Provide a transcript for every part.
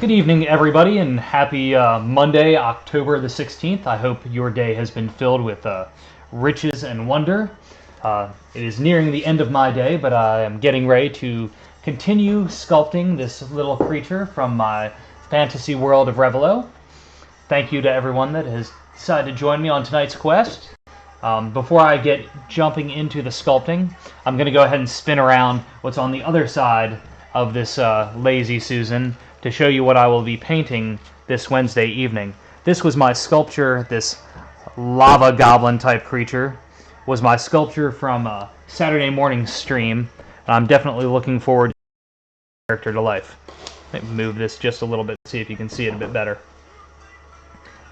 Good evening, everybody, and happy Monday, October the 16th. I hope your day has been filled with riches and wonder. It is nearing the end of my day, but I am getting ready to continue sculpting this little creature from my fantasy world of Revelo. Thank you to everyone that has decided to join me on tonight's quest. Before I get jumping into the sculpting, I'm going to go ahead and spin around what's on the other side of this lazy Susan to show you what I will be painting this Wednesday evening. This was my sculpture, this lava goblin type creature, was my sculpture from Saturday morning stream, and I'm definitely looking forward to the character to life. Let me move this just a little bit, see if you can see it a bit better.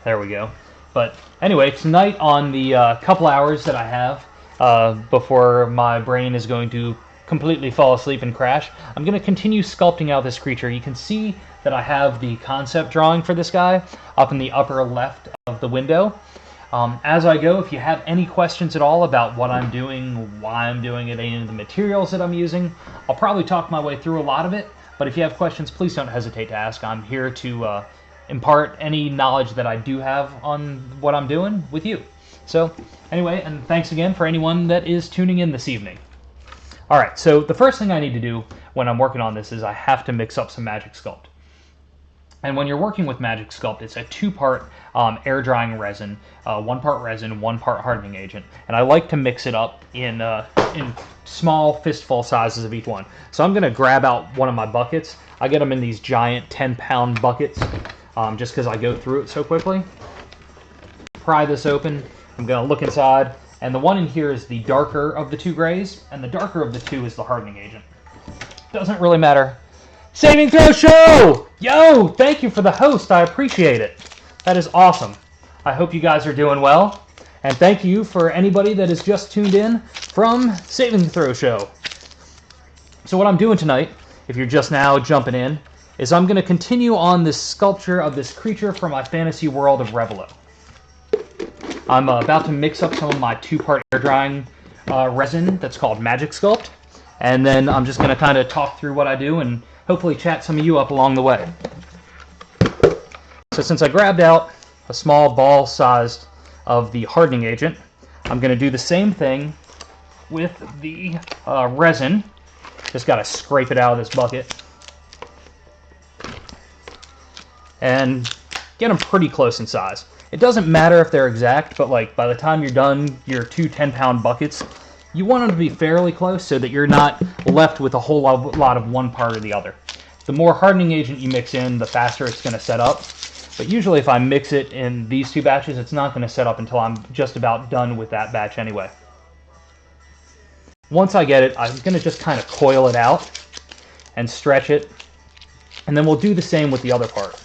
There we go. But anyway, tonight on the couple hours that I have before my brain is going to completely fall asleep and crash, I'm going to continue sculpting out this creature. You can see that I have the concept drawing for this guy up in the upper left of the window. As I go, if you have any questions at all about what I'm doing, why I'm doing it, any of the materials that I'm using, I'll probably talk my way through a lot of it, but if you have questions, please don't hesitate to ask. I'm here to impart any knowledge that I do have on what I'm doing with you. So anyway, and thanks again for anyone that is tuning in this evening. Alright, so the first thing I need to do when I'm working on this is I have to mix up some Magic Sculpt. And when you're working with Magic Sculpt, it's a two-part air drying resin, 1 part resin, 1 part hardening agent. And I like to mix it up in small fistful sizes of each one. So I'm going to grab out one of my buckets. I get them in these giant 10-pound buckets just because I go through it so quickly. Pry this open. I'm going to look inside. And the one in here is the darker of the two grays, and the darker of the two is the hardening agent. Doesn't really matter. Saving throw show! Yo, thank you for the host. I appreciate it. That is awesome. I hope you guys are doing well. And thank you for anybody that has just tuned in from Saving Throw Show. So what I'm doing tonight, if you're just now jumping in, is I'm going to continue on this sculpture of this creature from my fantasy world of Revelo. I'm about to mix up some of my 2-part air drying resin that's called Magic Sculpt, and then I'm just going to kind of talk through what I do and hopefully chat some of you up along the way. So since I grabbed out a small ball sized of the hardening agent, I'm going to do the same thing with the resin. Just got to scrape it out of this bucket and get them pretty close in size. It doesn't matter if they're exact, but like by the time you're done your 2 10-pound buckets, you want them to be fairly close so that you're not left with a whole lot of one part or the other. The more hardening agent you mix in, the faster it's going to set up. But usually if I mix it in these 2 batches, it's not going to set up until I'm just about done with that batch anyway. Once I get it, I'm going to just kind of coil it out and stretch it, and then we'll do the same with the other part.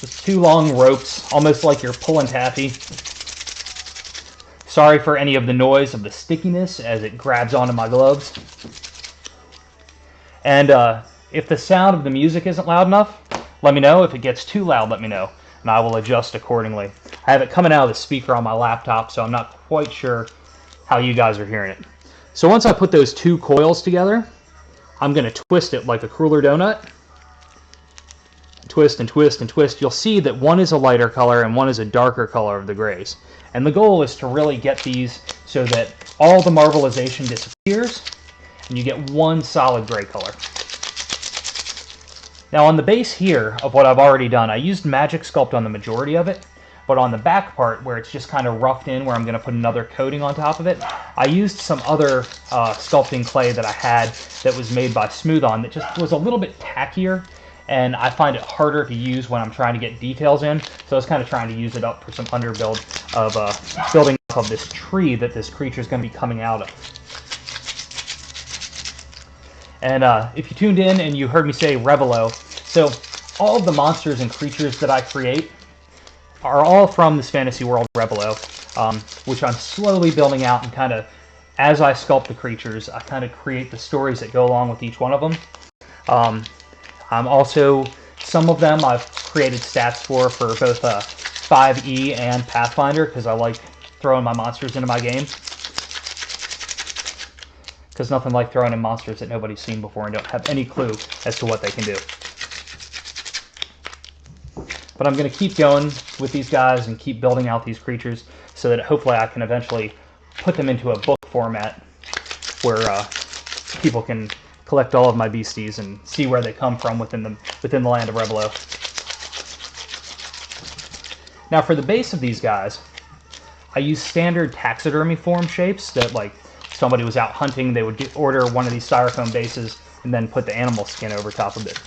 Just 2 long ropes, almost like you're pulling taffy. Sorry for any of the noise of the stickiness as it grabs onto my gloves. And if the sound of the music isn't loud enough, let me know. If it gets too loud, let me know, and I will adjust accordingly. I have it coming out of the speaker on my laptop, so I'm not quite sure how you guys are hearing it. So once I put those 2 coils together, I'm going to twist it like a cruller donut. Twist and twist and twist. You'll see that one is a lighter color and one is a darker color of the grays. And the goal is to really get these so that all the marbleization disappears and you get one solid gray color. Now on the base here of what I've already done, I used Magic Sculpt on the majority of it, but on the back part where it's just kind of roughed in, where I'm going to put another coating on top of it, I used some other sculpting clay that I had that was made by Smooth On that just was a little bit tackier, and I find it harder to use when I'm trying to get details in, so I was kind of trying to use it up for some underbuild of building up of this tree that this creature is going to be coming out of. And if you tuned in and you heard me say Revelo, so all of the monsters and creatures that I create are all from this fantasy world Revelo, which I'm slowly building out, and kind of, as I sculpt the creatures, I kind of create the stories that go along with each one of them. I'm also, some of them I've created stats for both 5e and Pathfinder, because I like throwing my monsters into my game. because nothing like throwing in monsters that nobody's seen before and don't have any clue as to what they can do. But I'm going to keep going with these guys and keep building out these creatures so that hopefully I can eventually put them into a book format where people can collect all of my beasties and see where they come from within the land of Revelo. Now for the base of these guys, I use standard taxidermy form shapes that, like, somebody was out hunting, they would order one of these styrofoam bases and then put the animal skin over top of it.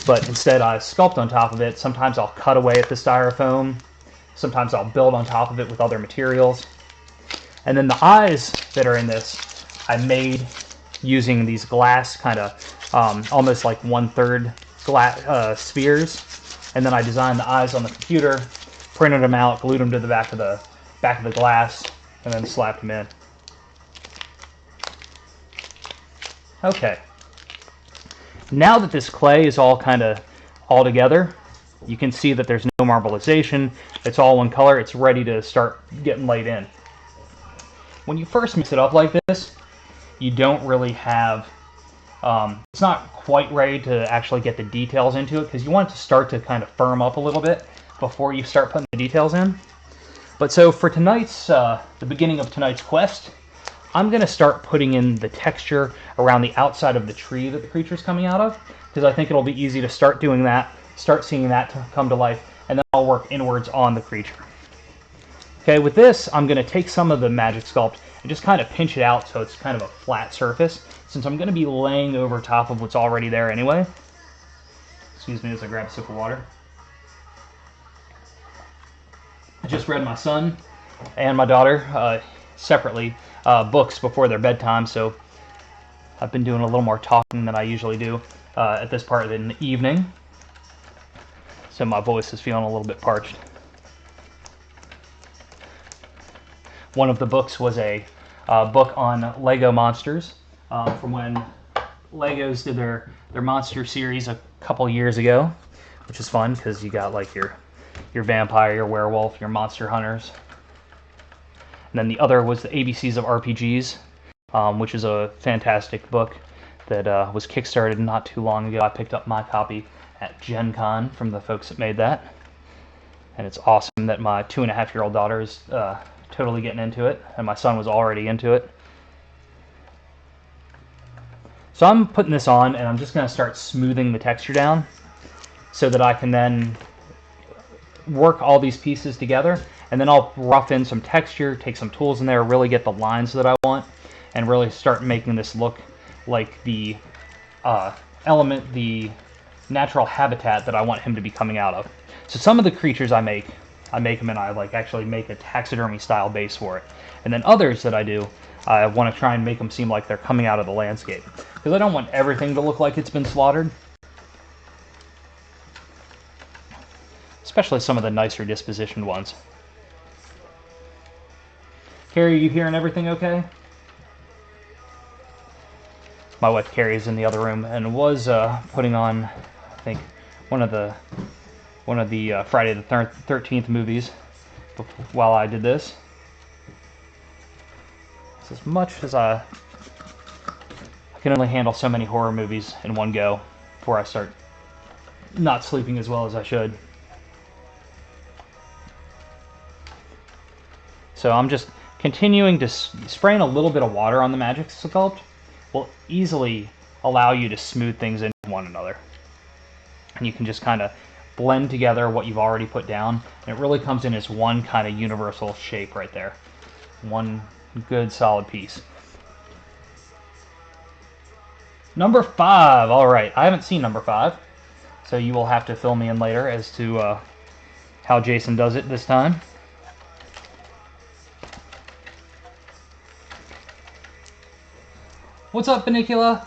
But instead I sculpt on top of it. Sometimes I'll cut away at the styrofoam. Sometimes I'll build on top of it with other materials. And then the eyes that are in this, I made using these glass kind of almost like 1/3 glass spheres. And then I designed the eyes on the computer, printed them out, glued them to the back of the glass, and then slapped them in. Okay. Now that this clay is all kind of all together, you can see that there's no marbleization. It's all one color. It's ready to start getting laid in. When you first mix it up like this, you don't really have, it's not quite ready to actually get the details into it because you want it to start to kind of firm up a little bit before you start putting the details in. But so for tonight's, the beginning of tonight's quest, I'm going to start putting in the texture around the outside of the tree that the creature's coming out of, because I think it'll be easy to start doing that, start seeing that to come to life, and then I'll work inwards on the creature. Okay, with this, I'm going to take some of the Magic Sculpt and just kind of pinch it out so it's kind of a flat surface, since I'm going to be laying over top of what's already there anyway. Excuse me as I grab a sip of water. I just read my son and my daughter separately books before their bedtime, so I've been doing a little more talking than I usually do at this part in the evening. So my voice is feeling a little bit parched. One of the books was a book on Lego monsters from when Legos did their monster series a couple years ago, which is fun because you got like your vampire, your werewolf, your monster hunters. And then the other was the ABCs of RPGs, which is a fantastic book that was kickstarted not too long ago. I picked up my copy at Gen Con from the folks that made that. And it's awesome that my 2.5-year-old daughter is totally getting into it, and my son was already into it. So I'm putting this on, and I'm just going to start smoothing the texture down so that I can then work all these pieces together, and then I'll rough in some texture, take some tools in there, really get the lines that I want, and really start making this look like the element, the natural habitat that I want him to be coming out of. So some of the creatures I make them and I like actually make a taxidermy style base for it. And then others that I do, I want to try and make them seem like they're coming out of the landscape, because I don't want everything to look like it's been slaughtered. Especially some of the nicer dispositioned ones. Carrie, you hearing everything okay? My wife Carrie is in the other room and was putting on, I think, one of the Friday the 13th movies while I did this. It's as much as I can only handle so many horror movies in one go before I start not sleeping as well as I should. So I'm just continuing to spraying a little bit of water on the Magic Sculpt will easily allow you to smooth things into one another. And you can just kind of blend together what you've already put down, and it really comes in as one kind of universal shape right there. One good solid piece. Number 5. All right, I haven't seen number 5, so you will have to fill me in later as to how Jason does it this time. What's up, Benicula?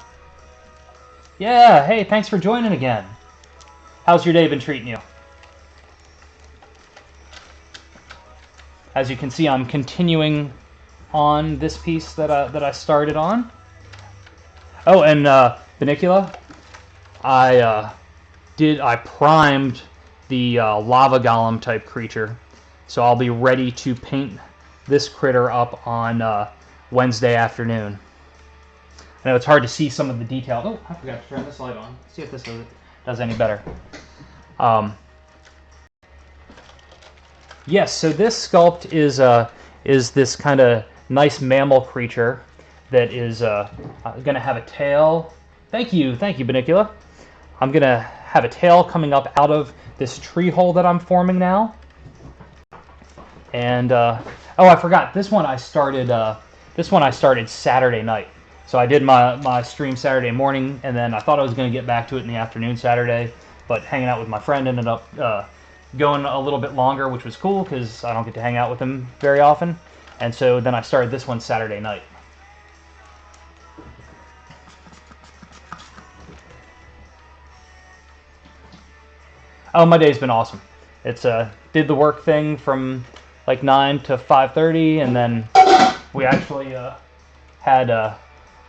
Yeah, hey, thanks for joining again. How's your day been treating you? As you can see, I'm continuing on this piece that I started on. Oh, and Benicula, I primed the lava golem type creature, so I'll be ready to paint this critter up on Wednesday afternoon. I know it's hard to see some of the detail. Oh, I forgot to turn this light on. See if this does any better. Yes, so this sculpt is this kind of nice mammal creature that is going to have a tail. Thank you, Benicula. I'm going to have a tail coming up out of this tree hole that I'm forming now. And oh, I forgot, this one I started Saturday night. So I did my stream Saturday morning, and then I thought I was going to get back to it in the afternoon Saturday, but hanging out with my friend ended up going a little bit longer, which was cool because I don't get to hang out with him very often. And so then I started this one Saturday night. Oh, my day's been awesome. It's did the work thing from like 9 to 5:30, and then we actually had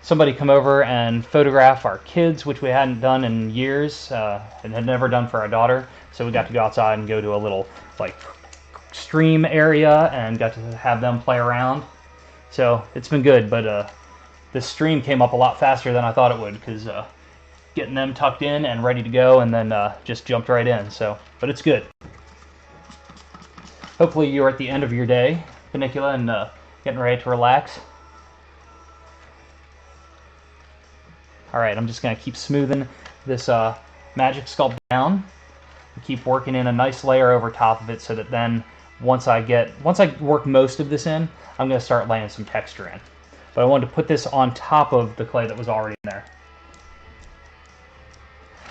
somebody come over and photograph our kids, which we hadn't done in years and had never done for our daughter. So we got to go outside and go to a little like stream area and got to have them play around. So it's been good, but this stream came up a lot faster than I thought it would because getting them tucked in and ready to go, and then just jumped right in. So, but it's good. Hopefully you're at the end of your day, Benicula, and getting ready to relax. All right, I'm just going to keep smoothing this magic sculpt down. Keep working in a nice layer over top of it, so that then once I work most of this in, I'm going to start laying some texture in. But I wanted to put this on top of the clay that was already in there.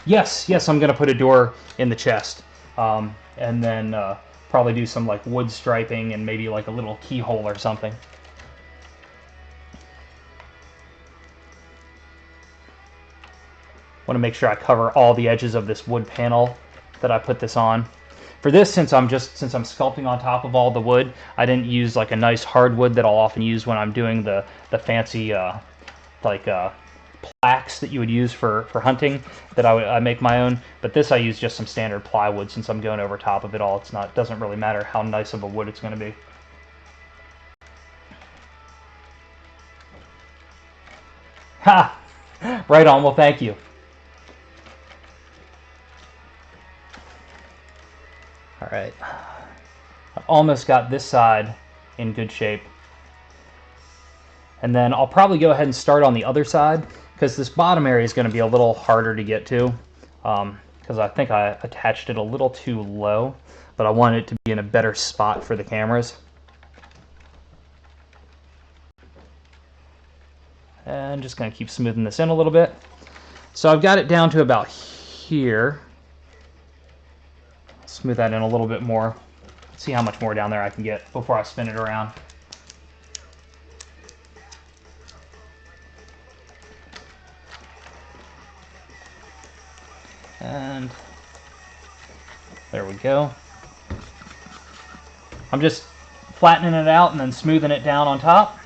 Yes, I'm going to put a door in the chest, and then probably do some like wood striping and maybe like a little keyhole or something. Want to make sure I cover all the edges of this wood panel that I put this on. For this, since I'm sculpting on top of all the wood, I didn't use like a nice hardwood that I'll often use when I'm doing the fancy plaques that you would use for hunting, that I make my own. But this I use just some standard plywood since I'm going over top of it all. It doesn't really matter how nice of a wood it's going to be. Ha! Right on. Well, thank you. All right. I've almost got this side in good shape. And then I'll probably go ahead and start on the other side, because this bottom area is going to be a little harder to get to, because I think I attached it a little too low, but I want it to be in a better spot for the cameras. And just going to keep smoothing this in a little bit. So I've got it down to about here. Smooth that in a little bit more. See how much more down there I can get before I spin it around. And there we go. I'm just flattening it out and then smoothing it down on top.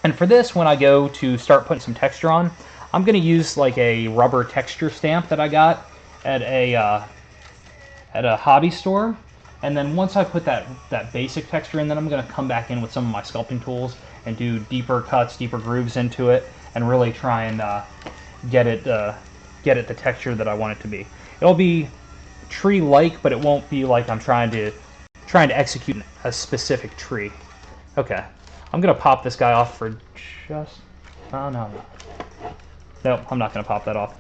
And for this, when I go to start putting some texture on, I'm going to use like a rubber texture stamp that I got at a hobby store. And then once I put that basic texture in, then I'm going to come back in with some of my sculpting tools and do deeper cuts, deeper grooves into it, and really try and get it the texture that I want it to be. It'll be tree-like, but it won't be like I'm trying to execute a specific tree. Okay, I'm gonna pop this guy off for just... Oh no, nope, I'm not gonna pop that off.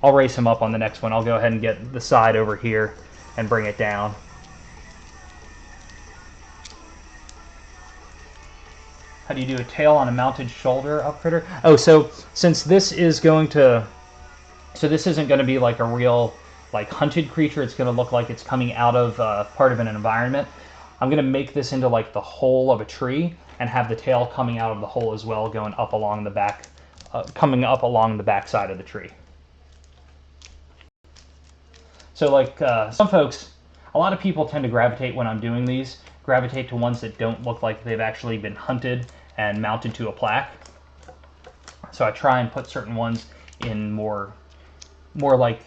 I'll raise him up on the next one. I'll go ahead and get the side over here and bring it down. How do you do a tail on a mounted shoulder up critter? Oh, so since this is going to... So this isn't going to be like a real like hunted creature. It's going to look like it's coming out of part of an environment. I'm going to make this into like the hole of a tree and have the tail coming out of the hole as well, going up along the back, coming up along the back side of the tree. So like some folks, a lot of people tend to gravitate when I'm doing these, gravitate to ones that don't look like they've actually been hunted and mounted to a plaque. So I try and put certain ones in more like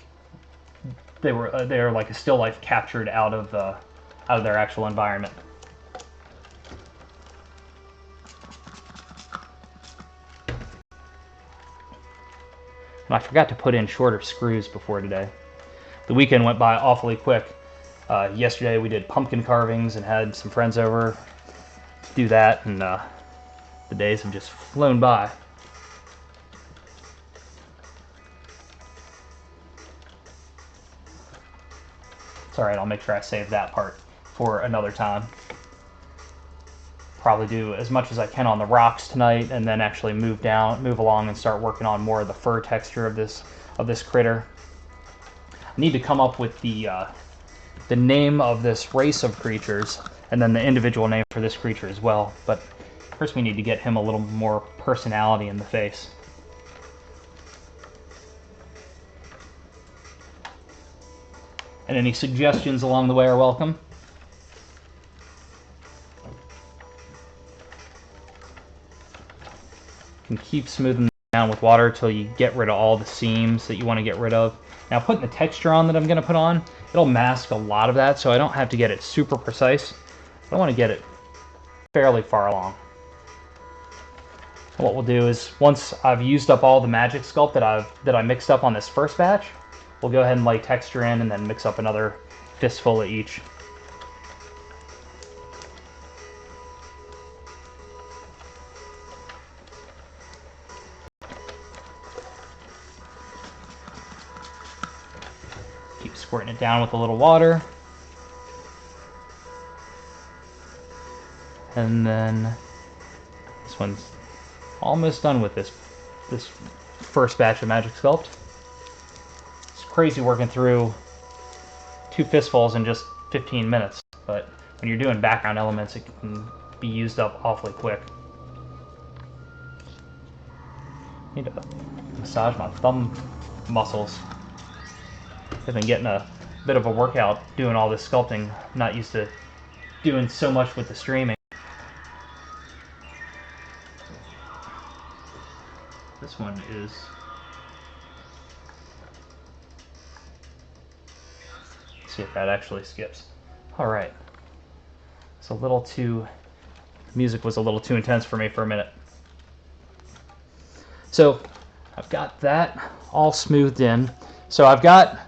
they're like a still life captured out of their actual environment. And I forgot to put in shorter screws before today. The weekend went by awfully quick. Yesterday we did pumpkin carvings and had some friends over to do that, and the days have just flown by. It's alright, I'll make sure I save that part for another time. Probably do as much as I can on the rocks tonight, and then actually move along and start working on more of the fur texture of this critter. I need to come up with the name of this race of creatures, and then the individual name for this creature as well. But first we need to get him a little more personality in the face. And any suggestions along the way are welcome. You can keep smoothing down with water until you get rid of all the seams that you want to get rid of. Now putting the texture on that I'm going to put on, it'll mask a lot of that, so I don't have to get it super precise. I want to get it fairly far along. And what we'll do is, once I've used up all the magic sculpt that I mixed up on this first batch, we'll go ahead and lay texture in and then mix up another fistful of each. Keep squirting it down with a little water. And then this one's almost done with this first batch of magic sculpt. It's crazy working through 2 fistfuls in just 15 minutes, but when you're doing background elements, it can be used up awfully quick. Need to massage my thumb muscles. I've been getting a bit of a workout doing all this sculpting. I'm not used to doing so much with the streaming. This one is see if that actually skips. Alright. It's a little too... The music was a little too intense for me for a minute. So, I've got that all smoothed in. So I've got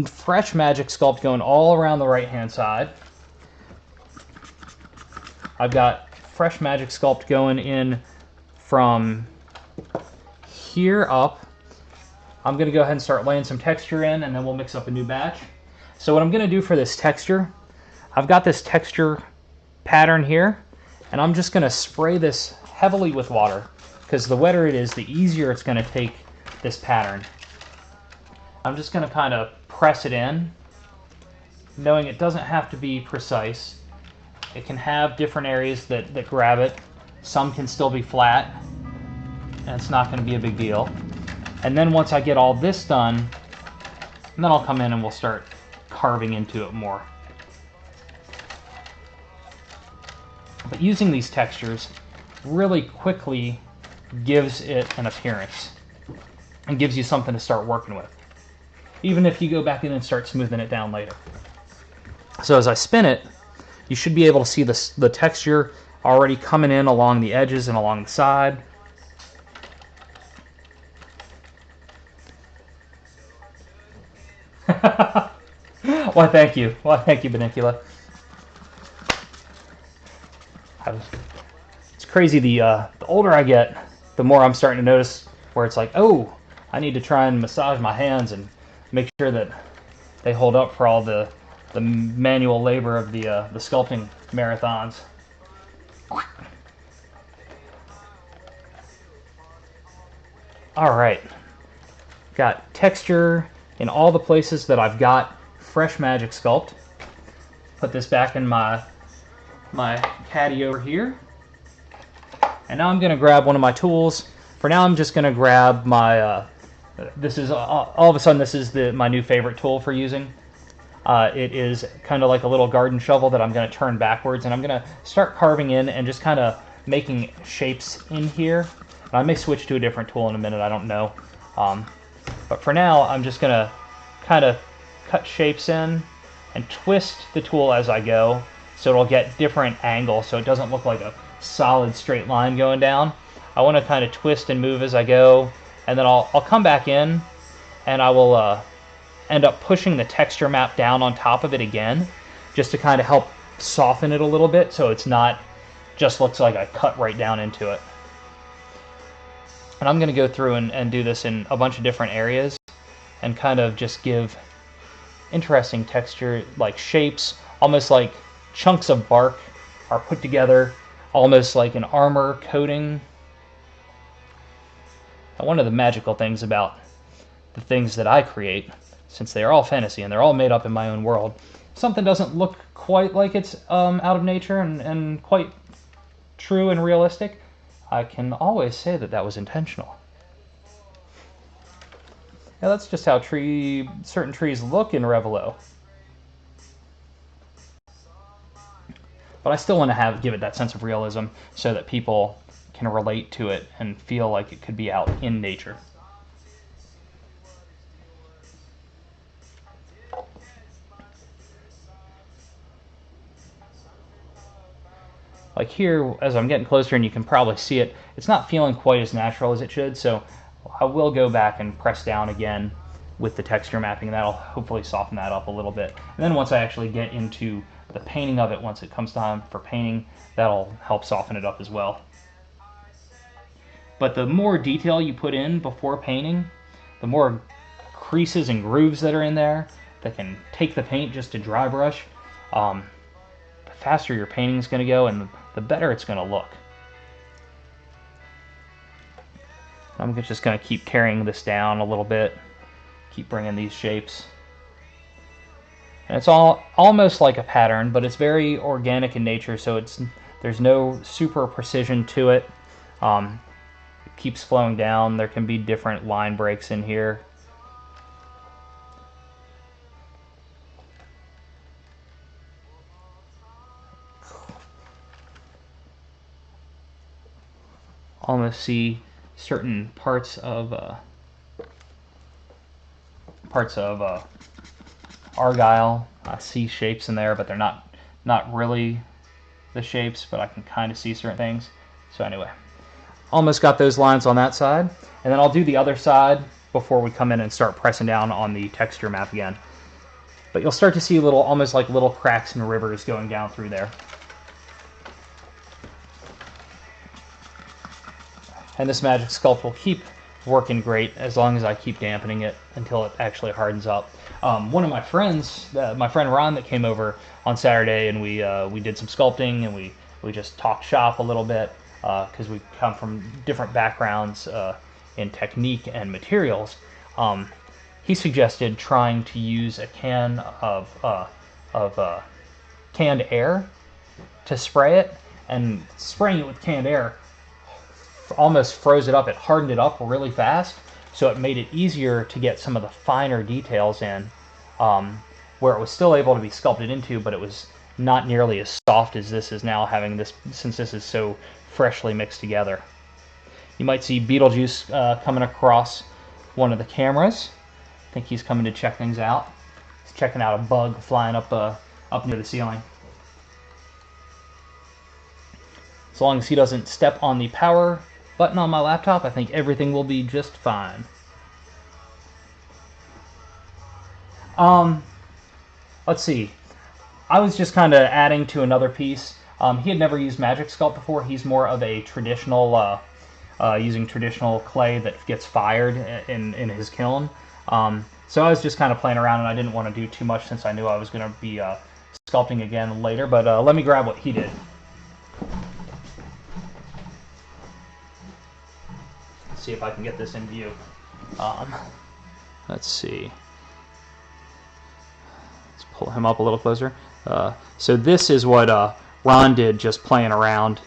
fresh magic sculpt going all around the right hand side. I've got fresh magic sculpt going in from here up. I'm going to go ahead and start laying some texture in, and then we'll mix up a new batch. So what I'm going to do for this texture, I've got this texture pattern here, and I'm just going to spray this heavily with water, because the wetter it is, the easier it's going to take this pattern. I'm just going to kind of press it in, knowing it doesn't have to be precise. It can have different areas that grab it. Some can still be flat, and it's not going to be a big deal. And then once I get all this done, then I'll come in and we'll start carving into it more. But using these textures really quickly gives it an appearance and gives you something to start working with, even if you go back in and start smoothing it down later. So as I spin it, you should be able to see the texture already coming in along the edges and along the side. Why, thank you. Why, thank you, Benicula. It's crazy. The older I get, the more I'm starting to notice where it's like, oh, I need to try and massage my hands and make sure that they hold up for all the manual labor of the sculpting marathons. All right, got texture in all the places that I've got fresh magic sculpt. Put this back in my caddy over here, and now I'm going to grab one of my tools. For now, I'm just going to grab my. This is all of a sudden this is my new favorite tool for using. It is kind of like a little garden shovel that I'm going to turn backwards, and I'm going to start carving in and just kind of making shapes in here. And I may switch to a different tool in a minute, I don't know. But for now, I'm just going to kind of cut shapes in and twist the tool as I go, so it'll get different angles so it doesn't look like a solid straight line going down. I want to kind of twist and move as I go and then I'll come back in, and I will end up pushing the texture map down on top of it again, just to kind of help soften it a little bit, so it's not just looks like I cut right down into it. And I'm going to go through and do this in a bunch of different areas, and kind of just give interesting texture, like shapes, almost like chunks of bark are put together, almost like an armor coating. And one of the magical things about the things that I create, since they are all fantasy and they're all made up in my own world, something doesn't look quite like it's out of nature and quite true and realistic, I can always say that that was intentional. Yeah, that's just how certain trees look in Revelo. But I still want to give it that sense of realism so that people can relate to it and feel like it could be out in nature. Like here, as I'm getting closer, and you can probably see it, it's not feeling quite as natural as it should, so I will go back and press down again with the texture mapping, and that'll hopefully soften that up a little bit. And then once I actually get into the painting of it, once it comes time for painting, that'll help soften it up as well. But the more detail you put in before painting, the more creases and grooves that are in there that can take the paint just to dry brush, the faster your painting is going to go and the better it's going to look. I'm just going to keep carrying this down a little bit, keep bringing these shapes. And it's almost like a pattern, but it's very organic in nature, so there's no super precision to it. It keeps flowing down. There can be different line breaks in here. Almost see certain parts of argyle. I see shapes in there, but they're not really the shapes, but I can kind of see certain things. So anyway, almost got those lines on that side, and then I'll do the other side before we come in and start pressing down on the texture map again. But you'll start to see almost like little cracks and rivers going down through there. And this magic sculpt will keep working great as long as I keep dampening it until it actually hardens up. One of my friends, my friend Ron, that came over on Saturday, and we did some sculpting, and we just talked shop a little bit because we come from different backgrounds in technique and materials. He suggested trying to use a can of canned air to spray it, and spraying it with canned air almost froze it up. It hardened it up really fast, so it made it easier to get some of the finer details in, where it was still able to be sculpted into, but it was not nearly as soft as this is now, having this, since this is so freshly mixed together. You might see Beetlejuice coming across one of the cameras. I think he's coming to check things out. He's checking out a bug flying up near the ceiling. As long as he doesn't step on the power button on my laptop, I think everything will be just fine. Let's see. I was just kind of adding to another piece. He had never used Magic Sculpt before. He's more of a traditional, using traditional clay that gets fired in his kiln. So I was just kind of playing around, and I didn't want to do too much since I knew I was going to be sculpting again later. But let me grab what he did. See if I can get this in view. Let's see. Let's pull him up a little closer. So this is what Ron did, just playing around,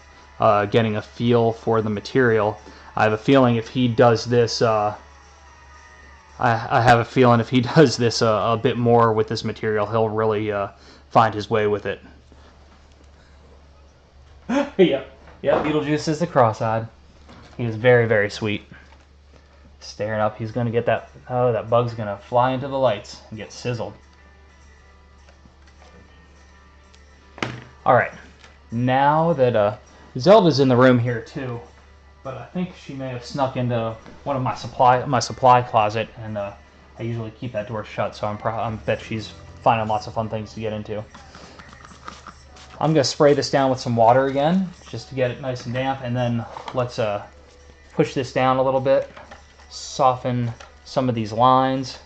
getting a feel for the material. I have a feeling if he does this, I have a feeling if he does this a bit more with this material, he'll really find his way with it. Yeah, Beetlejuice is the cross-eyed. He is very, very sweet. Staring up, he's going to get that, oh, that bug's going to fly into the lights and get sizzled. Alright, now that Zelda's in the room here too, but I think she may have snuck into one of my supply closet, and I usually keep that door shut, so I bet she's finding lots of fun things to get into. I'm gonna spray this down with some water again, just to get it nice and damp, and then let's push this down a little bit, soften some of these lines,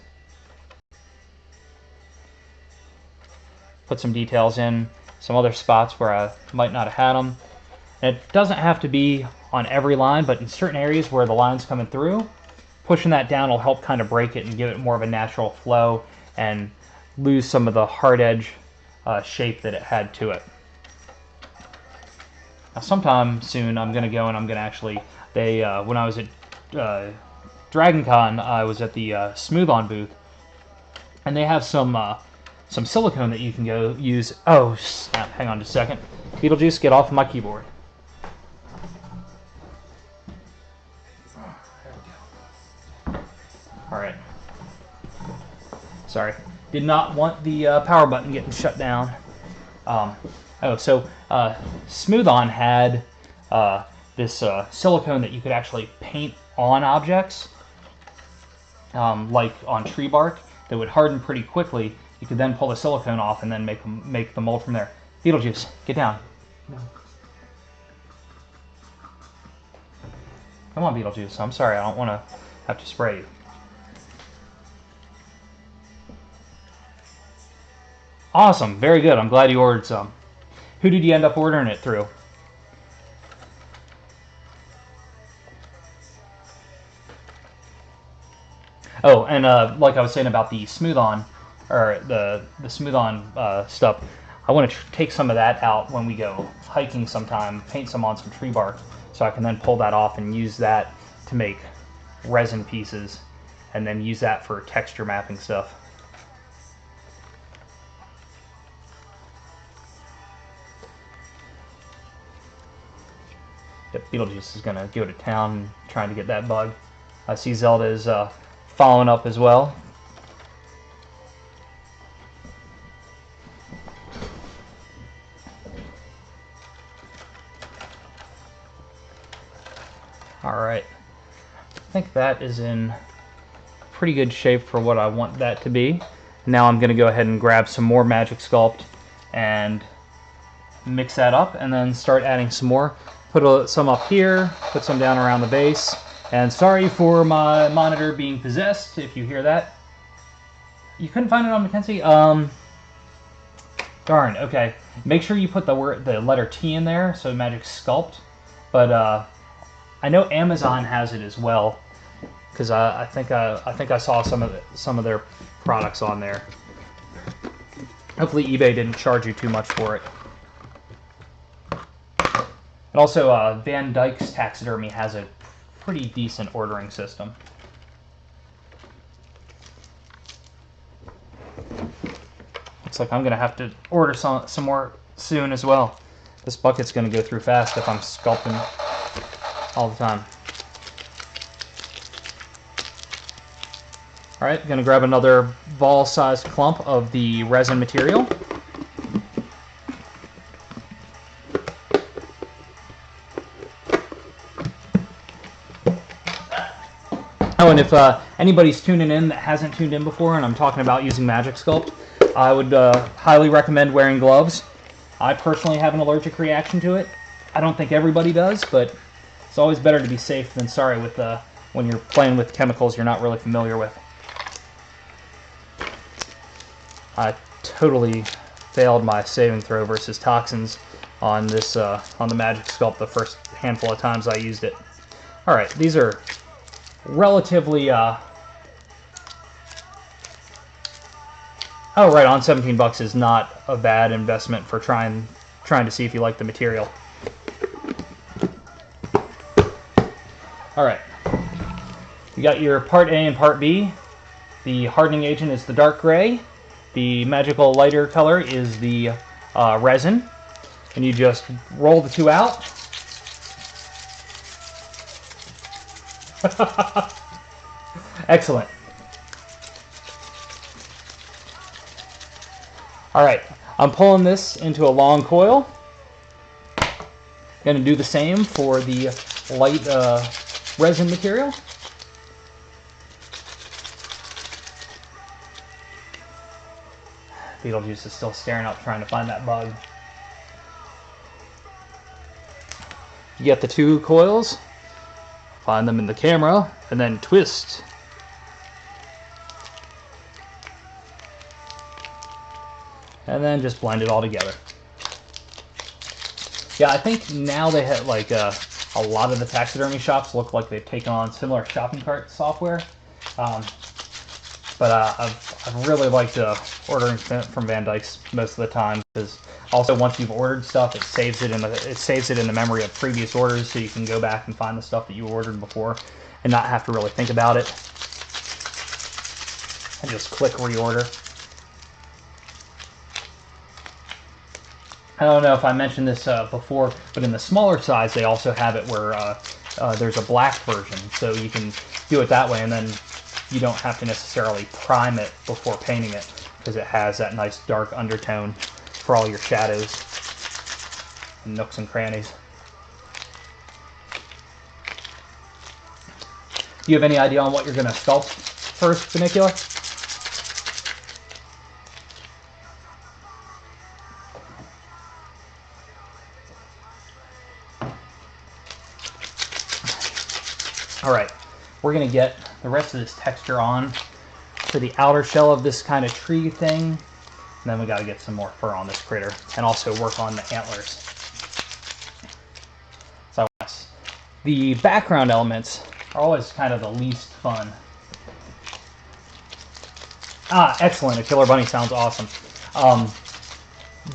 put some details in some other spots where I might not have had them. And it doesn't have to be on every line, but in certain areas where the line's coming through, pushing that down will help kind of break it and give it more of a natural flow and lose some of the hard edge shape that it had to it. Now, sometime soon I'm going to go and I'm going to actually, when I was at Dragon Con, I was at the Smooth On booth, and they have some silicone that you can go use. Oh, snap. Hang on just a second. Beetlejuice, get off my keyboard. Alright. Sorry. Did not want the power button getting shut down. Smooth On had this silicone that you could actually paint on objects, like on tree bark, that would harden pretty quickly. You could then pull the silicone off and then make the mold from there. Beetlejuice, get down. No. Come on, Beetlejuice. I'm sorry, I don't want to have to spray you. Awesome, very good. I'm glad you ordered some. Who did you end up ordering it through? Oh, and like I was saying about the Smooth On, or the Smooth On stuff, I want to take some of that out when we go hiking sometime, paint some on some tree bark, so I can then pull that off and use that to make resin pieces, and then use that for texture mapping stuff. Beetlejuice is going to go to town trying to get that bug. I see Zelda is following up as well. Alright, I think that is in pretty good shape for what I want that to be. Now I'm going to go ahead and grab some more Magic Sculpt and mix that up, and then start adding some more. Put some up here, put some down around the base, and sorry for my monitor being possessed, if you hear that. You couldn't find it on Mackenzie? Darn, okay. Make sure you put the letter T in there, so Magic Sculpt. But I know Amazon has it as well, because I think I saw some of their products on there. Hopefully eBay didn't charge you too much for it. And also, Van Dyke's Taxidermy has a pretty decent ordering system. Looks like I'm going to have to order some more soon as well. This bucket's going to go through fast if I'm sculpting all the time. Alright, going to grab another ball-sized clump of the resin material. Oh, and if anybody's tuning in that hasn't tuned in before, and I'm talking about using Magic Sculpt, I would highly recommend wearing gloves. I personally have an allergic reaction to it. I don't think everybody does, but it's always better to be safe than sorry with when you're playing with chemicals you're not really familiar with. I totally failed my saving throw versus toxins on this on the Magic Sculpt the first handful of times I used it. All right, these are relatively oh, right on, 17 bucks is not a bad investment for trying to see if you like the material. All right, you got your part A and part B. The hardening agent is the dark gray. The magical lighter color is the resin, and you just roll the two out. Excellent. Alright, I'm pulling this into a long coil. Going to do the same for the light resin material. Beetlejuice is still staring up trying to find that bug. You get the 2 coils, find them in the camera, and then twist. And then just blend it all together. Yeah, I think now they have like a lot of the taxidermy shops look like they've taken on similar shopping cart software. But I've really liked ordering from Van Dyke's most of the time, because also once you've ordered stuff, it saves it in the memory of previous orders, so you can go back and find the stuff that you ordered before and not have to really think about it and just click reorder. I don't know if I mentioned this before, but in the smaller size, they also have it where there's a black version, so you can do it that way, and then you don't have to necessarily prime it before painting it, because it has that nice dark undertone for all your shadows and nooks and crannies. Do you have any idea on what you're going to sculpt first, Funicular? Alright, we're going to get the rest of this texture on for the outer shell of this kind of tree thing, and then we got to get some more fur on this critter, and also work on the antlers. So the background elements are always kind of the least fun. Ah, excellent, a killer bunny sounds awesome.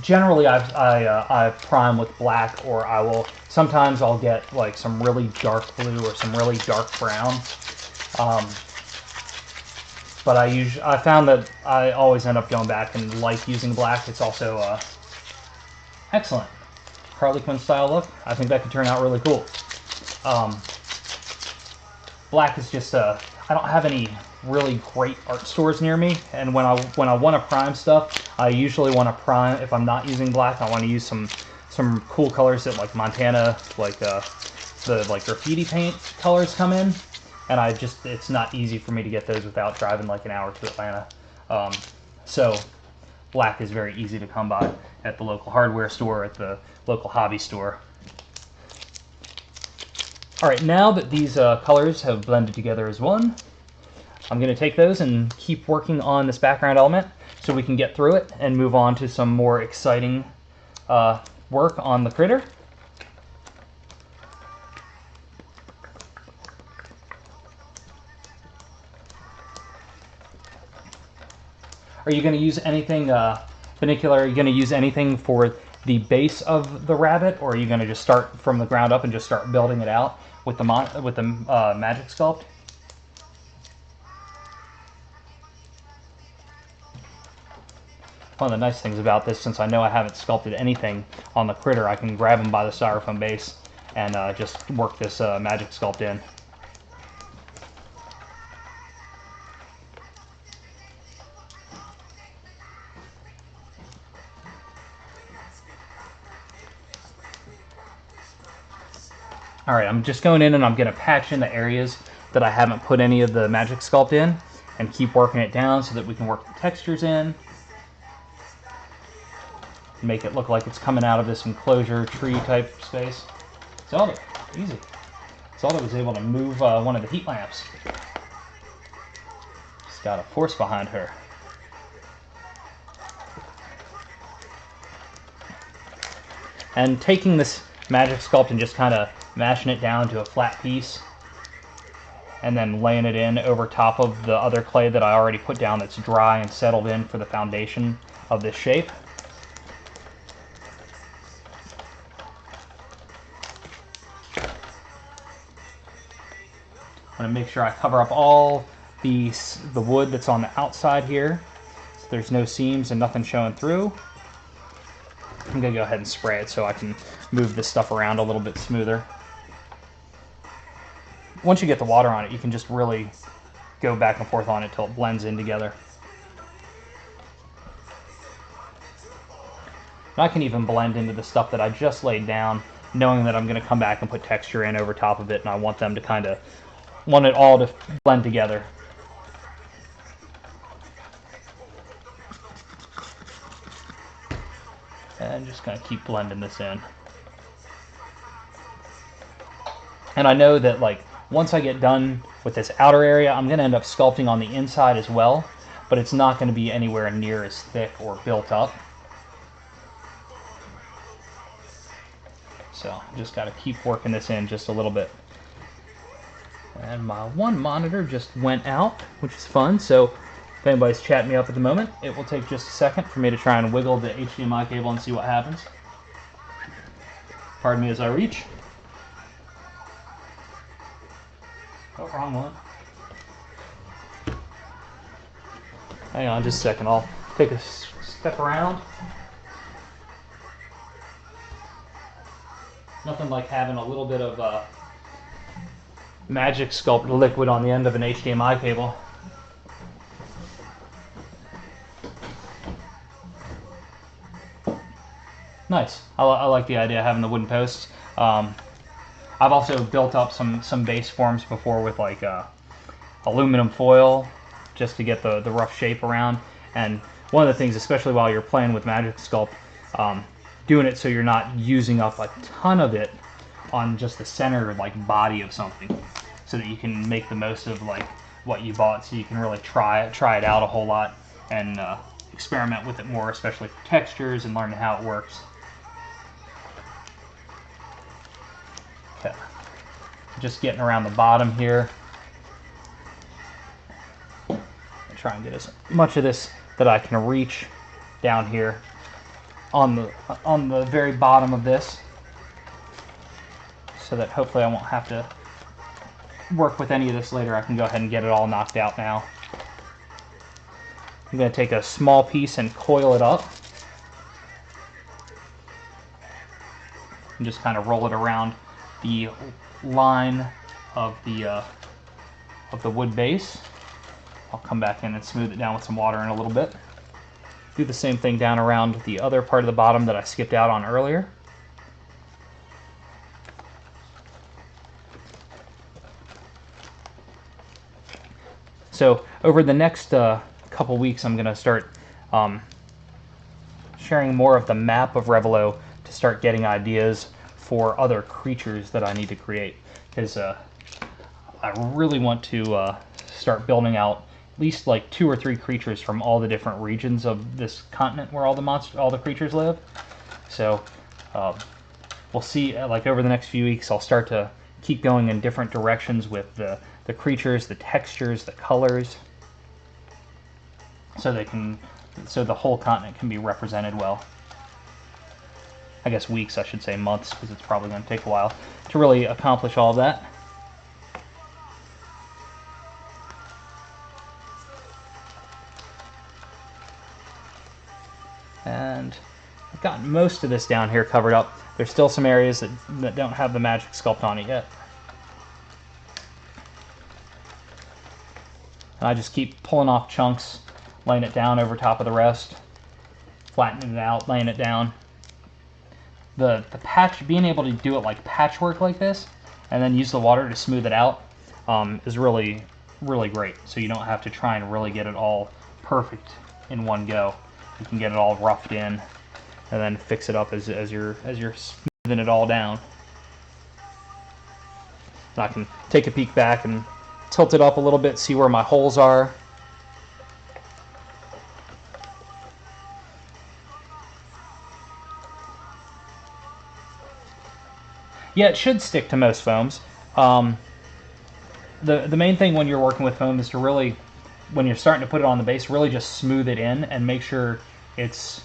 Generally I prime with black, or sometimes I'll get like some really dark blue or some really dark brown. But I found that I always end up going back and like using black. It's also excellent Harley Quinn style look. I think that could turn out really cool. Black is just I don't have any really great art stores near me, and when I want to prime stuff, I usually want to prime, if I'm not using black, I want to use some cool colors that like Montana, like the like graffiti paint colors come in, and it's not easy for me to get those without driving like an hour to Atlanta. So black is very easy to come by at the local hardware store, at the local hobby store. Alright, now that these colors have blended together as one, I'm going to take those and keep working on this background element so we can get through it and move on to some more exciting work on the critter. Are you going to use anything, Funicular, are you going to use anything for the base of the rabbit, or are you going to just start from the ground up and just start building it out with the Magic Sculpt? One of the nice things about this, since I know I haven't sculpted anything on the critter, I can grab them by the styrofoam base and just work this Magic Sculpt in. Alright, I'm just going in and I'm going to patch in the areas that I haven't put any of the Magic Sculpt in, and keep working it down so that we can work the textures in. Make it look like it's coming out of this enclosure tree type space. Zelda, easy. Zelda was able to move one of the heat lamps. She's got a force behind her. And taking this Magic Sculpt and just kind of mashing it down to a flat piece, and then laying it in over top of the other clay that I already put down that's dry and settled in for the foundation of this shape. I'm going to make sure I cover up all the wood that's on the outside here, so there's no seams and nothing showing through. I'm going to go ahead and spray it so I can move this stuff around a little bit smoother. Once you get the water on it, you can just really go back and forth on it till it blends in together. And I can even blend into the stuff that I just laid down knowing that I'm going to come back and put texture in over top of it, and I want them to want it all to blend together. And just kind of keep blending this in. And I know that like once I get done with this outer area, I'm going to end up sculpting on the inside as well, but it's not going to be anywhere near as thick or built up. So just got to keep working this in just a little bit. And my one monitor just went out, which is fun. So if anybody's chatting me up at the moment, it will take just a second for me to try and wiggle the HDMI cable and see what happens. Pardon me as I reach. Oh, wrong one. Hang on just a second. I'll take a step around. Nothing like having a little bit of Magic Sculpt liquid on the end of an HDMI cable. Nice. I like the idea of having the wooden posts. I've also built up some base forms before with like aluminum foil just to get the rough shape around. And one of the things, especially while you're playing with Magic Sculpt, doing it so you're not using up a ton of it on just the center like body of something, so that you can make the most of like what you bought, so you can really try it out a whole lot and experiment with it more, especially for textures and learning how it works. Okay, just getting around the bottom here. Try and get as much of this that I can reach down here on the very bottom of this, so that hopefully I won't have to work with any of this later. I can go ahead and get it all knocked out now. I'm going to take a small piece and coil it up and just kind of roll it around the line of the wood base. I'll come back in and smooth it down with some water in a little bit. Do the same thing down around the other part of the bottom that I skipped out on earlier. So over the next couple weeks, I'm going to start sharing more of the map of Revelo to start getting ideas for other creatures that I need to create, because I really want to start building out at least like 2 or 3 creatures from all the different regions of this continent where all the creatures live. So we'll see, like over the next few weeks, I'll start to keep going in different directions with the creatures, the textures, the colors, so the whole continent can be represented well. I guess weeks, I should say months, because it's probably going to take a while to really accomplish all of that. And I've gotten most of this down here covered up. There's still some areas that don't have the Magic Sculpt on it yet. And I just keep pulling off chunks, laying it down over top of the rest, flattening it out, laying it down. The patch, being able to do it like patchwork like this, and then use the water to smooth it out, is really, really great. So you don't have to try and really get it all perfect in one go. You can get it all roughed in, and then fix it up as you're smoothing it all down. And I can take a peek back and tilt it up a little bit, see where my holes are. Yeah, it should stick to most foams. The main thing when you're working with foam is to really, when you're starting to put it on the base, really just smooth it in and make sure it's,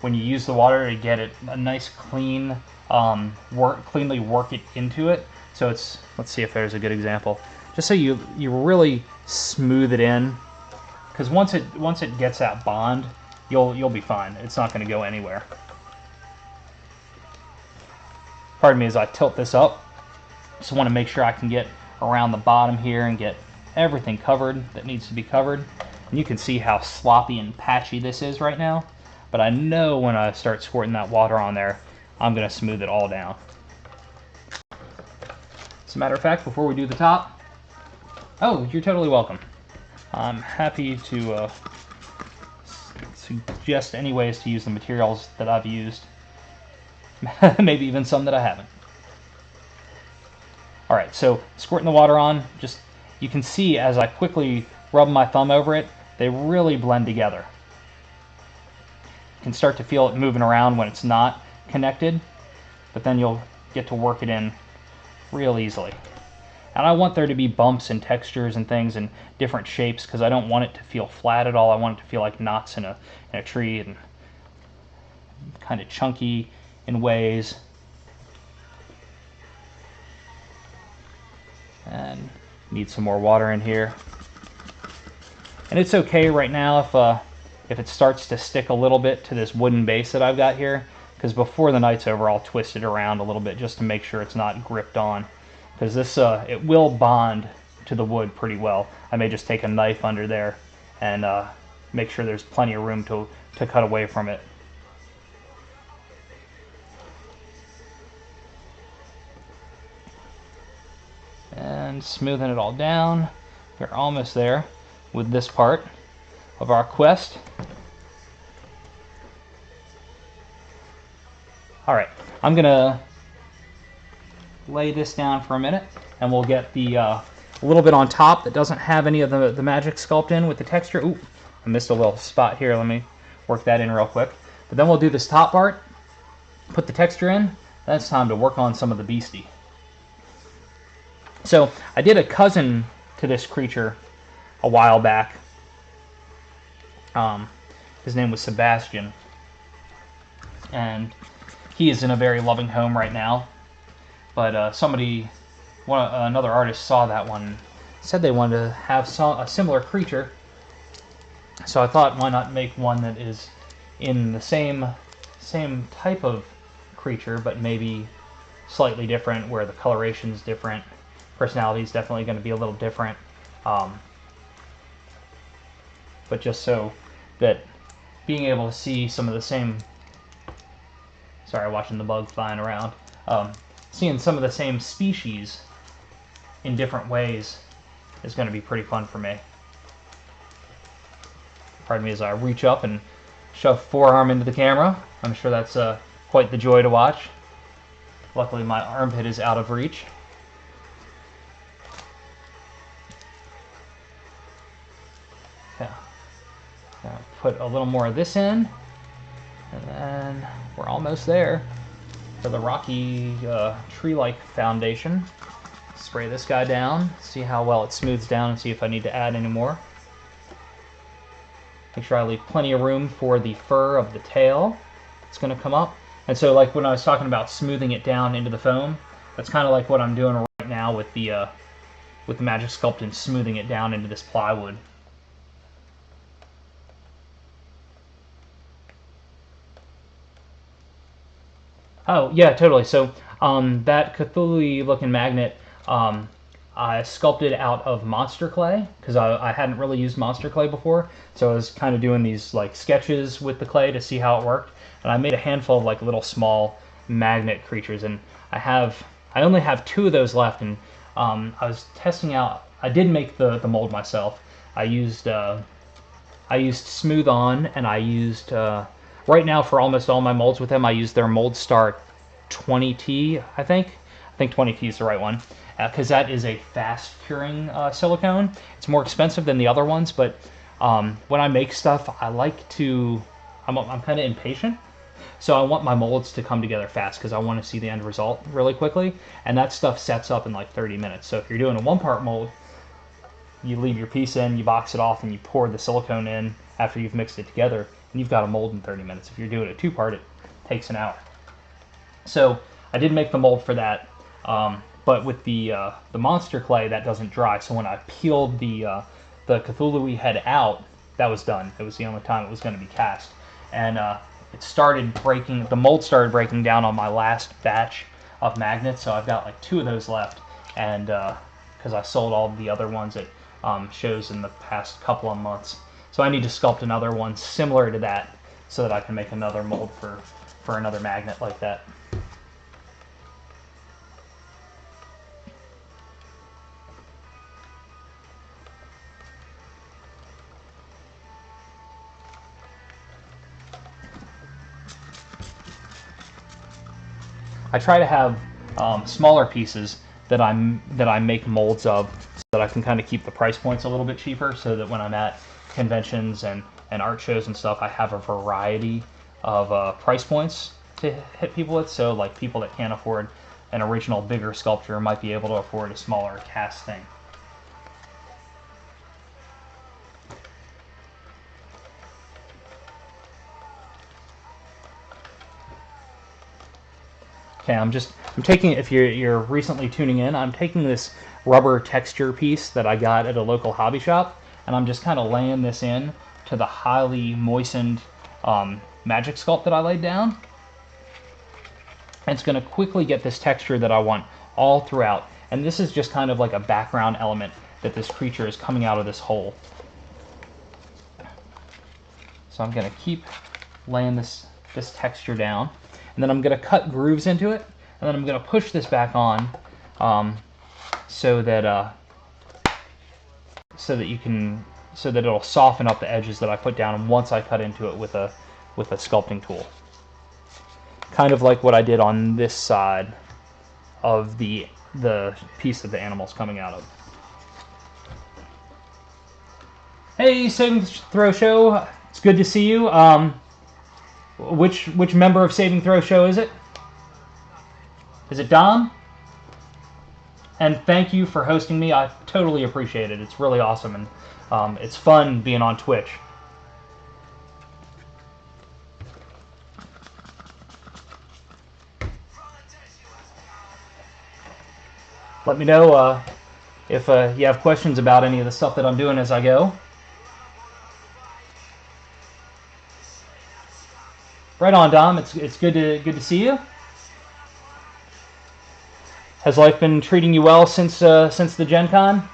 when you use the water, to get it a nice clean, cleanly work it into it. So it's, let's see if there's a good example. Just so you really smooth it in, because once it gets that bond, you'll be fine. It's not going to go anywhere. Pardon me as I tilt this up. Just want to make sure I can get around the bottom here and get everything covered that needs to be covered. And you can see how sloppy and patchy this is right now. But I know when I start squirting that water on there, I'm going to smooth it all down. As a matter of fact, before we do the top, oh, you're totally welcome. I'm happy to suggest any ways to use the materials that I've used. Maybe even some that I haven't. Alright, so squirting the water on, just you can see as I quickly rub my thumb over it, they really blend together. You can start to feel it moving around when it's not connected, but then you'll get to work it in real easily. And I want there to be bumps and textures and things and different shapes because I don't want it to feel flat at all. I want it to feel like knots in a tree and kind of chunky in ways. And need some more water in here. And it's okay right now if it starts to stick a little bit to this wooden base that I've got here, because before the night's over I'll twist it around a little bit just to make sure it's not gripped on, because this it will bond to the wood pretty well. I may just take a knife under there and make sure there's plenty of room to cut away from it. And smoothing it all down. We're almost there with this part of our quest. Alright, I'm gonna lay this down for a minute and we'll get the a little bit on top that doesn't have any of the magic sculpt in with the texture. Ooh, I missed a little spot here. Let me work that in real quick. But then we'll do this top part, put the texture in. Then it's time to work on some of the beastie. So I did a cousin to this creature a while back. His name was Sebastian, and he is in a very loving home right now. But another artist saw that one, said they wanted to have a similar creature. So I thought, why not make one that is in the same type of creature, but maybe slightly different, where the coloration is different. Personality is definitely going to be a little different, but just so that being able to see some of the same, sorry, watching the bugs flying around, seeing some of the same species in different ways is going to be pretty fun for me. Pardon me as I reach up and shove forearm into the camera. I'm sure that's quite the joy to watch. Luckily my armpit is out of reach. Put a little more of this in, and then we're almost there for the rocky tree-like foundation. Spray this guy down, see how well it smooths down, and see if I need to add any more. Make sure I leave plenty of room for the fur of the tail that's going to come up. And so, like when I was talking about smoothing it down into the foam, that's kind of like what I'm doing right now with the Magic Sculpt and smoothing it down into this plywood. Oh, yeah, totally. So that Cthulhu-looking magnet I sculpted out of monster clay, because I hadn't really used monster clay before. So I was kind of doing these like sketches with the clay to see how it worked. And I made a handful of like little small magnet creatures. And I only have 2 of those left. And I was testing out, I did make the mold myself. I used Smooth On, and I used... right now, for almost all my molds with them, I use their Mold Star 20T, I think. I think 20T is the right one, because that is a fast-curing silicone. It's more expensive than the other ones, but when I make stuff, I like to... I'm kind of impatient, so I want my molds to come together fast, because I want to see the end result really quickly, and that stuff sets up in like 30 minutes. So if you're doing a 1-part mold, you leave your piece in, you box it off, and you pour the silicone in after you've mixed it together, and you've got a mold in 30 minutes. If you're doing a 2-part, it takes an hour. So I did make the mold for that, but with the monster clay, that doesn't dry. So when I peeled the Cthulhu head out, that was done. It was the only time it was going to be cast, and it started breaking. The mold started breaking down on my last batch of magnets. So I've got like 2 of those left, and because I sold all the other ones at shows in the past couple of months. So I need to sculpt another one similar to that so that I can make another mold for another magnet like that. I try to have smaller pieces that I make molds of, so that I can kind of keep the price points a little bit cheaper, so that when I'm at conventions and art shows and stuff, I have a variety of price points to hit people with. So like people that can't afford an original bigger sculpture might be able to afford a smaller cast thing. Okay, I'm taking, if you're recently tuning in, I'm taking this rubber texture piece that I got at a local hobby shop, and I'm just kind of laying this in to the highly moistened magic sculpt that I laid down. And it's going to quickly get this texture that I want all throughout. And this is just kind of like a background element that this creature is coming out of this hole. So I'm going to keep laying this texture down. And then I'm going to cut grooves into it, and then I'm going to push this back on so that it'll soften up the edges that I put down once I cut into it with a sculpting tool. Kind of like what I did on this side of the piece that the animal's coming out of. Hey, Saving Throw Show, it's good to see you. Which member of Saving Throw Show is it? Is it Dom? And thank you for hosting me. I totally appreciate it. It's really awesome, and it's fun being on Twitch. Let me know if you have questions about any of the stuff that I'm doing as I go. Right on, Dom. It's good to see you. Has life been treating you well since the Gen Con?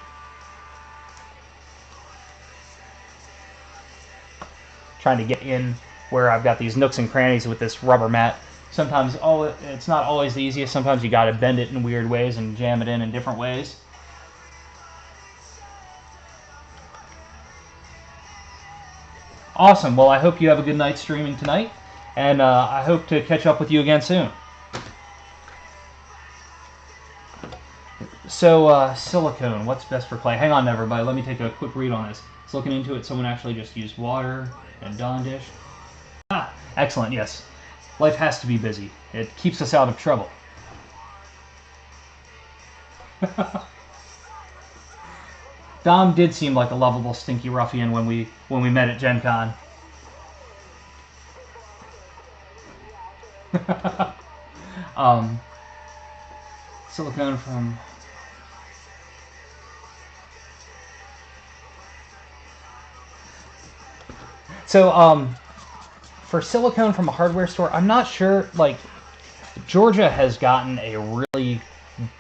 Trying to get in where I've got these nooks and crannies with this rubber mat. Sometimes it's not always the easiest. Sometimes you got to bend it in weird ways and jam it in different ways. Awesome. Well, I hope you have a good night streaming tonight. And I hope to catch up with you again soon. So, silicone, what's best for clay? Hang on, everybody. Let me take a quick read on this. It's looking into it. Someone actually just used water and Dawn dish. Ah, excellent, yes. Life has to be busy. It keeps us out of trouble. Dom did seem like a lovable, stinky ruffian when we met at Gen Con. Silicone from... So, for silicone from a hardware store, I'm not sure, like, Georgia has gotten a really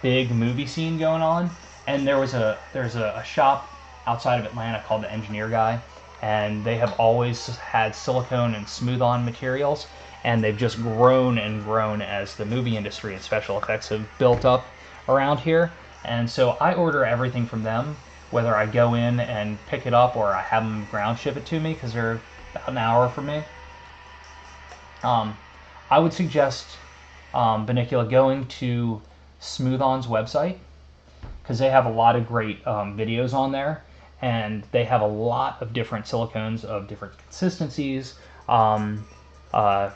big movie scene going on, and there's a shop outside of Atlanta called the Engineer Guy, and they have always had silicone and smooth-on materials, and they've just grown and grown as the movie industry and special effects have built up around here. And so I order everything from them, whether I go in and pick it up or I have them ground ship it to me, because they're about an hour from me. I would suggest, Benicula, going to Smooth-On's website, because they have a lot of great videos on there, and they have a lot of different silicones of different consistencies,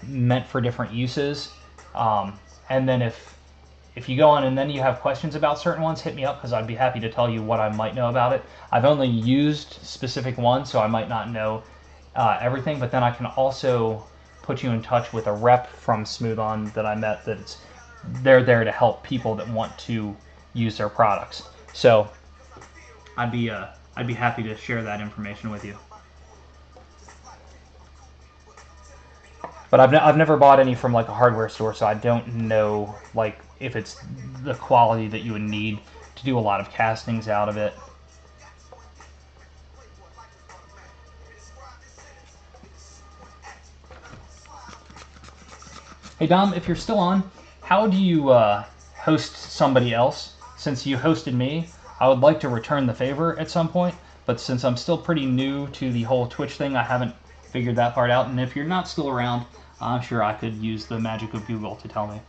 meant for different uses. And then if you go on and then you have questions about certain ones, hit me up, because I'd be happy to tell you what I might know about it. I've only used specific ones, so I might not know everything, but then I can also put you in touch with a rep from Smooth-On that I met they're there to help people that want to use their products. So I'd be happy to share that information with you. But I've never bought any from like a hardware store, so I don't know like if it's the quality that you would need to do a lot of castings out of it. Hey Dom, if you're still on, how do you host somebody else? Since you hosted me, I would like to return the favor at some point, but since I'm still pretty new to the whole Twitch thing, I haven't figured that part out, and if you're not still around, I'm sure I could use the magic of Google to tell me.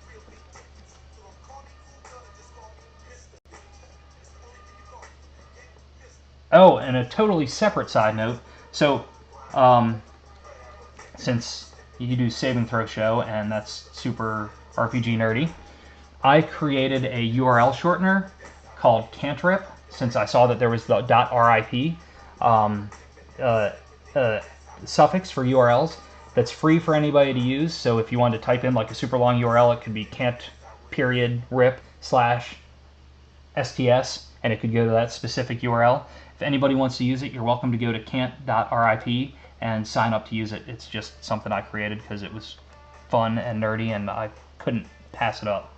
Oh, and a totally separate side note. So, since you do Save and Throw Show, and that's super RPG nerdy, I created a URL shortener called Cantrip, since I saw that there was the .rip uh, suffix for URLs that's free for anybody to use. So if you wanted to type in like a super long URL, it could be cant.rip/sts, and it could go to that specific URL. If anybody wants to use it, you're welcome to go to cant.rip and sign up to use it. It's just something I created because it was fun and nerdy, and I couldn't pass it up.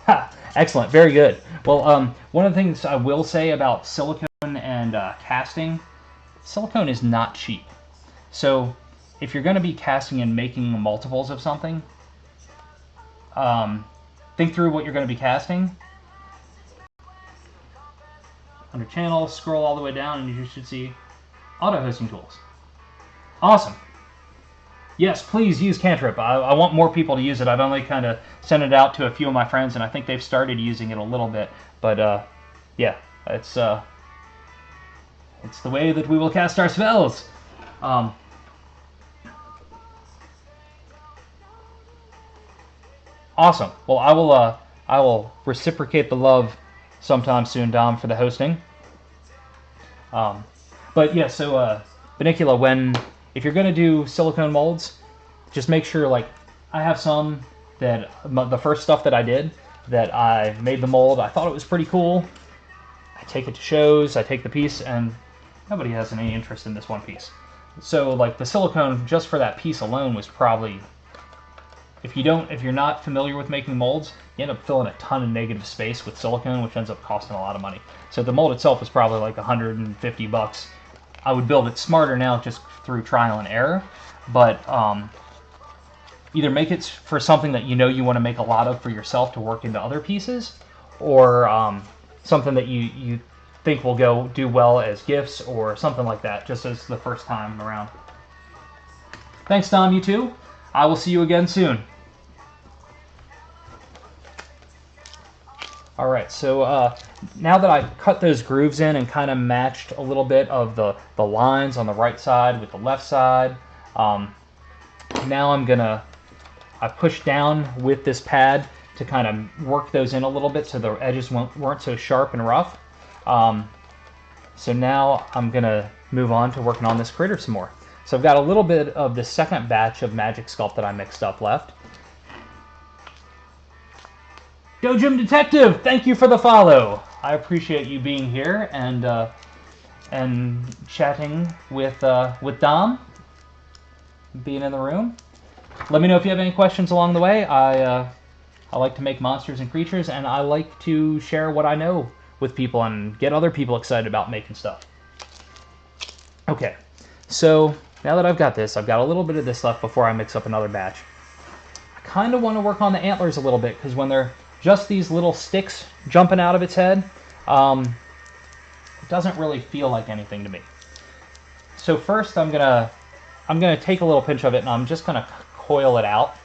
Ha! Excellent, very good. Well, one of the things I will say about silicone and casting, silicone is not cheap. So if you're going to be casting and making multiples of something, think through what you're going to be casting. Under Channel, scroll all the way down, and you should see Auto Hosting Tools. Awesome. Yes, please use Cantrip. I want more people to use it. I've only kind of sent it out to a few of my friends, and I think they've started using it a little bit. But yeah, it's the way that we will cast our spells. Awesome. Well, I will reciprocate the love sometime soon, Dom, for the hosting. But yeah, so Benicula, if you're gonna do silicone molds, just make sure, like, I have some that the first stuff that I did, that I made the mold, I thought it was pretty cool. I take it to shows, I take the piece, and nobody has any interest in this one piece. So like the silicone just for that piece alone was probably, if you're not familiar with making molds, you end up filling a ton of negative space with silicone, which ends up costing a lot of money. So the mold itself was probably like $150. I would build it smarter now just through trial and error, but either make it for something that you know you want to make a lot of for yourself to work into other pieces, or something that you think will do well as gifts or something like that, just as the first time around. Thanks, Dom, you too. I will see you again soon. All right, so now that I cut those grooves in and kind of matched a little bit of the lines on the right side with the left side, now I push down with this pad to kind of work those in a little bit so the edges weren't so sharp and rough. So now I'm gonna move on to working on this critter some more. So I've got a little bit of the second batch of Magic Sculpt that I mixed up left. Go Jim Detective, thank you for the follow. I appreciate you being here and chatting with Dom, being in the room. Let me know if you have any questions along the way. I like to make monsters and creatures, and I like to share what I know with people and get other people excited about making stuff. Okay, so now that I've got this, I've got a little bit of this left before I mix up another batch. I kind of want to work on the antlers a little bit, because when they're just these little sticks jumping out of its head, it doesn't really feel like anything to me. So first I'm gonna take a little pinch of it, and I'm just gonna coil it out,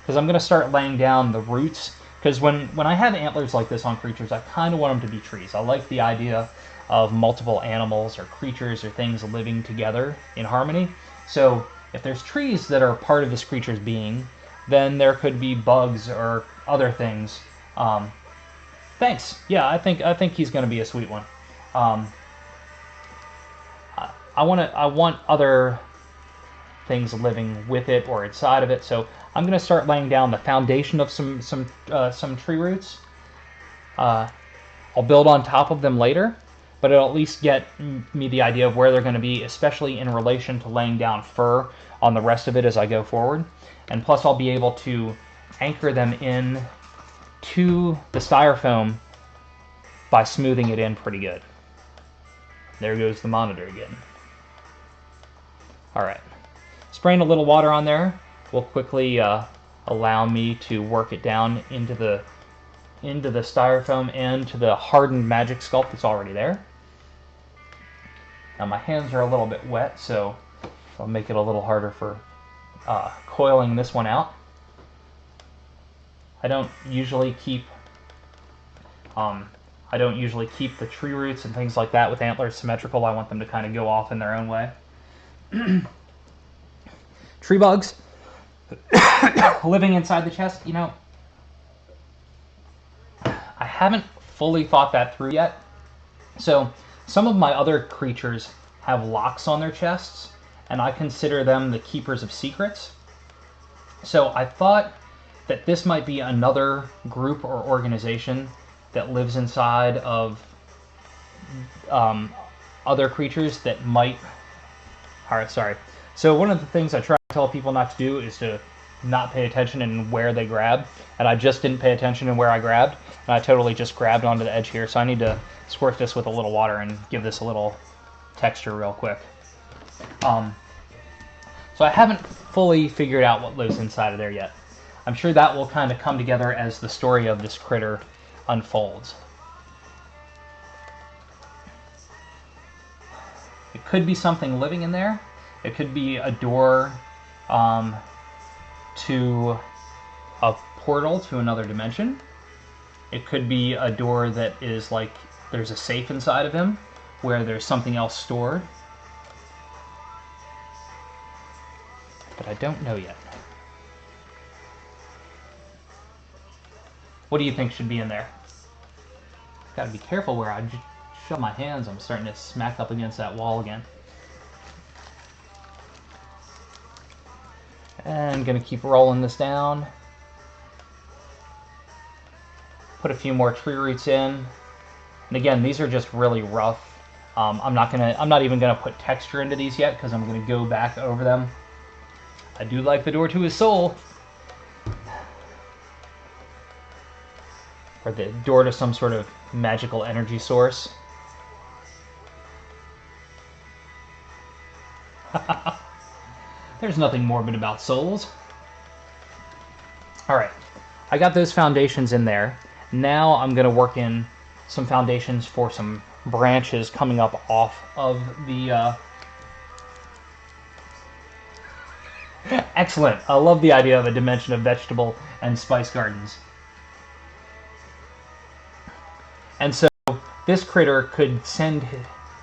because I'm gonna start laying down the roots. Because when I have antlers like this on creatures, I kind of want them to be trees. I like the idea of multiple animals or creatures or things living together in harmony. So if there's trees that are part of this creature's being, then there could be bugs or other things. Thanks. Yeah, I think he's going to be a sweet one. I want other things living with it or inside of it. So I'm going to start laying down the foundation of some tree roots. I'll build on top of them later, but it'll at least get me the idea of where they're going to be, especially in relation to laying down fur on the rest of it as I go forward. And plus I'll be able to anchor them in to the styrofoam by smoothing it in pretty good. There goes the monitor again. Alright. Spraying a little water on there will quickly allow me to work it down into the styrofoam and to the hardened Magic Sculpt that's already there. Now my hands are a little bit wet, so I'll make it a little harder for coiling this one out. I don't usually keep I don't usually keep the tree roots and things like that with antlers symmetrical. I want them to kind of go off in their own way. Tree bugs living inside the chest, you know, I haven't fully thought that through yet. So some of my other creatures have locks on their chests, and I consider them the keepers of secrets. So I thought that this might be another group or organization that lives inside of other creatures that might... Alright, sorry. So one of the things I try to tell people not to do is to not pay attention in where they grab, and I just didn't pay attention in where I grabbed, and I totally just grabbed onto the edge here, so I need to squirt this with a little water and give this a little texture real quick. So I haven't fully figured out what lives inside of there yet. I'm sure that will kind of come together as the story of this critter unfolds. It could be something living in there. It could be a door to a portal to another dimension. It could be a door that is like there's a safe inside of him where there's something else stored. But I don't know yet. What do you think should be in there? Gotta be careful where I shove my hands. I'm starting to smack up against that wall again. And gonna keep rolling this down. Put a few more tree roots in. And again, these are just really rough. I'm not even gonna put texture into these yet because I'm gonna go back over them. I do like the door to his soul. Or the door to some sort of magical energy source. There's nothing morbid about souls. Alright, I got those foundations in there. Now I'm going to work in some foundations for some branches coming up off of the... Excellent! I love the idea of a dimension of vegetable and spice gardens. And so this critter could send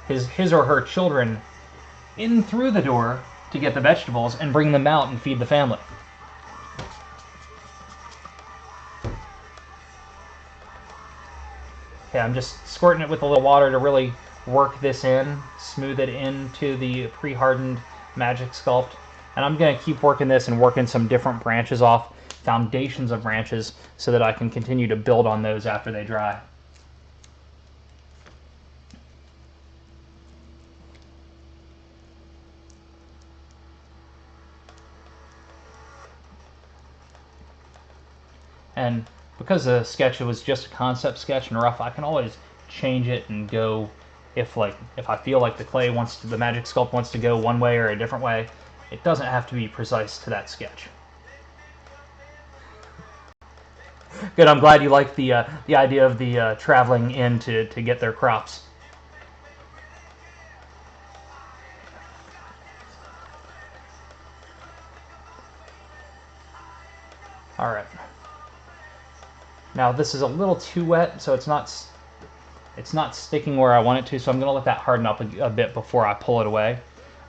his or her children in through the door to get the vegetables and bring them out and feed the family. Okay, I'm just squirting it with a little water to really work this in, smooth it into the pre-hardened magic sculpt. And I'm going to keep working this and working some different branches off, foundations of branches, so that I can continue to build on those after they dry. And because the sketch was just a concept sketch and rough, I can always change it and go if I feel like the magic sculpt wants to go one way or a different way. It doesn't have to be precise to that sketch. Good, I'm glad you like the idea of the traveling in to get their crops. All right. Now this is a little too wet, so it's not sticking where I want it to, so I'm going to let that harden up a bit before I pull it away.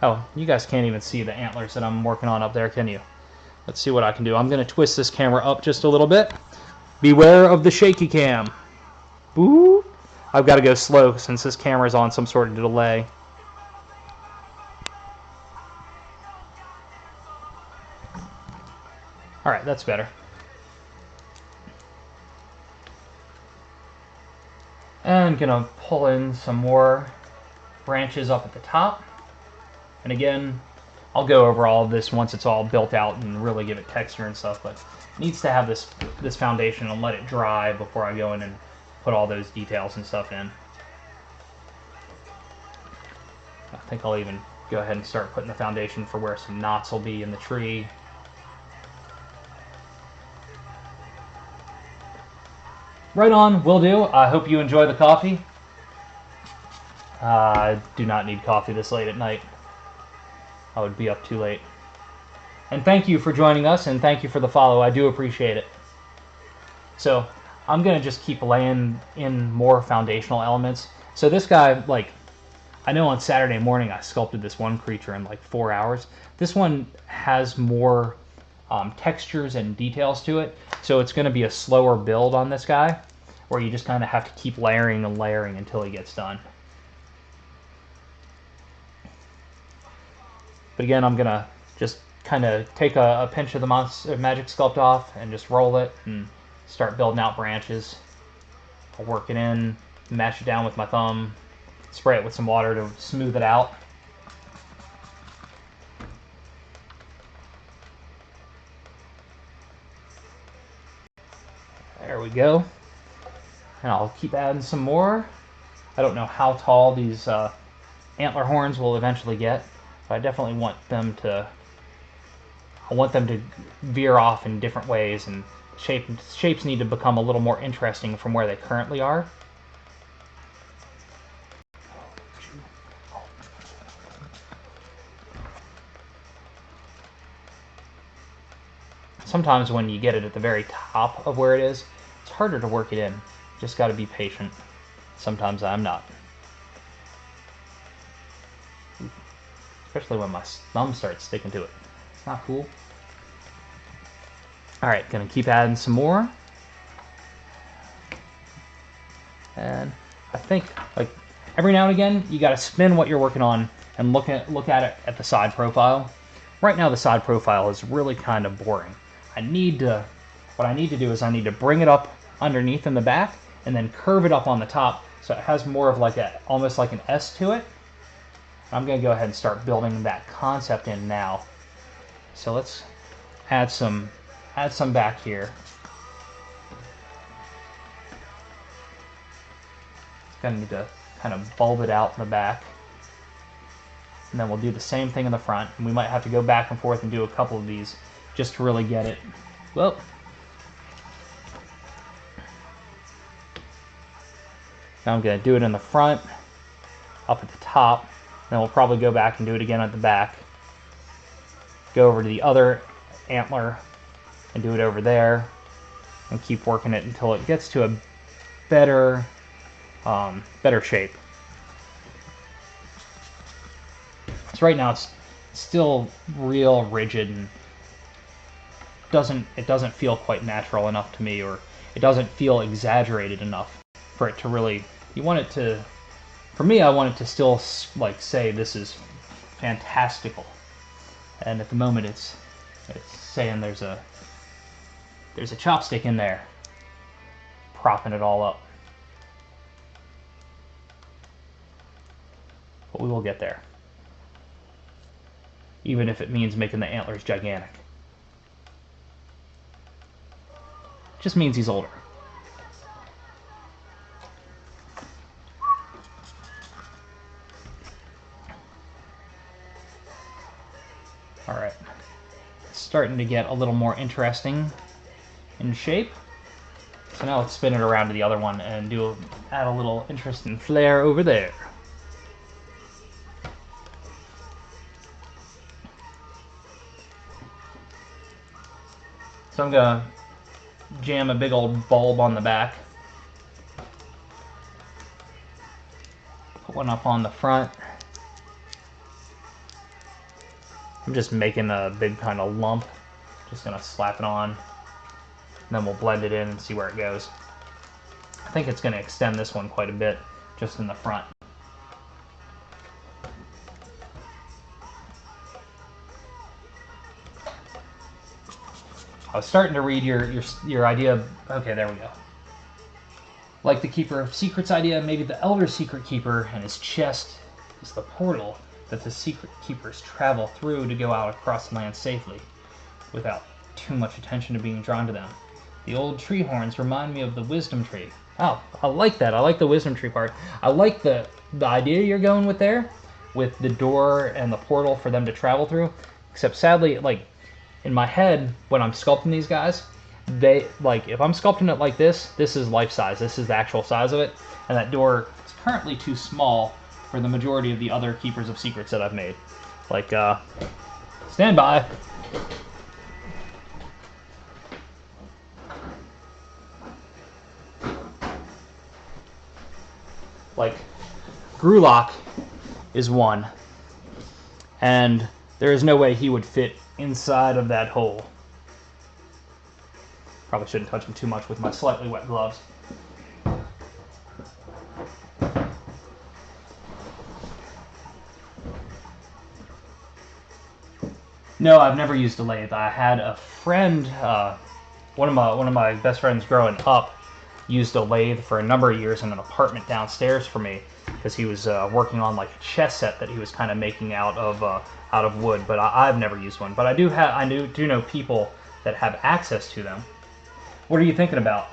Oh, you guys can't even see the antlers that I'm working on up there, can you? Let's see what I can do. I'm going to twist this camera up just a little bit. Beware of the shaky cam. Boo! I've got to go slow since this camera is on some sort of delay. Alright, that's better. And gonna pull in some more branches up at the top. And again, I'll go over all of this once it's all built out and really give it texture and stuff, but it needs to have this foundation and let it dry before I go in and put all those details and stuff in. I think I'll even go ahead and start putting the foundation for where some knots will be in the tree. Right on, will do. I hope you enjoy the coffee. I do not need coffee this late at night. I would be up too late. And thank you for joining us, and thank you for the follow. I do appreciate it. So, I'm going to just keep laying in more foundational elements. So this guy, like, I know on Saturday morning I sculpted this one creature in like 4 hours. This one has more textures and details to it, so it's going to be a slower build on this guy, where you just kind of have to keep layering and layering until he gets done. But again, I'm going to just kind of take a pinch of the Magic Sculpt off and just roll it and start building out branches. I'll work it in, mash it down with my thumb, spray it with some water to smooth it out. There we go. And I'll keep adding some more. I don't know how tall these antler horns will eventually get, but I definitely want them to veer off in different ways, and shapes need to become a little more interesting from where they currently are. Sometimes when you get it at the very top of where it is, it's harder to work it in. Just got to be patient. Sometimes I'm not. Especially when my thumb starts sticking to it. It's not cool. Alright, gonna keep adding some more. And I think, like, every now and again, you gotta spin what you're working on and look at it at the side profile. Right now the side profile is really kind of boring. What I need to do is I need to bring it up underneath in the back and then curve it up on the top so it has more of like almost like an S to it. I'm going to go ahead and start building that concept in now. So let's add some back here. It's going to need to kind of bulb it out in the back. And then we'll do the same thing in the front. And we might have to go back and forth and do a couple of these just to really get it. Well, now I'm going to do it in the front, up at the top. Then we'll probably go back and do it again at the back. Go over to the other antler and do it over there. And keep working it until it gets to a better shape. So right now it's still real rigid and it doesn't feel quite natural enough to me, or it doesn't feel exaggerated enough for it to really, for me, I want it to still like say this is fantastical. And at the moment it's saying there's a chopstick in there propping it all up. But we will get there. Even if it means making the antlers gigantic. Just means he's older. Alright. It's starting to get a little more interesting in shape. So now let's spin it around to the other one and add a little interest and flair over there. So I'm gonna jam a big old bulb on the back. Put one up on the front. I'm just making a big kind of lump. Just gonna slap it on. And then we'll blend it in and see where it goes. I think it's gonna extend this one quite a bit, just in the front. I was starting to read your idea. Okay, there we go. Like the Keeper of Secrets idea, maybe the Elder Secret Keeper and his chest is the portal that the Secret Keepers travel through to go out across the land safely, without too much attention to being drawn to them. The old tree horns remind me of the Wisdom Tree. Oh, I like that. I like the Wisdom Tree part. I like the idea you're going with there, with the door and the portal for them to travel through. Except sadly, like, in my head, when I'm sculpting these guys, if I'm sculpting it like this is life size. This is the actual size of it. And that door is currently too small for the majority of the other Keepers of Secrets that I've made. Like, stand by. Like, Grulock is one, and there is no way he would fit inside of that hole. Probably shouldn't touch him too much with my slightly wet gloves. No, I've never used a lathe. I had a friend, one of my best friends growing up, used a lathe for a number of years in an apartment downstairs for me because he was working on like a chess set that he was kind of making out of wood. But I've never used one. But I do know people that have access to them. What are you thinking about?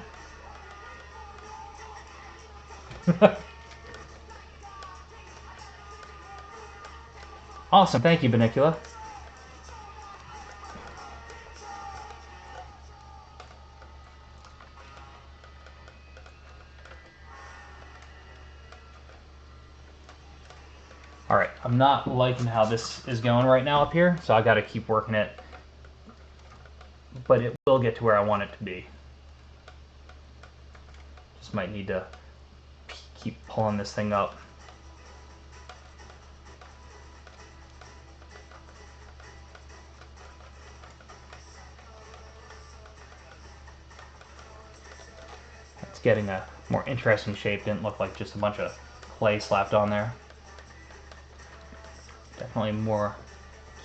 Awesome, thank you, Benicula. Alright, I'm not liking how this is going right now up here, so I gotta keep working it. But it will get to where I want it to be. Just might need to keep pulling this thing up. It's getting a more interesting shape. Didn't look like just a bunch of clay slapped on there. Definitely more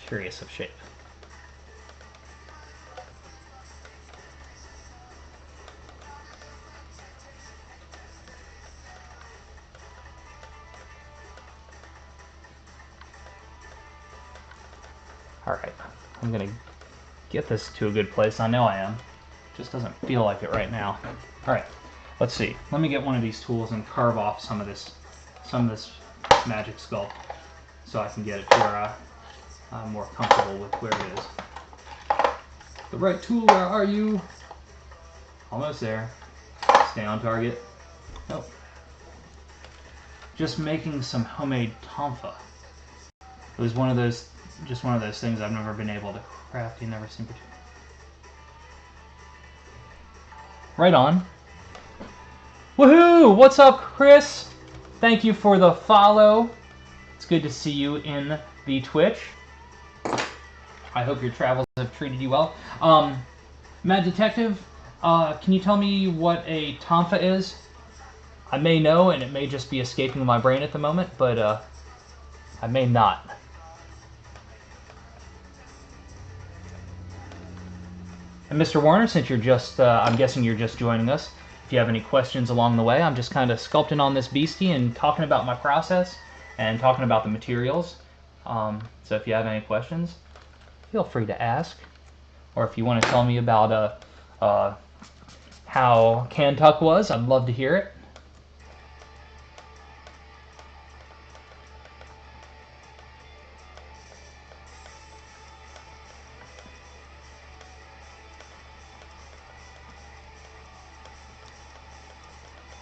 curious of shape. Alright, I'm gonna get this to a good place. I know I am. It just doesn't feel like it right now. Alright, let's see. Let me get one of these tools and carve off some of this magic sculpt so I can get it to where I'm more comfortable with where it is. The right tool, where are you? Almost there. Stay on target. Nope. Just making some homemade tonfa. It was just one of those things I've never been able to craft. You never seem to. Right on. Woohoo! What's up, Chris? Thank you for the follow. It's good to see you in the Twitch. I hope your travels have treated you well. Mad Detective, can you tell me what a tonfa is? I may know, and it may just be escaping my brain at the moment, but I may not. And Mr. Warner, since you're just, I'm guessing you're just joining us, if you have any questions along the way, I'm just kind of sculpting on this beastie and talking about my process and talking about the materials. So if you have any questions, feel free to ask. Or if you want to tell me about how Cantuck was, I'd love to hear it.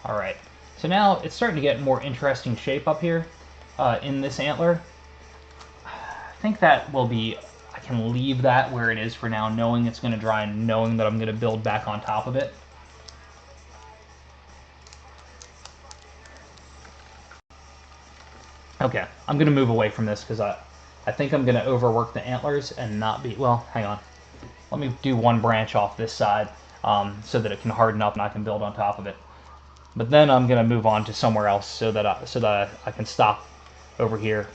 Alright, so now it's starting to get more interesting shape up here in this antler. I think that will be, I can leave that where it is for now, knowing it's going to dry and knowing that I'm going to build back on top of it. Okay, I'm going to move away from this because I think I'm going to overwork the antlers and not be, well, hang on. Let me do one branch off this side so that it can harden up and I can build on top of it. But then I'm going to move on to somewhere else so that I can stop over here.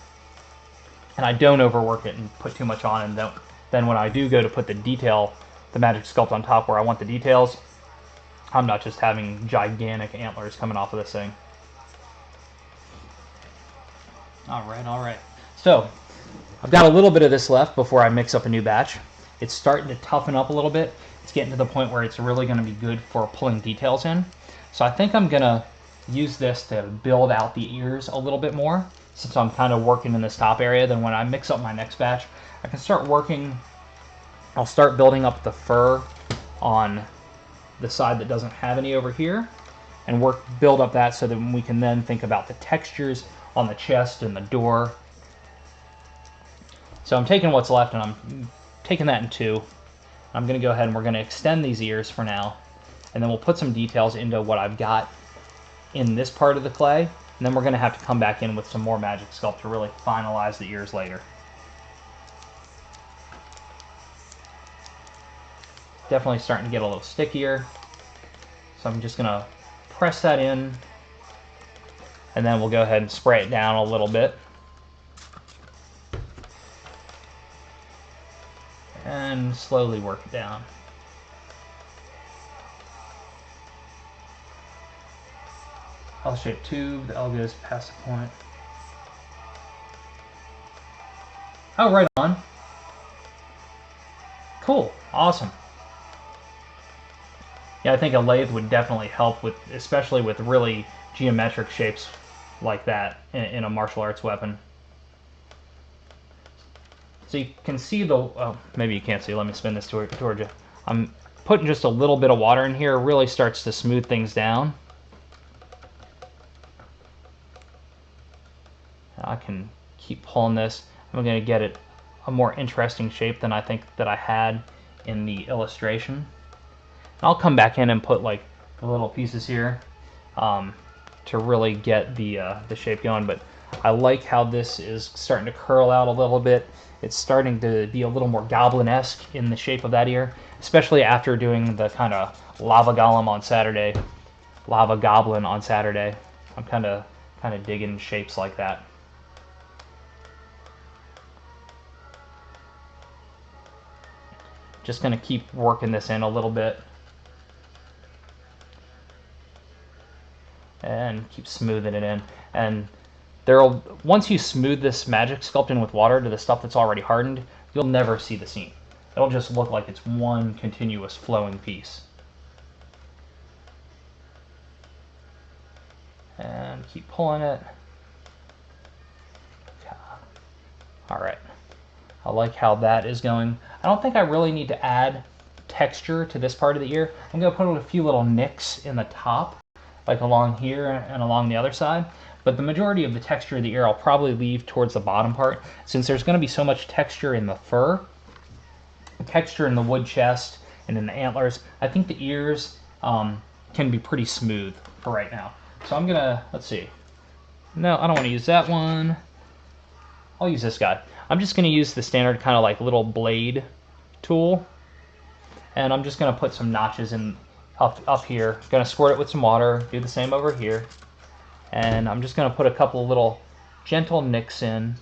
And I don't overwork it and put too much on. And then when I do go to put the magic sculpt on top where I want the details, I'm not just having gigantic antlers coming off of this thing. Alright. So, I've got a little bit of this left before I mix up a new batch. It's starting to toughen up a little bit. It's getting to the point where it's really going to be good for pulling details in. So I think I'm going to use this to build out the ears a little bit more, since I'm kind of working in this top area. Then when I mix up my next batch, I can start working, I'll start building up the fur on the side that doesn't have any over here, and build up that so that we can then think about the textures on the chest and the door. So I'm taking what's left and I'm taking that in two. I'm going to go ahead and we're going to extend these ears for now. And then we'll put some details into what I've got in this part of the clay. And then we're going to have to come back in with some more Magic Sculpt to really finalize the ears later. Definitely starting to get a little stickier. So I'm just going to press that in, and then we'll go ahead and spray it down a little bit. And slowly work it down. L-shaped tube, the L goes past the point. Oh, right on. Cool, awesome. Yeah, I think a lathe would definitely help with, especially with really geometric shapes like that in a martial arts weapon. So you can see the, oh, maybe you can't see, let me spin this toward you. I'm putting just a little bit of water in here, it really starts to smooth things down. I can keep pulling this. I'm going to get it a more interesting shape than I think that I had in the illustration. And I'll come back in and put like the little pieces here to really get the shape going. But I like how this is starting to curl out a little bit. It's starting to be a little more goblin-esque in the shape of that ear, especially after doing the kind of lava golem on Saturday, lava goblin on Saturday. I'm kind of digging shapes like that. Just going to keep working this in a little bit. And keep smoothing it in. And once you smooth this Magic Sculpt in with water to the stuff that's already hardened, you'll never see the seam. It'll just look like it's one continuous flowing piece. And keep pulling it. Alright. I like how that is going. I don't think I really need to add texture to this part of the ear. I'm going to put a few little nicks in the top, like along here and along the other side. But the majority of the texture of the ear I'll probably leave towards the bottom part, since there's going to be so much texture in the fur, texture in the wood chest, and in the antlers. I think the ears can be pretty smooth for right now. So I'm going to, let's see. No, I don't want to use that one. I'll use this guy. I'm just going to use the standard kind of like little blade tool. And I'm just going to put some notches in up here. Going to squirt it with some water. Do the same over here. And I'm just going to put a couple little gentle nicks in.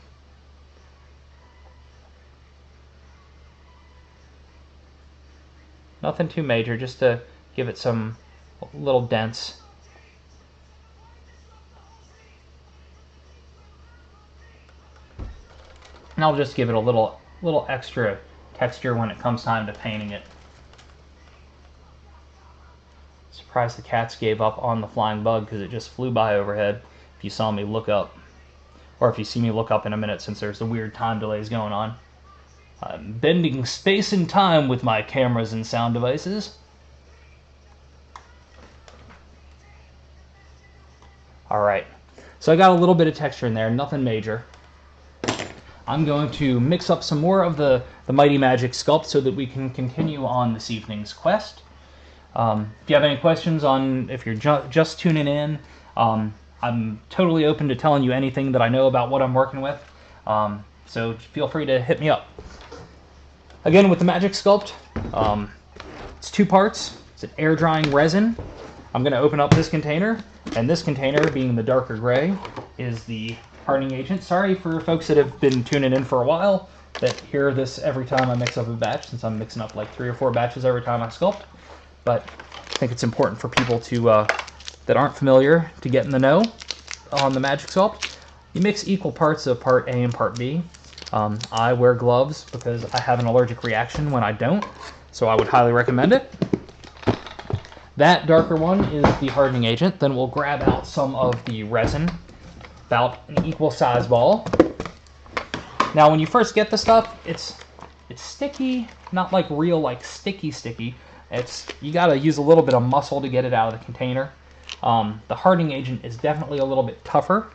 Nothing too major, just to give it some little dents. And I'll just give it a little extra texture when it comes time to painting it. Surprised the cats gave up on the flying bug because it just flew by overhead if you saw me look up. Or if you see me look up in a minute, since there's the weird time delays going on. I'm bending space and time with my cameras and sound devices. Alright, so I got a little bit of texture in there, nothing major. I'm going to mix up some more of the Mighty Magic Sculpt so that we can continue on this evening's quest. If you have any questions on, if you're just tuning in, I'm totally open to telling you anything that I know about what I'm working with. So feel free to hit me up. Again, with the Magic Sculpt, it's two parts. It's an air drying resin. I'm going to open up this container, and this container, being the darker gray, is the hardening agent. Sorry for folks that have been tuning in for a while that hear this every time I mix up a batch, since I'm mixing up like 3 or 4 batches every time I sculpt. But I think it's important for people to that aren't familiar to get in the know on the Magic Sculpt. You mix equal parts of part A and part B. I wear gloves because I have an allergic reaction when I don't, so I would highly recommend it. That darker one is the hardening agent. Then we'll grab out some of the resin, about an equal size ball. Now when you first get the stuff, it's sticky, not like real like sticky. You gotta use a little bit of muscle to get it out of the container. The hardening agent is definitely a little bit tougher,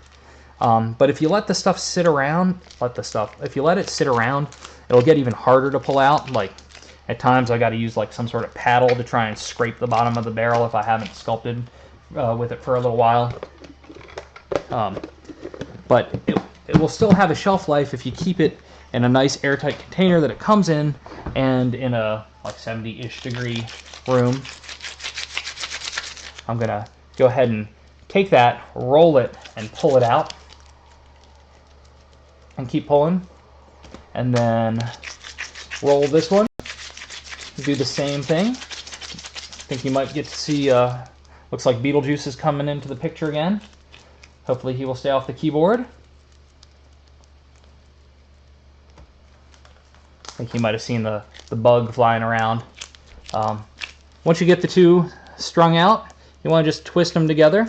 but if you let the stuff sit around, if you let it sit around, it'll get even harder to pull out. Like at times I gotta use like some sort of paddle to try and scrape the bottom of the barrel if I haven't sculpted with it for a little while. But it will still have a shelf life if you keep it in a nice airtight container that it comes in, and in a like 70-ish degree room. I'm gonna go ahead and take that, roll it, and pull it out, and keep pulling, and then roll this one, do the same thing. I think you might get to see, looks like Beetlejuice is coming into the picture again. Hopefully he will stay off the keyboard. I think you might have seen the bug flying around. Once you get the two strung out, you want to just twist them together.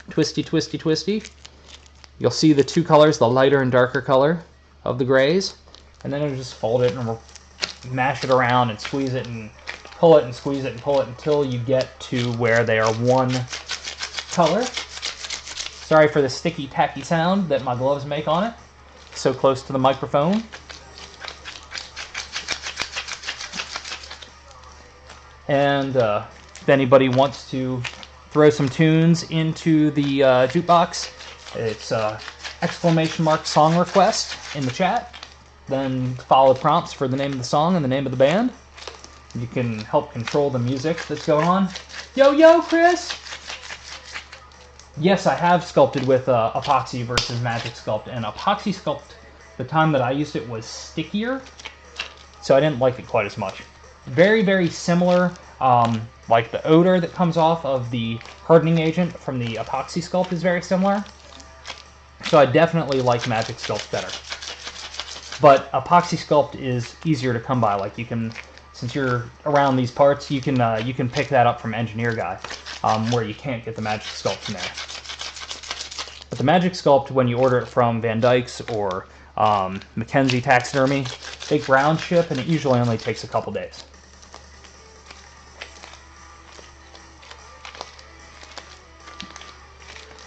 Twisty, twisty, twisty. You'll see the two colors, the lighter and darker color of the grays. And then you'll just fold it and we'll mash it around and squeeze it and pull it and squeeze it and pull it until you get to where they are one color. Sorry for the sticky, tacky sound that my gloves make on it. So close to the microphone. And if anybody wants to throw some tunes into the jukebox, it's exclamation mark song request in the chat. Then follow prompts for the name of the song and the name of the band. You can help control the music that's going on. Yo, yo, Chris! Yes, I have sculpted with epoxy versus Magic Sculpt, and epoxy sculpt, the time that I used it was stickier, so I didn't like it quite as much. Very, very similar, like the odor that comes off of the hardening agent from the epoxy sculpt is very similar. So I definitely like Magic Sculpt better. But epoxy sculpt is easier to come by. Like you can, since you're around these parts, you can pick that up from Engineer Guy, where you can't get the Magic Sculpt from there. But the Magic Sculpt, when you order it from Van Dyke's or Mackenzie Taxidermy, they ground ship, and it usually only takes a couple days.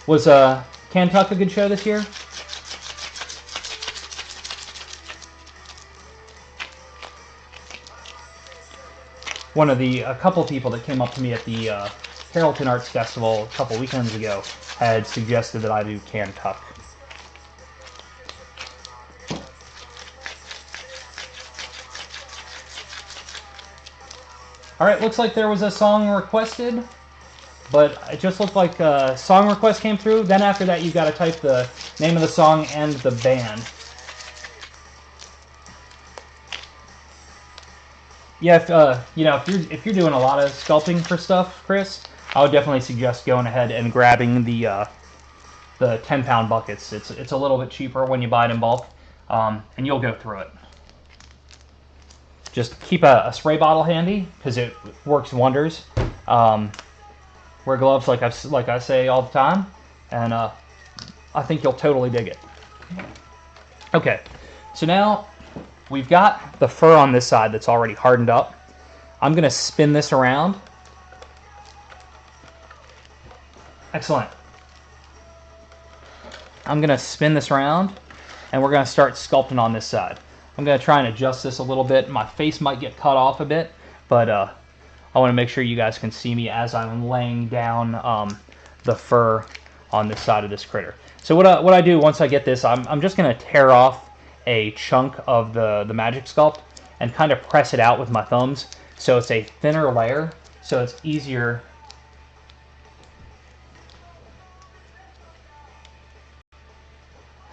Was Kentuck a good show this year? A couple people that came up to me at the Carrollton Arts Festival a couple weekends ago had suggested that I do Kentuck. Alright, looks like there was a song requested, but it just looked like a song request came through. Then after that, you've got to type the name of the song and the band. Yeah, if you're doing a lot of sculpting for stuff, Chris, I would definitely suggest going ahead and grabbing the 10-pound buckets. It's a little bit cheaper when you buy it in bulk, and you'll go through it. Just keep a spray bottle handy because it works wonders. Wear gloves like I say all the time, and I think you'll totally dig it. Okay, so now we've got the fur on this side that's already hardened up. I'm going to spin this around. Excellent. I'm going to spin this around, and we're going to start sculpting on this side. I'm going to try and adjust this a little bit. My face might get cut off a bit, but I want to make sure you guys can see me as I'm laying down the fur on this side of this critter. So what I do once I get this, I'm just going to tear off a chunk of the Magic Sculpt and kind of press it out with my thumbs so it's a thinner layer, so it's easier.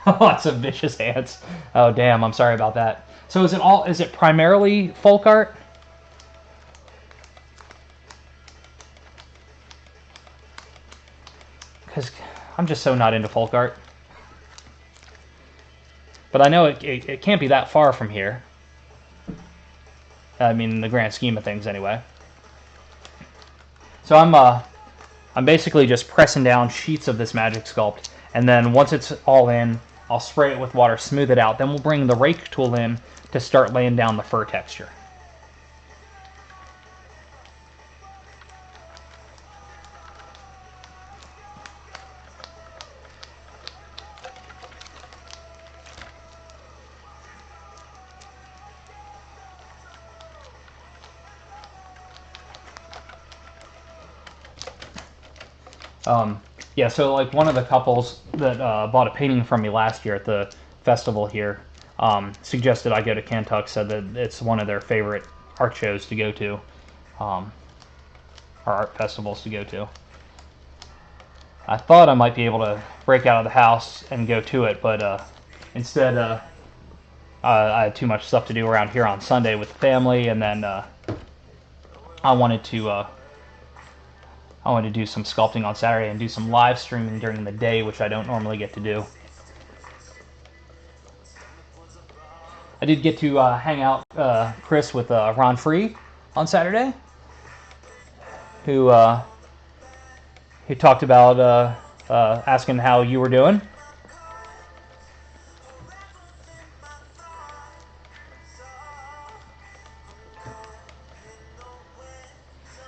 Oh, it's a vicious ants. Oh, damn, I'm sorry about that. So is it primarily folk art? Because I'm just so not into folk art. But I know it can't be that far from here. I mean, in the grand scheme of things, anyway. So I'm basically just pressing down sheets of this Magic Sculpt, and then once it's all in, I'll spray it with water, smooth it out. Then we'll bring the rake tool in to start laying down the fur texture. Yeah, so like one of the couples that bought a painting from me last year at the festival here suggested I go to Kentuck, said that it's one of their favorite art shows to go to, or art festivals to go to. I thought I might be able to break out of the house and go to it, but instead I had too much stuff to do around here on Sunday with the family, and then I wanted to do some sculpting on Saturday and do some live streaming during the day, which I don't normally get to do. I did get to hang out, Chris, with Ron Free on Saturday, who talked about asking how you were doing.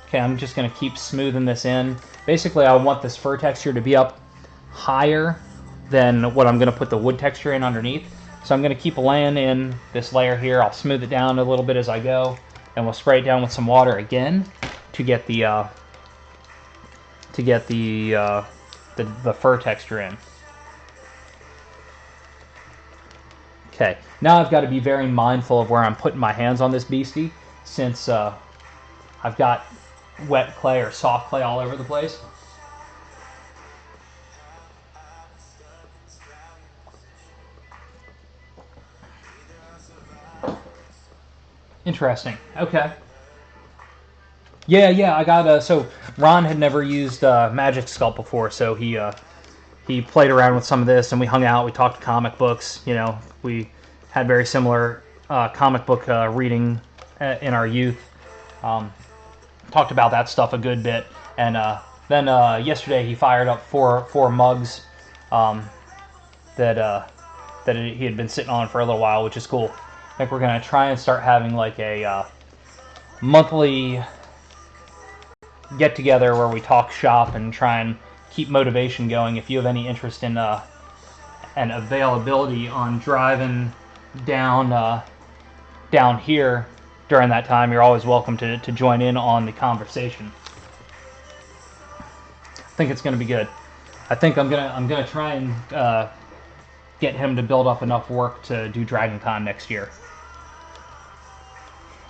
Okay, I'm just going to keep smoothing this in. Basically, I want this fur texture to be up higher than what I'm going to put the wood texture in underneath. So I'm going to keep laying in this layer here. I'll smooth it down a little bit as I go, and we'll spray it down with some water again to get the fur texture in. Okay, now I've got to be very mindful of where I'm putting my hands on this beastie, since I've got wet clay or soft clay all over the place. Interesting. Okay. Yeah, I got so Ron had never used Magic Sculpt before, so he played around with some of this, and we hung out, we talked comic books, you know, we had very similar comic book reading in our youth. Talked about that stuff a good bit, and then yesterday he fired up four mugs that he had been sitting on for a little while, which is cool. I think we're going to try and start having like a monthly get together where we talk shop and try and keep motivation going. If you have any interest in and availability on driving down here during that time, you're always welcome to join in on the conversation. I think it's going to be good. I think I'm gonna try and get him to build up enough work to do Dragon Con next year.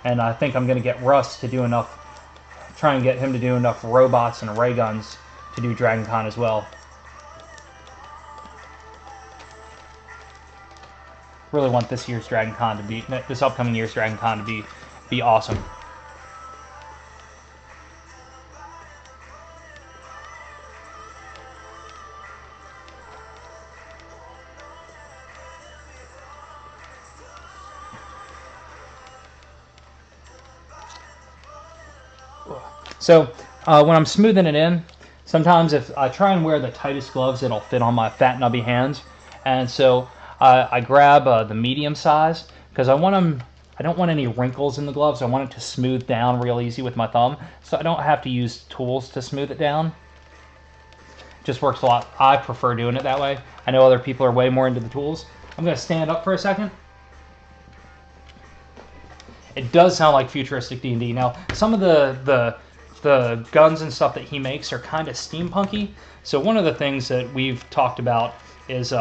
And I think I'm going to get Russ to do enough, try and get him to do enough robots and ray guns to do Dragon Con as well. Really want this upcoming year's Dragon Con to be awesome. So when I'm smoothing it in, sometimes if I try and wear the tightest gloves, it'll fit on my fat nubby hands, and so I grab the medium size because I don't want any wrinkles in the gloves. I want it to smooth down real easy with my thumb, so I don't have to use tools to smooth it down. Just works a lot. I prefer doing it that way. I know other people are way more into the tools. I'm going to stand up for a second. It does sound like futuristic D&D. Now, some of the guns and stuff that he makes are kind of steampunky. So one of the things that we've talked about is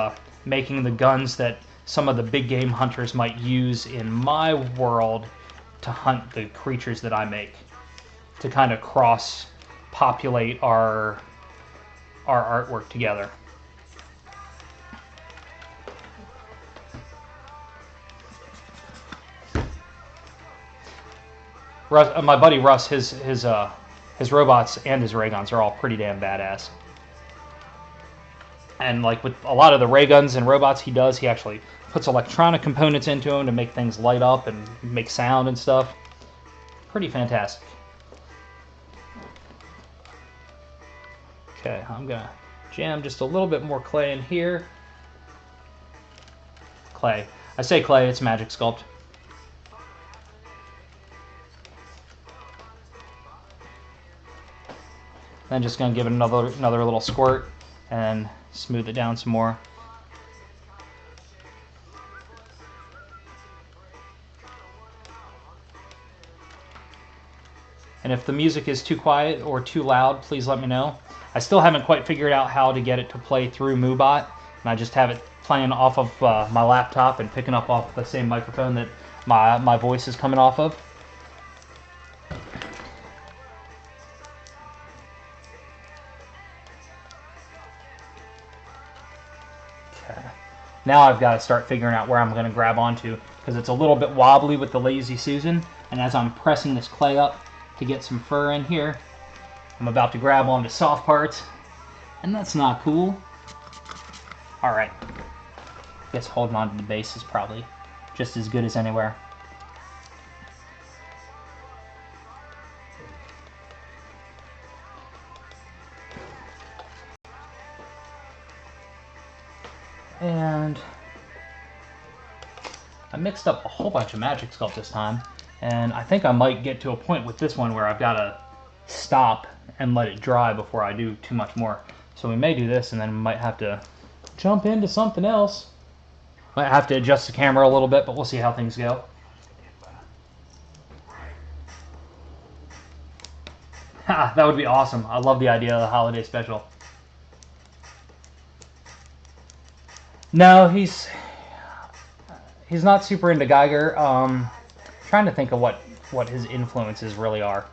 making the guns that some of the big game hunters might use in my world to hunt the creatures that I make, to kind of cross-populate our artwork together. Russ, my buddy Russ, his robots and his ray guns are all pretty damn badass. And like with a lot of the ray guns and robots he does, he actually puts electronic components into them to make things light up and make sound and stuff. Pretty fantastic. Okay, I'm gonna jam just a little bit more clay in here. Clay. I say clay, it's Magic Sculpt. Then just gonna give it another little squirt and smooth it down some more. And if the music is too quiet or too loud, please let me know. I still haven't quite figured out how to get it to play through MooBot, and I just have it playing off of my laptop and picking up off the same microphone that my voice is coming off of. Okay. Now I've got to start figuring out where I'm going to grab onto, because it's a little bit wobbly with the Lazy Susan, and as I'm pressing this clay up to get some fur in here, I'm about to grab onto soft parts, and that's not cool. Alright, guess holding on to the base is probably just as good as anywhere. And I mixed up a whole bunch of Magic Sculpt this time, and I think I might get to a point with this one where I've got to stop and let it dry before I do too much more. So we may do this, and then we might have to jump into something else. Might have to adjust the camera a little bit, but we'll see how things go. Ha, that would be awesome. I love the idea of the holiday special. No, he's not super into Geiger. Trying to think of what his influences really are.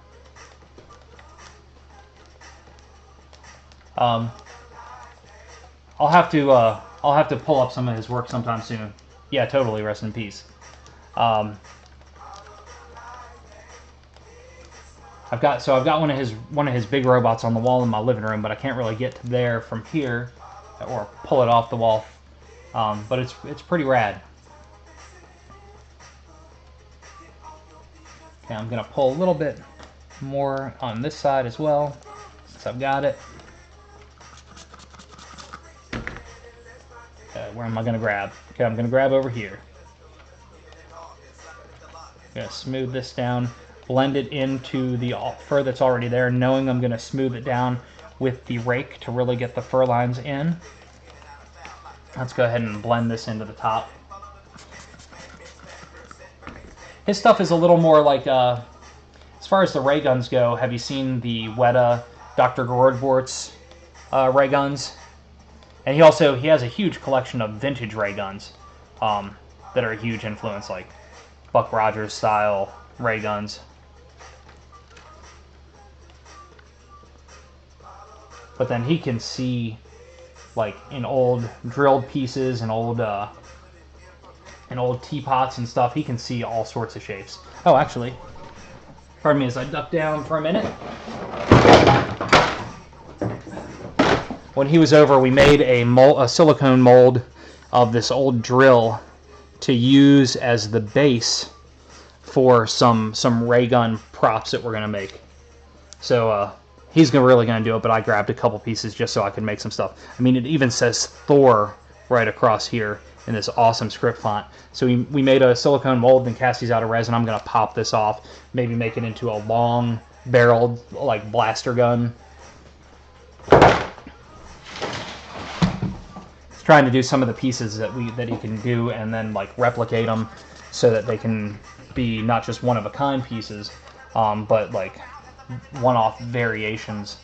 I'll have to pull up some of his work sometime soon. Yeah, totally. Rest in peace. I've got one of his big robots on the wall in my living room, but I can't really get to there from here or pull it off the wall. But it's pretty rad. Okay, I'm gonna pull a little bit more on this side as well, since I've got it. Okay, where am I gonna grab? Okay, I'm gonna grab over here. I'm gonna smooth this down, blend it into the fur that's already there, knowing I'm gonna smooth it down with the rake to really get the fur lines in. Let's go ahead and blend this into the top. His stuff is a little more like, as far as the ray guns go, have you seen the Weta Dr. Gorodvort's ray guns? And he has a huge collection of vintage ray guns that are a huge influence, like Buck Rogers style ray guns. But then he can see, like, in old drilled pieces and old teapots and stuff, he can see all sorts of shapes. Oh, actually, pardon me as I duck down for a minute. When he was over, we made a silicone mold of this old drill to use as the base for some ray gun props that we're going to make. So he's really going to do it, but I grabbed a couple pieces just so I could make some stuff. I mean, it even says Thor right across here in this awesome script font. So we made a silicone mold, then cast these out of resin. I'm going to pop this off, maybe make it into a long barreled, like, blaster gun. It's trying to do some of the pieces that he can do, and then, like, replicate them so that they can be not just one-of-a-kind pieces, but, like, one-off variations.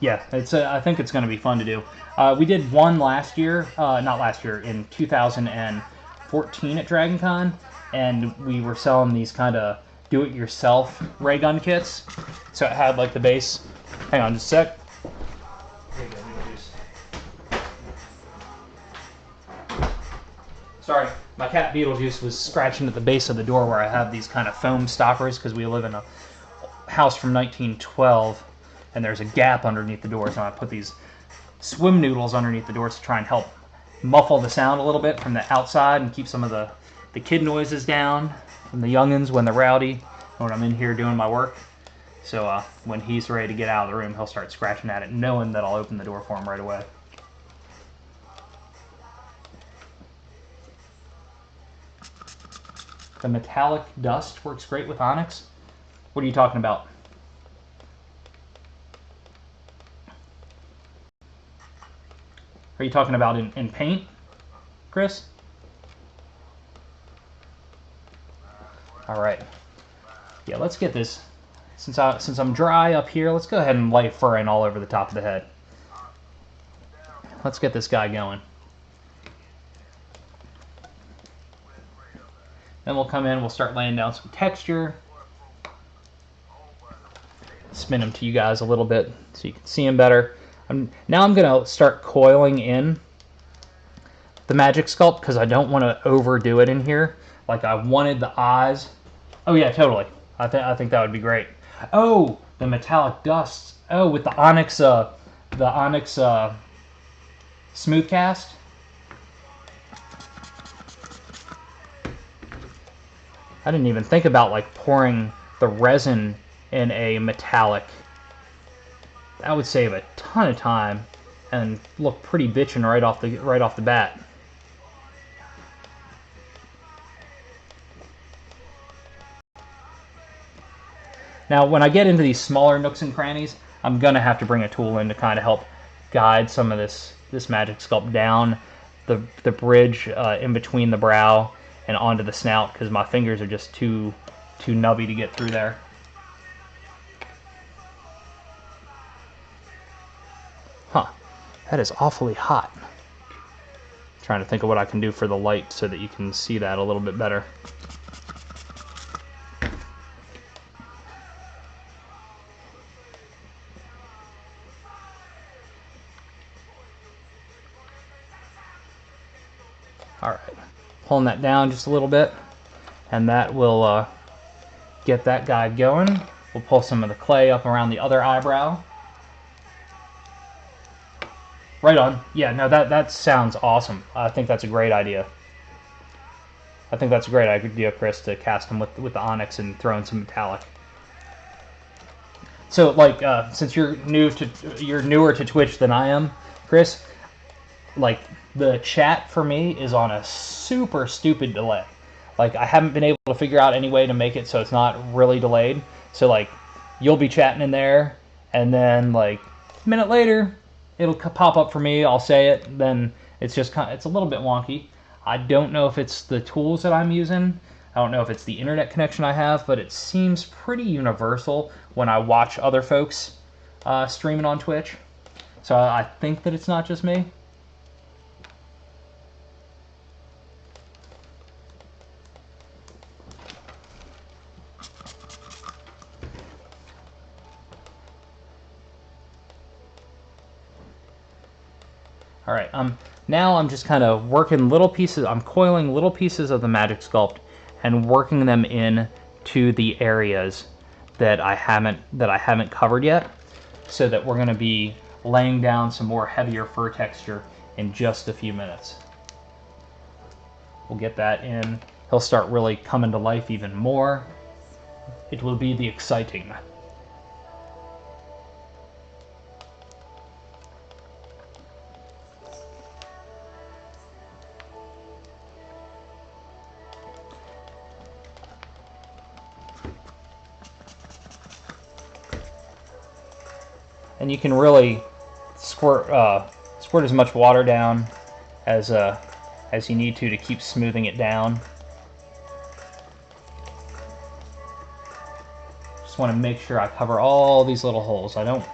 Yeah, I think it's going to be fun to do. We did one last year, not last year, in 2014 at Dragon Con, and we were selling these kind of do-it-yourself ray gun kits. So it had, like, the base. Hang on just a sec. Here you go, Beetlejuice. Sorry, my cat Beetlejuice was scratching at the base of the door where I have these kind of foam stoppers, because we live in a house from 1912. And there's a gap underneath the door, so I put these swim noodles underneath the doors to try and help muffle the sound a little bit from the outside and keep some of the kid noises down from the youngins when they're rowdy when I'm in here doing my work. So when he's ready to get out of the room, he'll start scratching at it, knowing that I'll open the door for him right away. The metallic dust works great with onyx. What are you talking about? Are you talking about in paint, Chris? All right. Yeah, let's get this. Since I'm dry up here, let's go ahead and light fur in all over the top of the head. Let's get this guy going. Then we'll come in, we'll start laying down some texture. Spin them to you guys a little bit so you can see them better. Now I'm going to start coiling in the Magic Sculpt because I don't want to overdo it in here. Like I wanted the eyes. Oh yeah, totally. I think that would be great. Oh, the metallic dusts. Oh, with the onyx smooth cast. I didn't even think about like pouring the resin in a metallic. That would save a ton of time and look pretty bitchin' right off the bat. Now, when I get into these smaller nooks and crannies, I'm gonna have to bring a tool in to kind of help guide some of this Magic Sculpt down the bridge in between the brow and onto the snout because my fingers are just too nubby to get through there. Huh, that is awfully hot. I'm trying to think of what I can do for the light so that you can see that a little bit better. Alright, pulling that down just a little bit, and that will get that guy going. We'll pull some of the clay up around the other eyebrow. Right on. Yeah, no, that sounds awesome. I think that's a great idea. I think that's a great idea, Chris, to cast them with the onyx and throw in some metallic. So, like, since you're newer to Twitch than I am, Chris, like, the chat for me is on a super stupid delay. Like, I haven't been able to figure out any way to make it so it's not really delayed. So, like, you'll be chatting in there, and then, like, a minute later, it'll pop up for me, I'll say it, then it's a little bit wonky. I don't know if it's the tools that I'm using. I don't know if it's the internet connection I have, but it seems pretty universal when I watch other folks streaming on Twitch. So I think that it's not just me. All right, now I'm just kind of working little pieces. I'm coiling little pieces of the Magic Sculpt and working them in to the areas that I haven't covered yet, so that we're going to be laying down some more heavier fur texture in just a few minutes. We'll get that in. He'll start really coming to life even more. It will be the exciting. And you can really squirt as much water down as you need to keep smoothing it down. Just want to make sure I cover all these little holes. I don't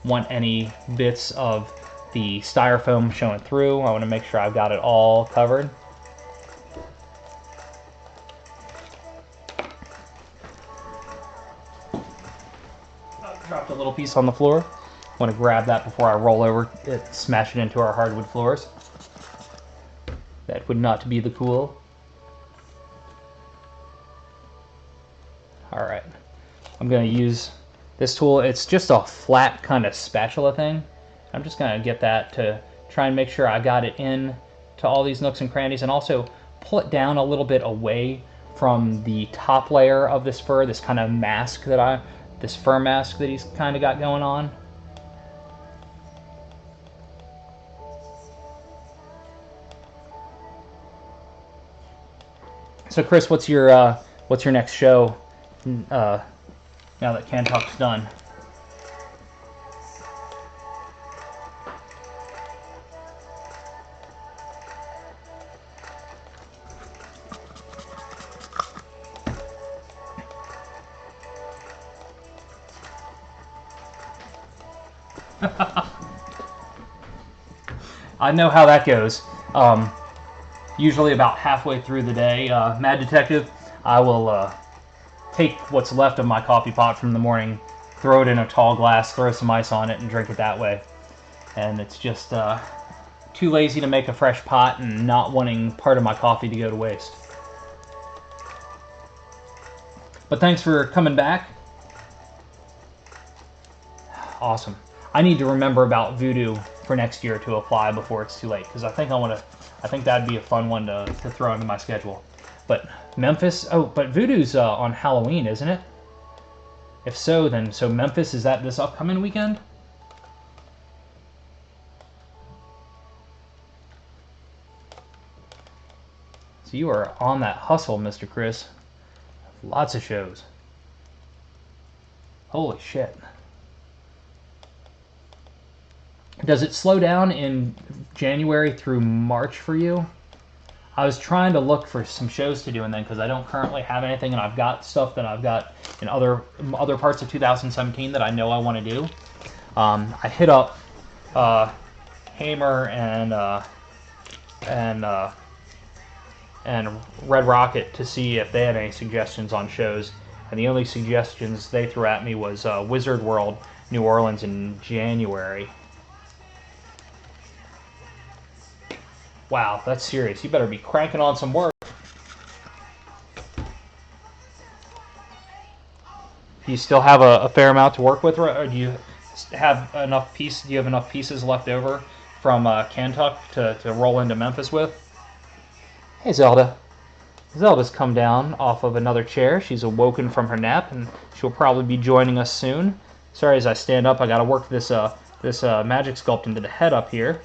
want any bits of the styrofoam showing through. I want to make sure I've got it all covered. Dropped a little piece on the floor. Want to grab that before I roll over it, smash it into our hardwood floors. That would not be the cool. Alright, I'm going to use this tool. It's just a flat kind of spatula thing. I'm just going to get that to try and make sure I got it in to all these nooks and crannies, and also pull it down a little bit away from the top layer of this fur, this kind of mask this fur mask that he's kind of got going on. So Chris, what's your next show now that Can Talk's done? I know how that goes. Usually about halfway through the day, Mad Detective, I will take what's left of my coffee pot from the morning, throw it in a tall glass, throw some ice on it, and drink it that way. And it's just too lazy to make a fresh pot and not wanting part of my coffee to go to waste. But thanks for coming back. Awesome. I need to remember about Voodoo for next year to apply before it's too late, because I think that'd be a fun one to throw into my schedule. But Memphis, oh, but Voodoo's on Halloween, isn't it? If so, then so Memphis, is that this upcoming weekend? So you are on that hustle, Mr. Chris. Lots of shows. Holy shit. Does it slow down in January through March for you? I was trying to look for some shows to do, and then because I don't currently have anything, and I've got stuff that I've got in other parts of 2017 that I know I want to do. I hit up Hamer and Red Rocket to see if they had any suggestions on shows, and the only suggestions they threw at me was Wizard World, New Orleans in January. Wow, that's serious. You better be cranking on some work. Do you still have a fair amount to work with, or do you have enough pieces left over from Kentuck to roll into Memphis with? Hey, Zelda. Zelda's come down off of another chair. She's awoken from her nap, and she'll probably be joining us soon. Sorry, as I stand up, I got to work this magic sculpt into the head up here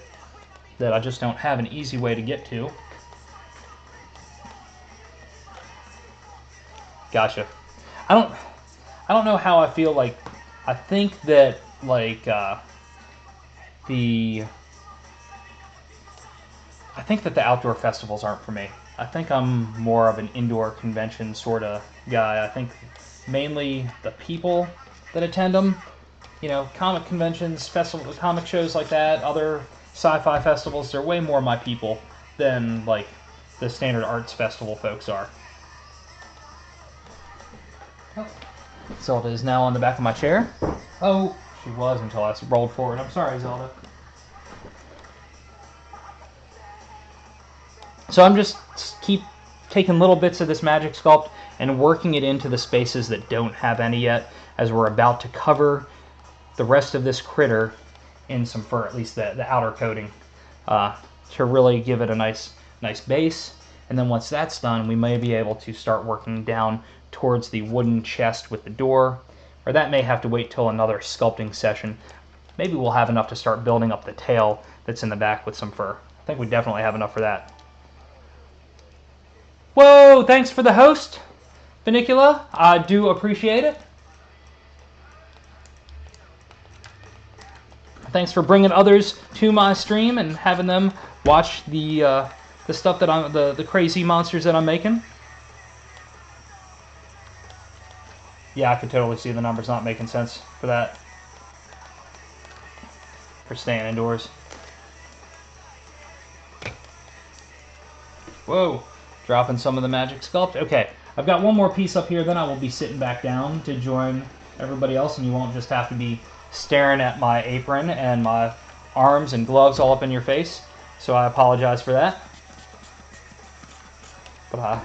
that I just don't have an easy way to get to. Gotcha. I don't know how I feel. Like, I think that I think that the outdoor festivals aren't for me. I think I'm more of an indoor convention sort of guy. I think mainly the people that attend them, you know, comic conventions, festivals, comic shows like that, other sci-fi festivals, they're way more my people than like the standard arts festival folks are. Oh. Zelda is now on the back of my chair. Oh, she was until I rolled forward. I'm sorry, Zelda. So I'm just keep taking little bits of this magic sculpt and working it into the spaces that don't have any yet, as we're about to cover the rest of this critter in some fur, at least the outer coating, to really give it a nice base. And then once that's done, we may be able to start working down towards the wooden chest with the door, or that may have to wait till another sculpting session. Maybe we'll have enough to start building up the tail that's in the back with some fur. I think we definitely have enough for that. Whoa, thanks for the host, Vinicula. I do appreciate it. Thanks for bringing others to my stream and having them watch the stuff that the crazy monsters that I'm making. Yeah, I could totally see the numbers not making sense for that. For staying indoors. Whoa, dropping some of the magic sculpt. Okay, I've got one more piece up here, then I will be sitting back down to join everybody else, and you won't just have to be staring at my apron and my arms and gloves all up in your face, so I apologize for that. But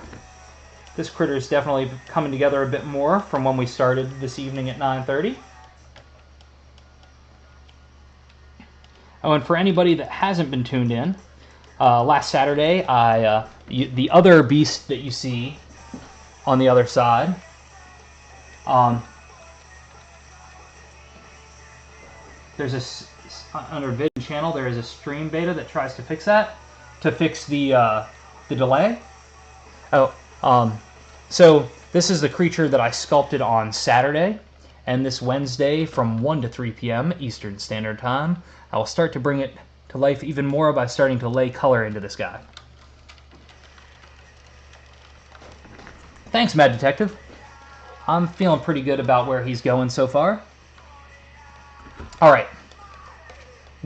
this critter is definitely coming together a bit more from when we started this evening at 9:30. Oh, and for anybody that hasn't been tuned in, last Saturday, the other beast that you see on the other side, there's under Vision channel, there is a stream beta that tries to fix that, to fix the delay. So this is the creature that I sculpted on Saturday, and this Wednesday from 1 to 3 p.m. Eastern Standard Time, I will start to bring it to life even more by starting to lay color into this guy. Thanks, Mad Detective. I'm feeling pretty good about where he's going so far. All right.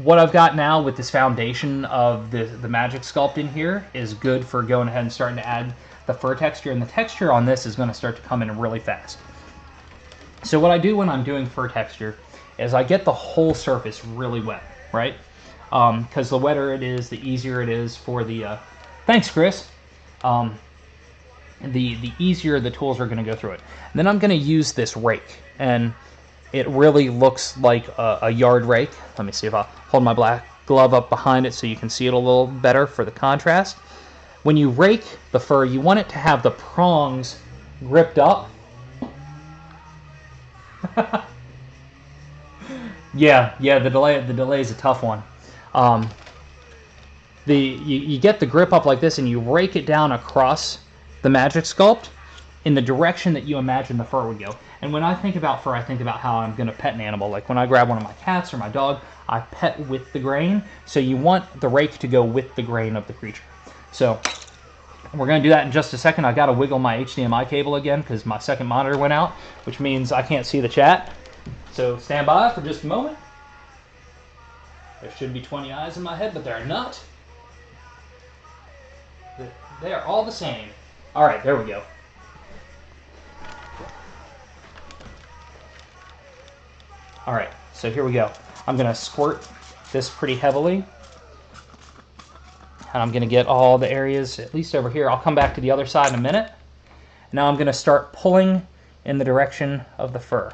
what I've got now with this foundation of the Magic Sculpt in here is good for going ahead and starting to add the fur texture, and the texture on this is going to start to come in really fast. So what I do when I'm doing fur texture is I get the whole surface really wet, right? Because the wetter it is, the easier it is for the... thanks, Chris. The easier the tools are going to go through it. And then I'm going to use this rake, and it really looks like a yard rake. Let me see if I'll hold my black glove up behind it so you can see it a little better for the contrast. When you rake the fur, you want it to have the prongs gripped up. yeah, the delay is a tough one. You get the grip up like this, and you rake it down across the Magic Sculpt in the direction that you imagine the fur would go. And when I think about fur, I think about how I'm going to pet an animal. Like when I grab one of my cats or my dog, I pet with the grain. So you want the rake to go with the grain of the creature. So we're going to do that in just a second. I got to wiggle my HDMI cable again because my second monitor went out, which means I can't see the chat. So stand by for just a moment. There should be 20 eyes in my head, but they're not. They are all the same. All right, there we go. All right, so here we go. I'm going to squirt this pretty heavily. And I'm going to get all the areas, at least over here. I'll come back to the other side in a minute. Now I'm going to start pulling in the direction of the fur.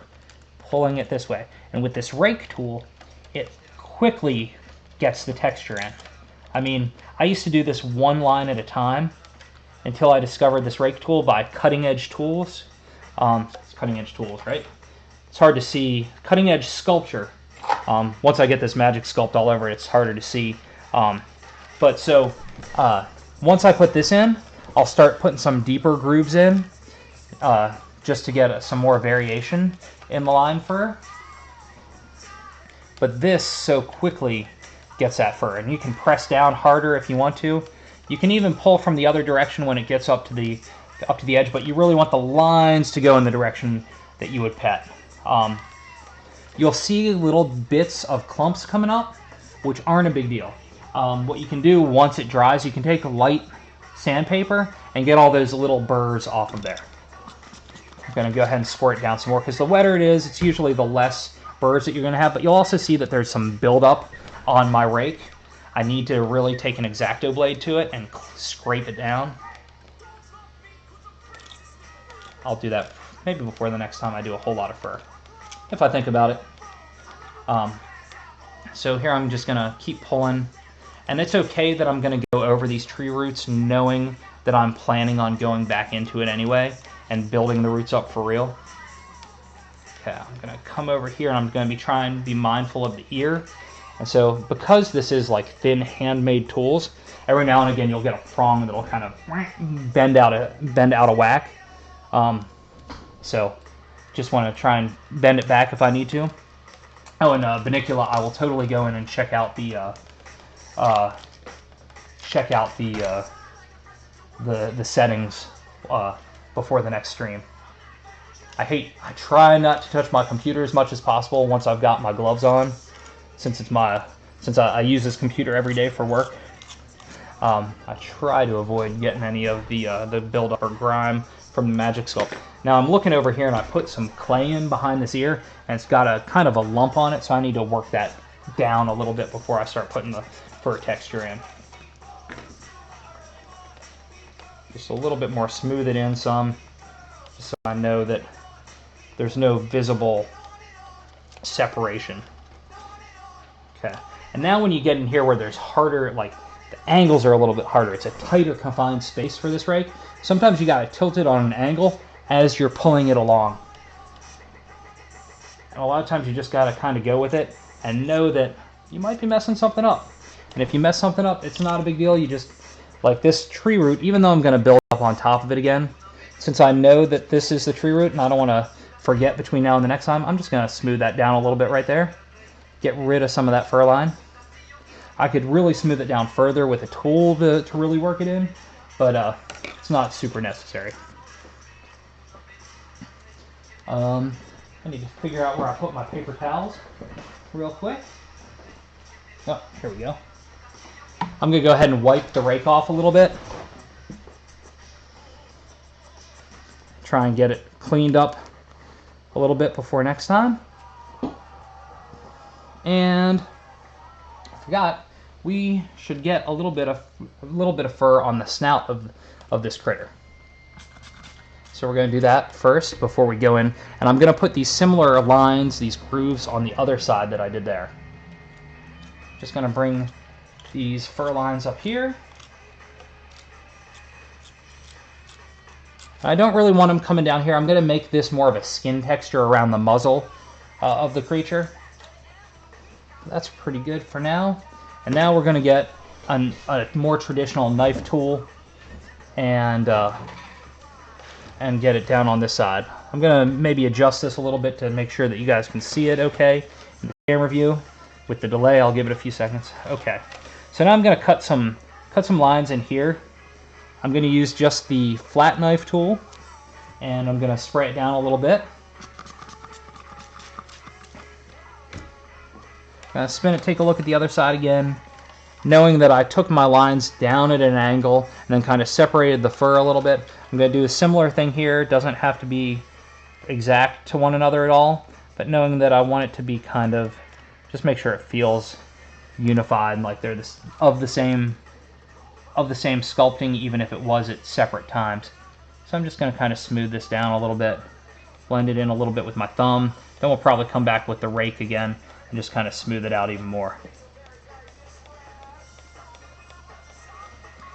Pulling it this way. And with this rake tool, it quickly gets the texture in. I mean, I used to do this one line at a time until I discovered this rake tool by Cutting Edge Tools. It's Cutting Edge Tools, right? It's hard to see. Cutting Edge Sculpture. Once I get this Magic Sculpt all over it, it's harder to see. But so, once I put this in, I'll start putting some deeper grooves in, just to get some more variation in the line fur. But this so quickly gets that fur, and you can press down harder if you want to. You can even pull from the other direction when it gets up to the edge, but you really want the lines to go in the direction that you would pet. You'll see little bits of clumps coming up, which aren't a big deal. What you can do once it dries, you can take a light sandpaper and get all those little burrs off of there. I'm going to go ahead and squirt it down some more, because the wetter it is, it's usually the less burrs that you're going to have, but you'll also see that there's some buildup on my rake. I need to really take an X-Acto blade to it and scrape it down. I'll do that maybe before the next time I do a whole lot of fur, if I think about it. So here I'm just going to keep pulling. And it's okay that I'm going to go over these tree roots knowing that I'm planning on going back into it anyway and building the roots up for real. Okay, I'm going to come over here, and I'm going to be trying to be mindful of the ear. And so because this is like thin handmade tools, every now and again you'll get a prong that'll kind of bend out of whack. So just want to try and bend it back if I need to. Oh, and Benicula, I will totally go in and check out the settings before the next stream. I try not to touch my computer as much as possible once I've got my gloves on, since I use this computer every day for work. I try to avoid getting any of the buildup or grime from the Magic Sculpt. Now I'm looking over here, and I put some clay in behind this ear, and it's got a kind of a lump on it, so I need to work that down a little bit before I start putting the fur texture in. Just a little bit more, smooth it in some, just so I know that there's no visible separation. Okay, and now when you get in here where there's harder, like the angles are a little bit harder, it's a tighter confined space for this rake. Sometimes you gotta tilt it on an angle as you're pulling it along. And a lot of times you just gotta kind of go with it and know that you might be messing something up. And if you mess something up, it's not a big deal. You just, like this tree root, even though I'm going to build up on top of it again, since I know that this is the tree root and I don't want to forget between now and the next time, I'm just going to smooth that down a little bit right there. Get rid of some of that fur line. I could really smooth it down further with a tool to really work it in, but it's not super necessary. I need to figure out where I put my paper towels real quick. Oh, here we go. I'm going to go ahead and wipe the rake off a little bit. Try and get it cleaned up a little bit before next time. And I forgot, we should get a little bit of fur on the snout of this critter. So we're going to do that first before we go in, and I'm going to put these similar lines, these grooves, on the other side that I did there. Just going to bring these fur lines up here. I don't really want them coming down here. I'm going to make this more of a skin texture around the muzzle of the creature. That's pretty good for now. And now we're going to get a more traditional knife tool and get it down on this side. I'm going to maybe adjust this a little bit to make sure that you guys can see it okay in the camera view. With the delay, I'll give it a few seconds. Okay. So now I'm going to cut some lines in here. I'm going to use just the flat knife tool, and I'm going to spray it down a little bit. Gonna spin it, take a look at the other side again, knowing that I took my lines down at an angle and then kind of separated the fur a little bit. I'm going to do a similar thing here. It doesn't have to be exact to one another at all, but knowing that I want it to be kind of, just make sure it feels unified, like they're of the same sculpting, even if it was at separate times. So I'm just going to kind of smooth this down a little bit, blend it in a little bit with my thumb. Then we'll probably come back with the rake again and just kind of smooth it out even more.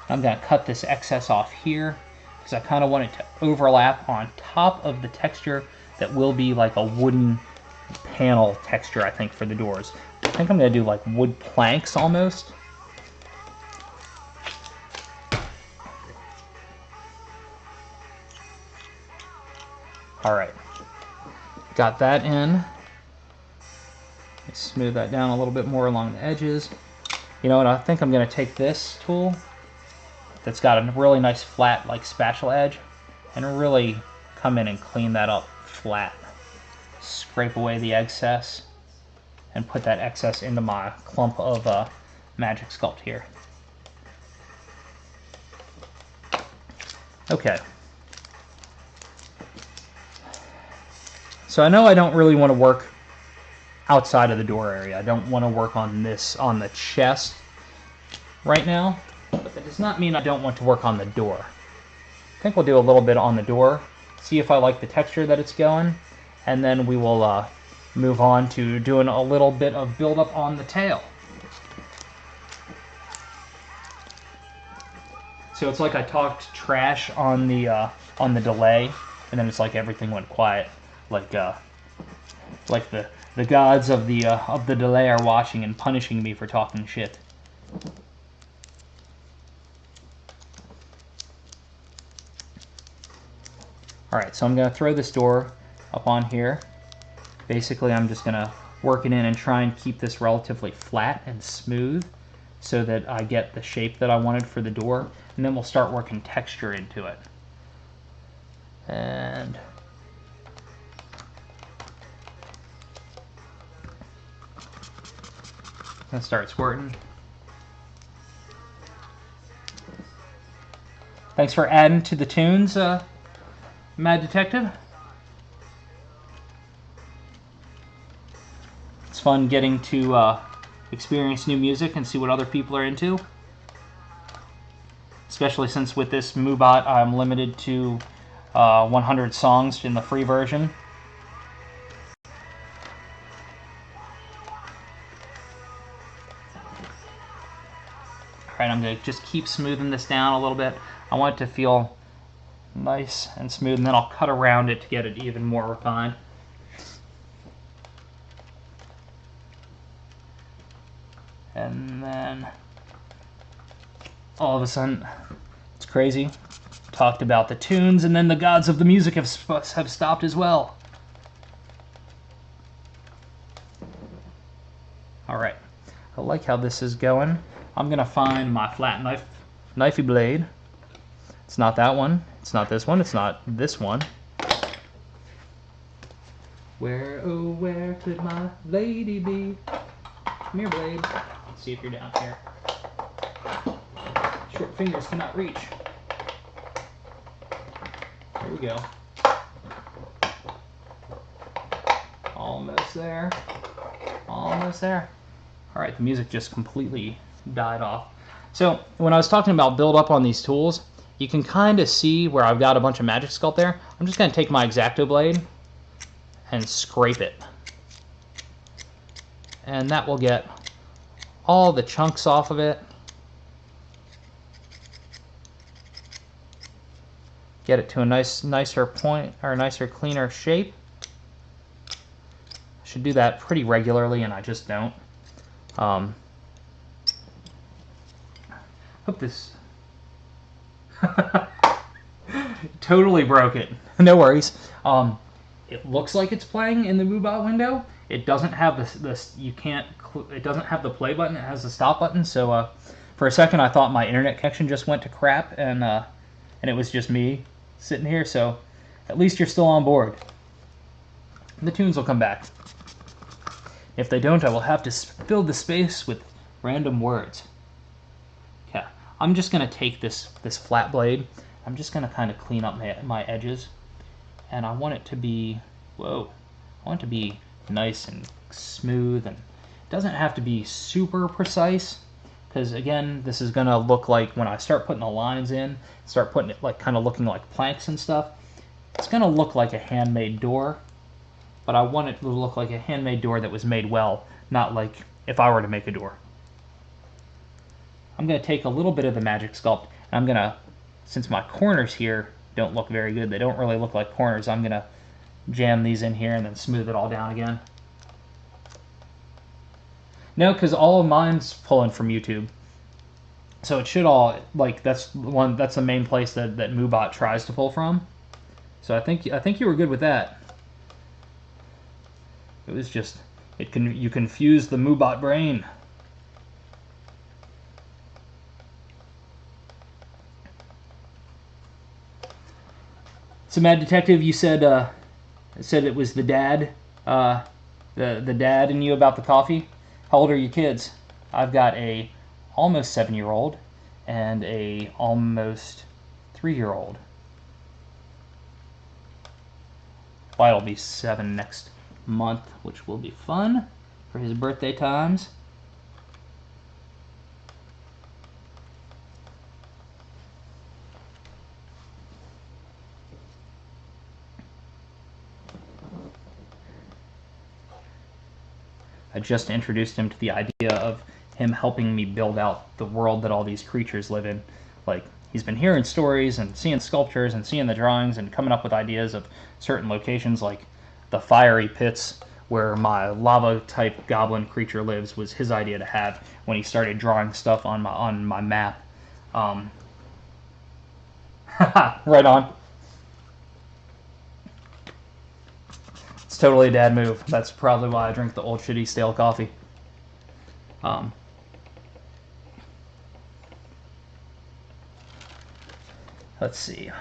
I'm going to cut this excess off here because I kind of want it to overlap on top of the texture that will be like a wooden panel texture, I think, for the doors. I think I'm going to do like wood planks almost. Alright, got that in. Smooth that down a little bit more along the edges. You know what, I think I'm going to take this tool that's got a really nice flat like spatula edge and really come in and clean that up flat. Scrape away the excess and put that excess into my clump of Magic Sculpt here. Okay. So I know I don't really want to work outside of the door area. I don't want to work on this on the chest right now, but that does not mean I don't want to work on the door. I think we'll do a little bit on the door, see if I like the texture that it's going, and then we will move on to doing a little bit of build-up on the tail. So it's like I talked trash on the delay, and then it's like everything went quiet, like the gods of the delay are watching and punishing me for talking shit. Alright, so I'm going to throw this door up on here. Basically, I'm just going to work it in and try and keep this relatively flat and smooth so that I get the shape that I wanted for the door, and then we'll start working texture into it. And gonna start squirting. Thanks for adding to the tunes, Mad Detective. It's fun getting to experience new music and see what other people are into. Especially since with this MooBot I'm limited to 100 songs in the free version. Alright, I'm going to just keep smoothing this down a little bit. I want it to feel nice and smooth, and then I'll cut around it to get it even more refined. And then all of a sudden, it's crazy. Talked about the tunes, and then the gods of the music have stopped as well. Alright, I like how this is going. I'm going to find my flat knifey blade. It's not that one. It's not this one. It's not this one. Where, oh, where could my lady be? Come here, blade. Let's see if you're down here. Short fingers cannot reach. There we go. Almost there. Almost there. All right, the music just completely died off. So when I was talking about build up on these tools, you can kind of see where I've got a bunch of Magic Sculpt there. I'm just going to take my X-Acto blade and scrape it. And that will get all the chunks off of it. Get it to a nicer point, or a nicer, cleaner shape. I should do that pretty regularly, and I just don't. Hope this totally broke it. No worries. It looks like it's playing in the MooBot window. It doesn't have this. You can't. It doesn't have the play button. It has the stop button. So for a second, I thought my internet connection just went to crap, and it was just me sitting here. So at least you're still on board. The tunes will come back. If they don't, I will have to fill the space with random words. Okay, I'm just gonna take this flat blade. I'm just gonna kind of clean up my edges, and I want it to be I want it to be nice and smooth, and it doesn't have to be super precise, because again, this is gonna look like when I start putting the lines in, start putting it like kind of looking like planks and stuff. It's gonna look like a handmade door. But I want it to look like a handmade door that was made well, not like if I were to make a door. I'm going to take a little bit of the Magic Sculpt, and I'm going to, since my corners here don't look very good, they don't really look like corners, I'm going to jam these in here and then smooth it all down again. No, because all of mine's pulling from YouTube. So it should all, like, that's the main place that MooBot tries to pull from. So I think you were good with that. It was just, you confuse the MooBot brain. So Mad Detective, you said it was the dad, the dad in you about the coffee. How old are your kids? I've got a almost 7-year-old and a almost 3-year-old. Well, it'll be 7 next month, which will be fun for his birthday times. I just introduced him to the idea of him helping me build out the world that all these creatures live in. Like, he's been hearing stories and seeing sculptures and seeing the drawings and coming up with ideas of certain locations, like the fiery pits where my lava-type goblin creature lives was his idea to have when he started drawing stuff on my map. Right on. It's totally a dad move. That's probably why I drink the old shitty stale coffee. Let's see.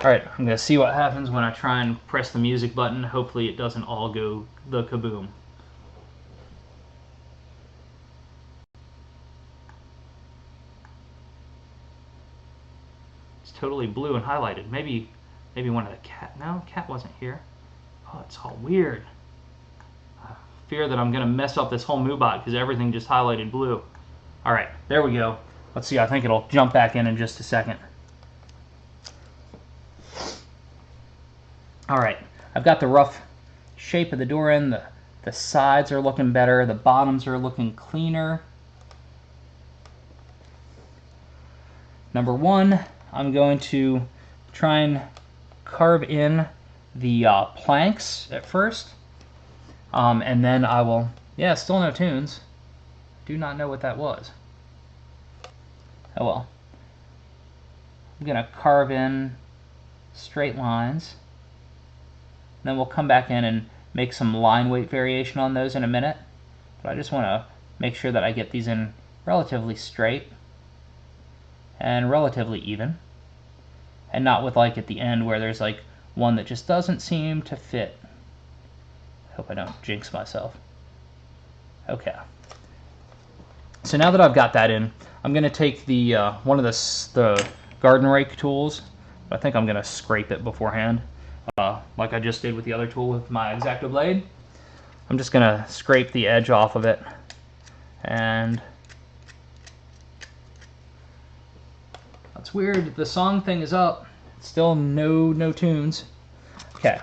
Alright, I'm going to see what happens when I try and press the music button. Hopefully it doesn't all go the kaboom. It's totally blue and highlighted. Maybe one of the cat... No, cat wasn't here. Oh, it's all weird. I fear that I'm going to mess up this whole MooBot because everything just highlighted blue. Alright, there we go. Let's see, I think it'll jump back in just a second. Alright, I've got the rough shape of the door in, the sides are looking better, the bottoms are looking cleaner. Number one, I'm going to try and carve in the planks at first, and then I will, yeah, still no tunes. Do not know what that was. Oh well. I'm going to carve in straight lines. Then we'll come back in and make some line weight variation on those in a minute. But I just want to make sure that I get these in relatively straight and relatively even. And not with like at the end where there's like one that just doesn't seem to fit. I hope I don't jinx myself. Okay. So now that I've got that in, I'm going to take the one of the garden rake tools. I think I'm going to scrape it beforehand, like I just did with the other tool with my X-Acto blade. I'm just going to scrape the edge off of it, and that's weird. The song thing is up. Still no tunes. Okay,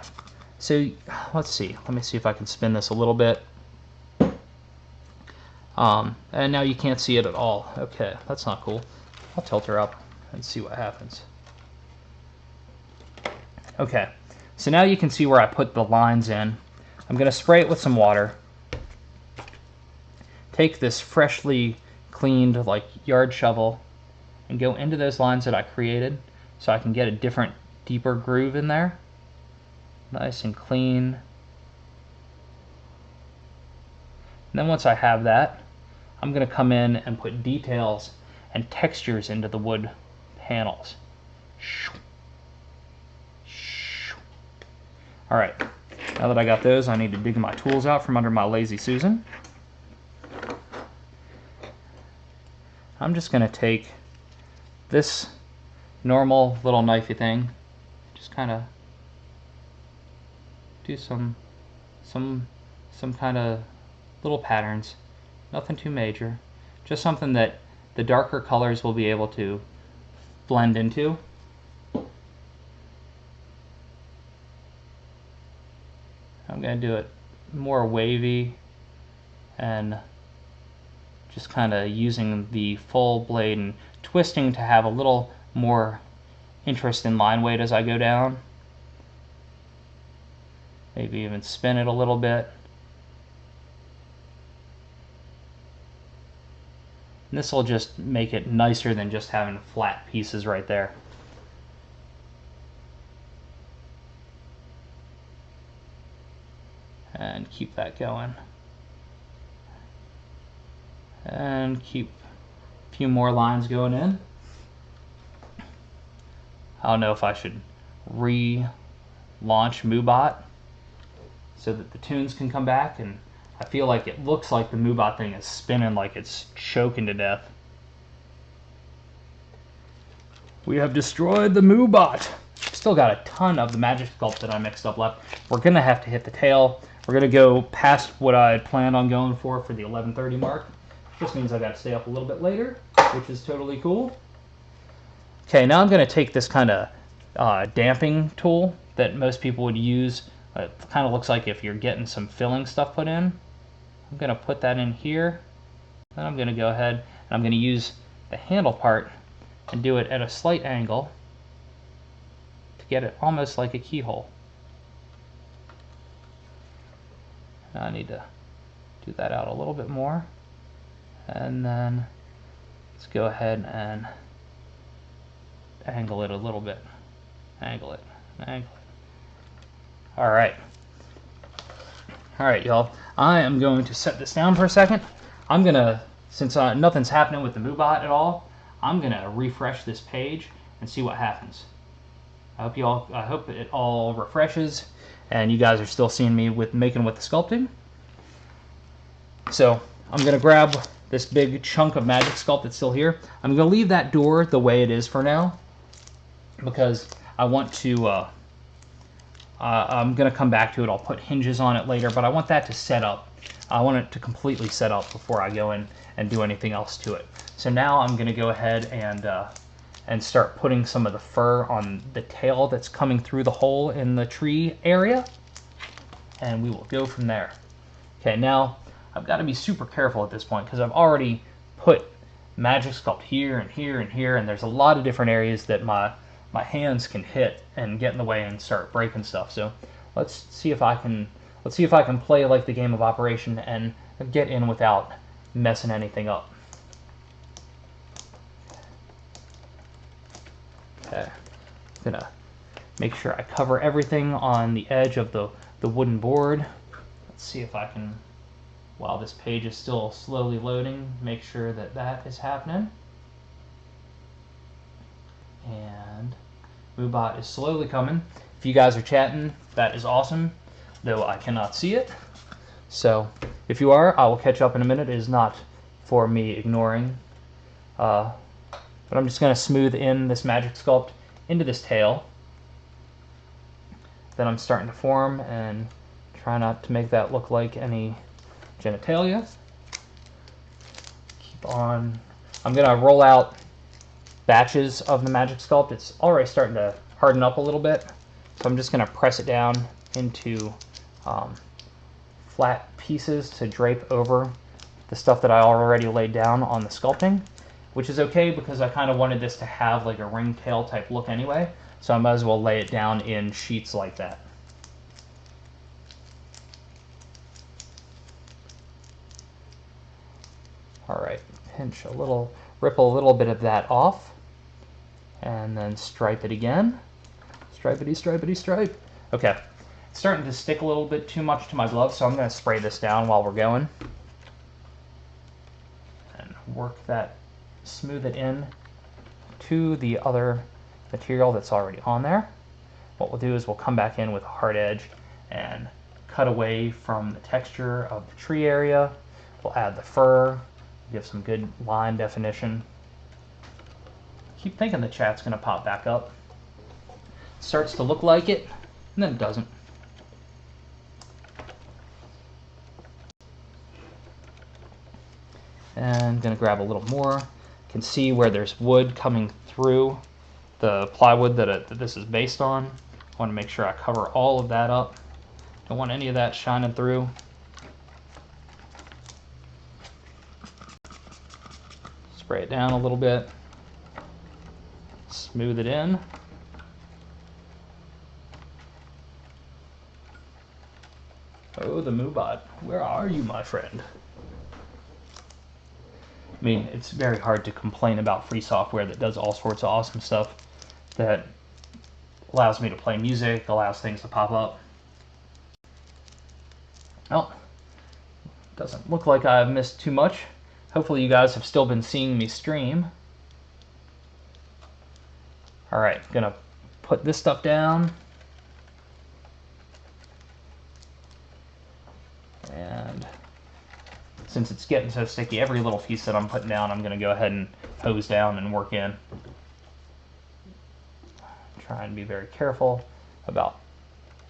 so let's see. Let me see if I can spin this a little bit. And now you can't see it at all. Okay, that's not cool. I'll tilt her up and see what happens. Okay, so now you can see where I put the lines in. I'm going to spray it with some water. Take this freshly cleaned like yard shovel and go into those lines that I created so I can get a different, deeper groove in there. Nice and clean. And then once I have that, I'm going to come in and put details and textures into the wood panels. Alright, now that I got those, I need to dig my tools out from under my Lazy Susan. I'm just going to take this normal little knifey thing, just kind of do some kind of little patterns. Nothing too major, just something that the darker colors will be able to blend into. I'm going to do it more wavy and just kind of using the full blade and twisting to have a little more interest in line weight as I go down. Maybe even spin it a little bit. And this will just make it nicer than just having flat pieces right there. And keep that going. And keep a few more lines going in. I don't know if I should relaunch MooBot so that the tunes can come back, and I feel like it looks like the MooBot thing is spinning like it's choking to death. We have destroyed the MooBot. Still got a ton of the Magic Sculpt that I mixed up left. We're going to have to hit the tail. We're going to go past what I had planned on going for the 11:30 mark. This means I got to stay up a little bit later, which is totally cool. Okay, now I'm going to take this kind of damping tool that most people would use. It kind of looks like if you're getting some filling stuff put in. I'm going to put that in here. Then I'm going to go ahead and I'm going to use the handle part and do it at a slight angle to get it almost like a keyhole. Now I need to do that out a little bit more. And then let's go ahead and angle it a little bit. Angle it. Angle it. Alright. Alright, y'all. I am going to set this down for a second. I'm going to, since nothing's happening with the MooBot at all, I'm going to refresh this page and see what happens. I hope it all refreshes and you guys are still seeing me making with the sculpting. So I'm going to grab this big chunk of Magic Sculpt that's still here. I'm going to leave that door the way it is for now because I want to, I'm going to come back to it. I'll put hinges on it later, but I want that to set up. I want it to completely set up before I go in and do anything else to it. So now I'm going to go ahead and start putting some of the fur on the tail that's coming through the hole in the tree area, and we will go from there. Okay, now I've got to be super careful at this point because I've already put Magic Sculpt here and here and here, and there's a lot of different areas that my hands can hit and get in the way and start breaking stuff. So let's see if I can play like the game of Operation and get in without messing anything up. Okay, I'm gonna make sure I cover everything on the edge of the wooden board. Let's see if I can, while this page is still slowly loading, make sure that that is happening. And MooBot is slowly coming. If you guys are chatting, that is awesome, though I cannot see it. So if you are, I will catch up in a minute. It's for me ignoring. But I'm just going to smooth in this Magic Sculpt into this tail that I'm starting to form, and try not to make that look like any genitalia. Keep on. I'm going to roll out batches of the Magic Sculpt. It's already starting to harden up a little bit, so I'm just going to press it down into flat pieces to drape over the stuff that I already laid down on the sculpting, which is okay because I kind of wanted this to have like a ringtail type look anyway, so I might as well lay it down in sheets like that. Alright, pinch a little, ripple a little bit of that off, and then stripe it again. Stripety, stripety, stripe. Okay, it's starting to stick a little bit too much to my glove, so I'm going to spray this down while we're going. And work that, smooth it in to the other material that's already on there. What we'll do is we'll come back in with a hard edge and cut away from the texture of the tree area. We'll add the fur, give some good line definition. Keep thinking the chat's going to pop back up. Starts to look like it, and then it doesn't. And I'm going to grab a little more. You can see where there's wood coming through the plywood that this is based on. I want to make sure I cover all of that up. Don't want any of that shining through. Spray it down a little bit. Smooth it in. Oh, the Moobot. Where are you, my friend? I mean, it's very hard to complain about free software that does all sorts of awesome stuff, that allows me to play music, allows things to pop up. Well, doesn't look like I've missed too much. Hopefully you guys have still been seeing me stream. Alright, gonna put this stuff down. And since it's getting so sticky, every little piece that I'm putting down, I'm going to go ahead and hose down and work in. Try and be very careful about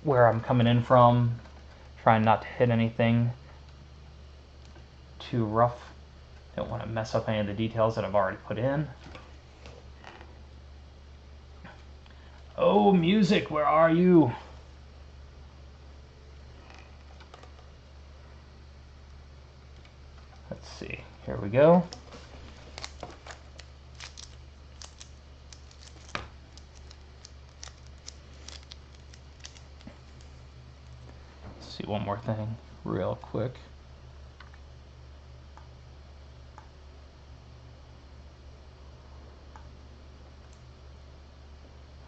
where I'm coming in from. Trying not to hit anything too rough. Don't want to mess up any of the details that I've already put in. Oh, music, where are you? Let's see, here we go. Let's see one more thing real quick.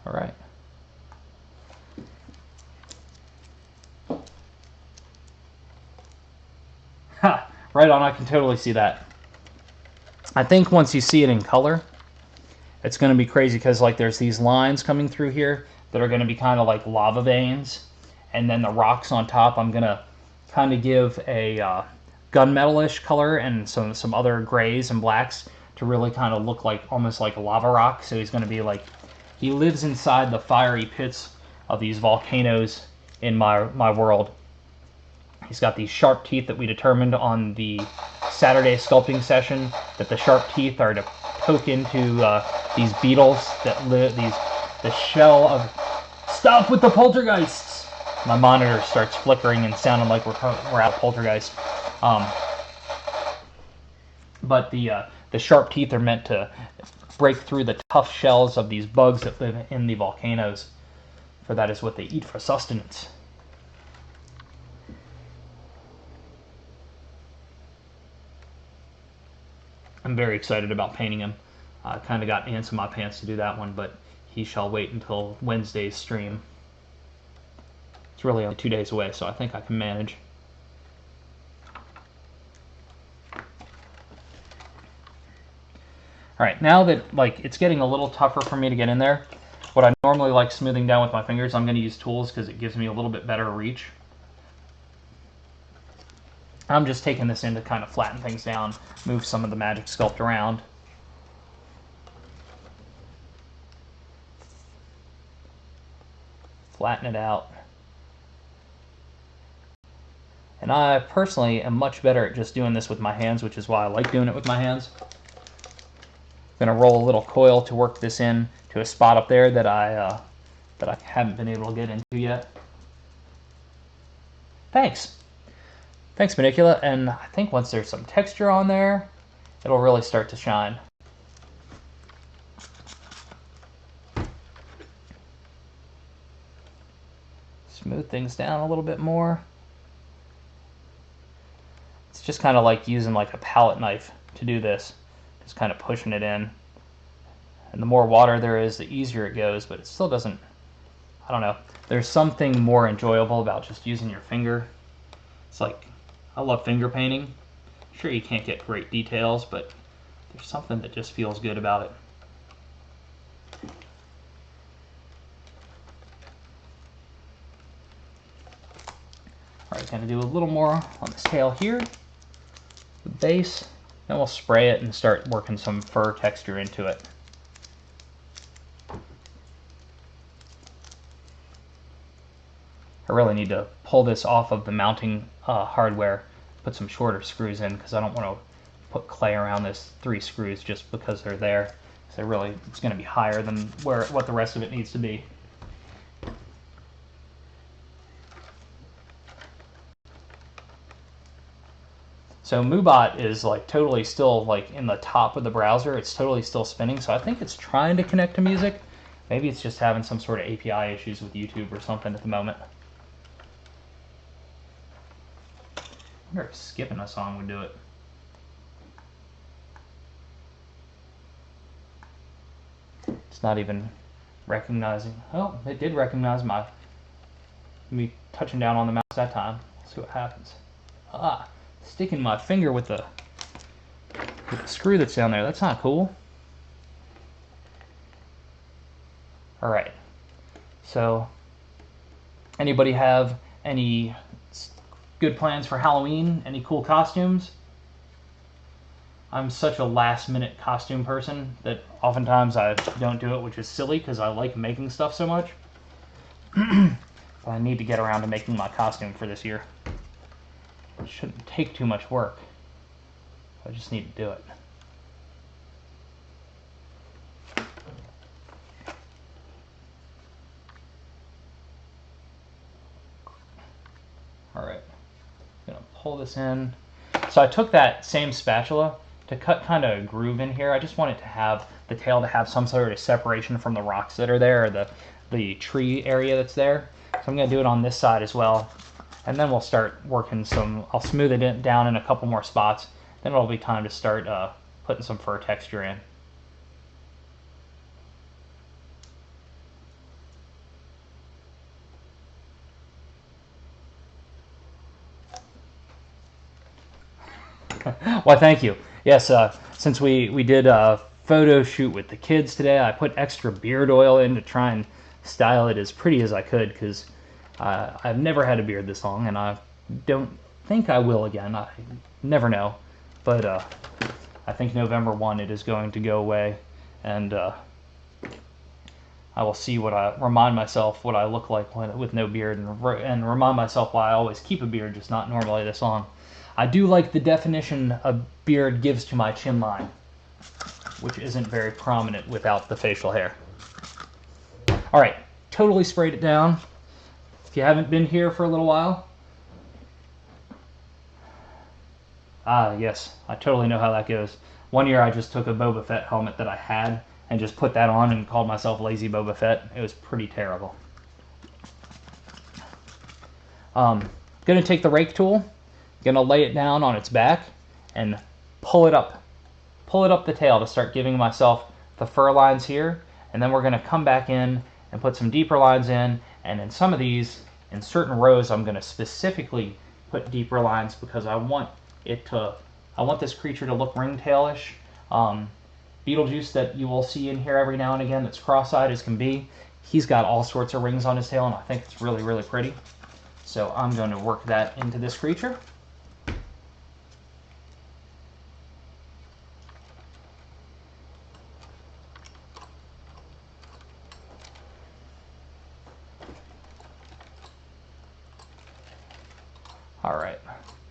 All right. Ha! Right on, I can totally see that. I think once you see it in color, it's going to be crazy because like there's these lines coming through here that are going to be kind of like lava veins, and then the rocks on top I'm going to kind of give a gunmetal-ish color and some other grays and blacks to really kind of look like almost like a lava rock. So he's going to be like, he lives inside the fiery pits of these volcanoes in my world. He's got these sharp teeth that we determined on the Saturday sculpting session, that the sharp teeth are to poke into these beetles that live, the shell of... Stop with the poltergeists! My monitor starts flickering and sounding like we're out of poltergeist. But the sharp teeth are meant to break through the tough shells of these bugs that live in the volcanoes, for that is what they eat for sustenance. I'm very excited about painting him. I kind of got ants in my pants to do that one, but he shall wait until Wednesday's stream. It's really only 2 days away, so I think I can manage. Alright, now that like it's getting a little tougher for me to get in there, what I normally like smoothing down with my fingers, I'm going to use tools because it gives me a little bit better reach. I'm just taking this in to kind of flatten things down, move some of the magic sculpt around. Flatten it out. And I personally am much better at just doing this with my hands, which is why I like doing it with my hands. I'm going to roll a little coil to work this in to a spot up there that I haven't been able to get into yet. Thanks. Thanks, Manicula. And I think once there's some texture on there, it'll really start to shine. Smooth things down a little bit more. It's just kind of like using like a palette knife to do this. Just kind of pushing it in. And the more water there is, the easier it goes, but it still doesn't, I don't know. There's something more enjoyable about just using your finger. It's like, I love finger painting. Sure, you can't get great details, but there's something that just feels good about it. All right, gonna do a little more on this tail here, the base, then we'll spray it and start working some fur texture into it. I really need to pull this off of the mounting hardware, put some shorter screws in because I don't want to put clay around this 3 screws just because they're there. So really, it's going to be higher than what the rest of it needs to be. So MooBot is like totally still like in the top of the browser. It's totally still spinning. So I think it's trying to connect to music. Maybe it's just having some sort of API issues with YouTube or something at the moment. I wonder if skipping a song would do it. It's not even recognizing. Oh, it did recognize me touching down on the mouse that time. Let's see what happens. Ah, sticking my finger with the screw that's down there. That's not cool. All right. So, anybody have any good plans for Halloween? Any cool costumes? I'm such a last-minute costume person that oftentimes I don't do it, which is silly because I like making stuff so much. But I need to get around to making my costume for this year. It shouldn't take too much work. I just need to do it. All right, I'm gonna pull this in. So I took that same spatula to cut kind of a groove in here. I just want it to have the tail to have some sort of separation from the rocks that are there, or the tree area that's there. So I'm gonna do it on this side as well. And then we'll start working I'll smooth it down in a couple more spots. Then it'll be time to start putting some fur texture in. Why, thank you. Yes, since we did a photo shoot with the kids today, I put extra beard oil in to try and style it as pretty as I could, because I've never had a beard this long, and I don't think I will again. I never know. But I think November 1 it is going to go away, and I will see remind myself what I look like with no beard, and remind myself why I always keep a beard, just not normally this long. I do like the definition a beard gives to my chin line, which isn't very prominent without the facial hair. All right, totally sprayed it down. If you haven't been here for a little while, yes, I totally know how that goes. One year I just took a Boba Fett helmet that I had and just put that on and called myself Lazy Boba Fett. It was pretty terrible. Gonna take the rake tool, gonna lay it down on its back and pull it up the tail to start giving myself the fur lines here, and then we're gonna come back in and put some deeper lines in, and in some of these, in certain rows, I'm gonna specifically put deeper lines because I want this creature to look ringtail-ish. Beetlejuice that you will see in here every now and again that's cross-eyed as can be, he's got all sorts of rings on his tail, and I think it's really, really pretty. So I'm going to work that into this creature. All right,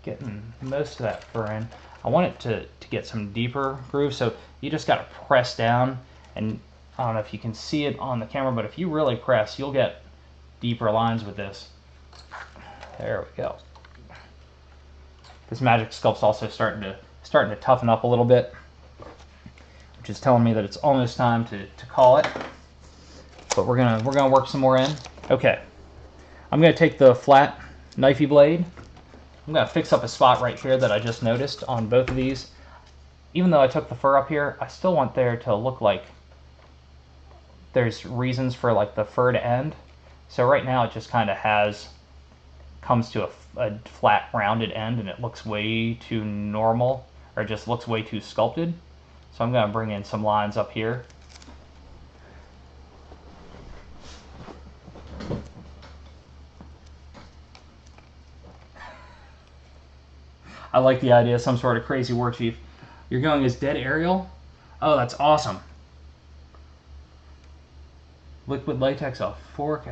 getting most of that fur in. I want it to get some deeper grooves, so you just got to press down, and I don't know if you can see it on the camera, but if you really press, you'll get deeper lines with this. There we go. This Magic Sculpt's also starting to toughen up a little bit, which is telling me that it's almost time to call it. But we're gonna work some more in. Okay, I'm gonna take the flat knifey blade. I'm gonna fix up a spot right here that I just noticed on both of these. Even though I took the fur up here, I still want there to look like there's reasons for like the fur to end. So right now it just kind of comes to a flat rounded end, and it looks way too normal, or just looks way too sculpted. So I'm gonna bring in some lines up here. I like the idea of some sort of crazy war chief. You're going as Dead Ariel? Oh, that's awesome. Liquid latex off fork.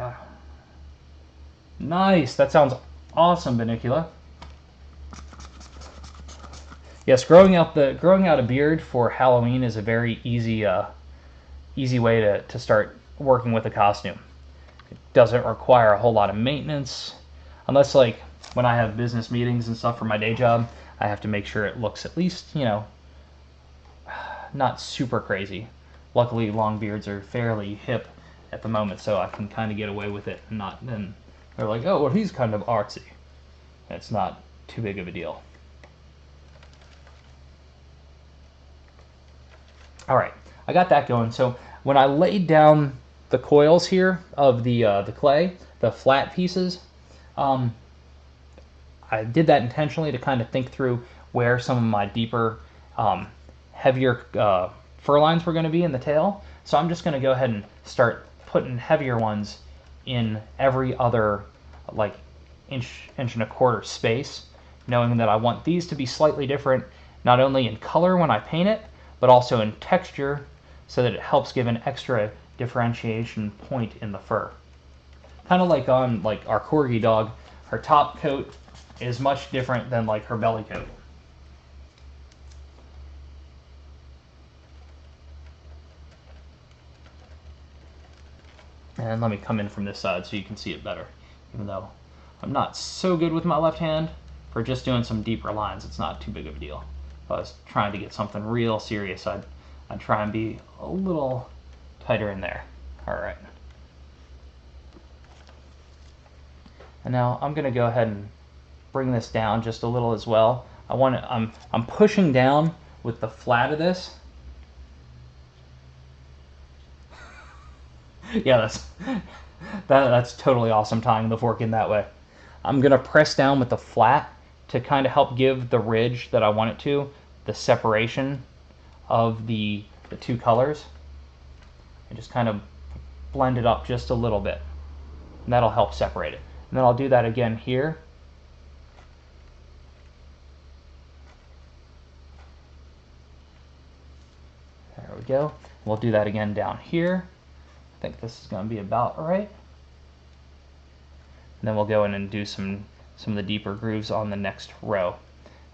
Nice. That sounds awesome, Benicula. Yes, growing out a beard for Halloween is a very easy way to start working with a costume. It doesn't require a whole lot of maintenance, unless like when I have business meetings and stuff for my day job, I have to make sure it looks at least, you know, not super crazy. Luckily, long beards are fairly hip at the moment, so I can kind of get away with it and not then they're like, oh, well, he's kind of artsy. It's not too big of a deal. All right, I got that going. So when I laid down the coils here of the clay, the flat pieces, I did that intentionally to kind of think through where some of my deeper, heavier fur lines were going to be in the tail. So I'm just going to go ahead and start putting heavier ones in every other like inch and a quarter space, knowing that I want these to be slightly different, not only in color when I paint it, but also in texture, so that it helps give an extra differentiation point in the fur. Kind of like on like our Corgi dog, her top coat is much different than like her belly coat. And let me come in from this side so you can see it better. Even though I'm not so good with my left hand, for just doing some deeper lines, it's not too big of a deal. If I was trying to get something real serious, I'd try and be a little tighter in there. All right. And now I'm going to go ahead and bring this down just a little as well. I'm pushing down with the flat of this. Yeah, that's totally awesome tying the fork in that way. I'm gonna press down with the flat to kind of help give the ridge that I want it to, the separation of the two colors, and just kind of blend it up just a little bit, and that'll help separate it. And then I'll do that again here. There we go. We'll do that again down here. I think this is going to be about right. And then we'll go in and do some of the deeper grooves on the next row.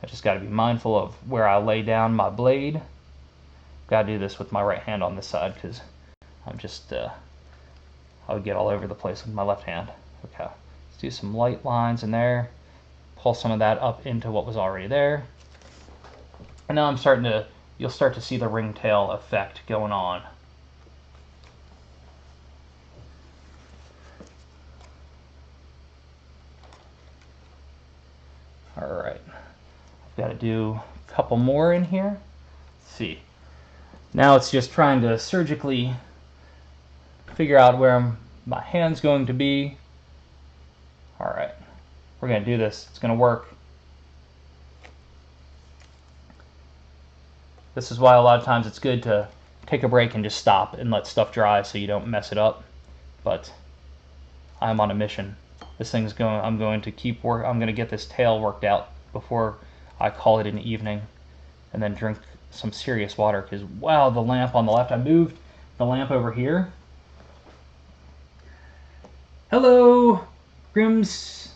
I just got to be mindful of where I lay down my blade. Got to do this with my right hand on this side because I'm just I would get all over the place with my left hand. Okay, let's do some light lines in there. Pull some of that up into what was already there. And now you'll start to see the ringtail effect going on. All right, I've got to do a couple more in here. Let's see. Now it's just trying to surgically figure out where my hand's going to be. All right, we're going to do this. It's going to work. This is why a lot of times it's good to take a break and just stop and let stuff dry so you don't mess it up. But I'm on a mission. This thing's going. I'm going to keep work. I'm going to get this tail worked out before I call it an evening, and then drink some serious water. Because wow, the lamp on the left. I moved the lamp over here. Hello, Grimm's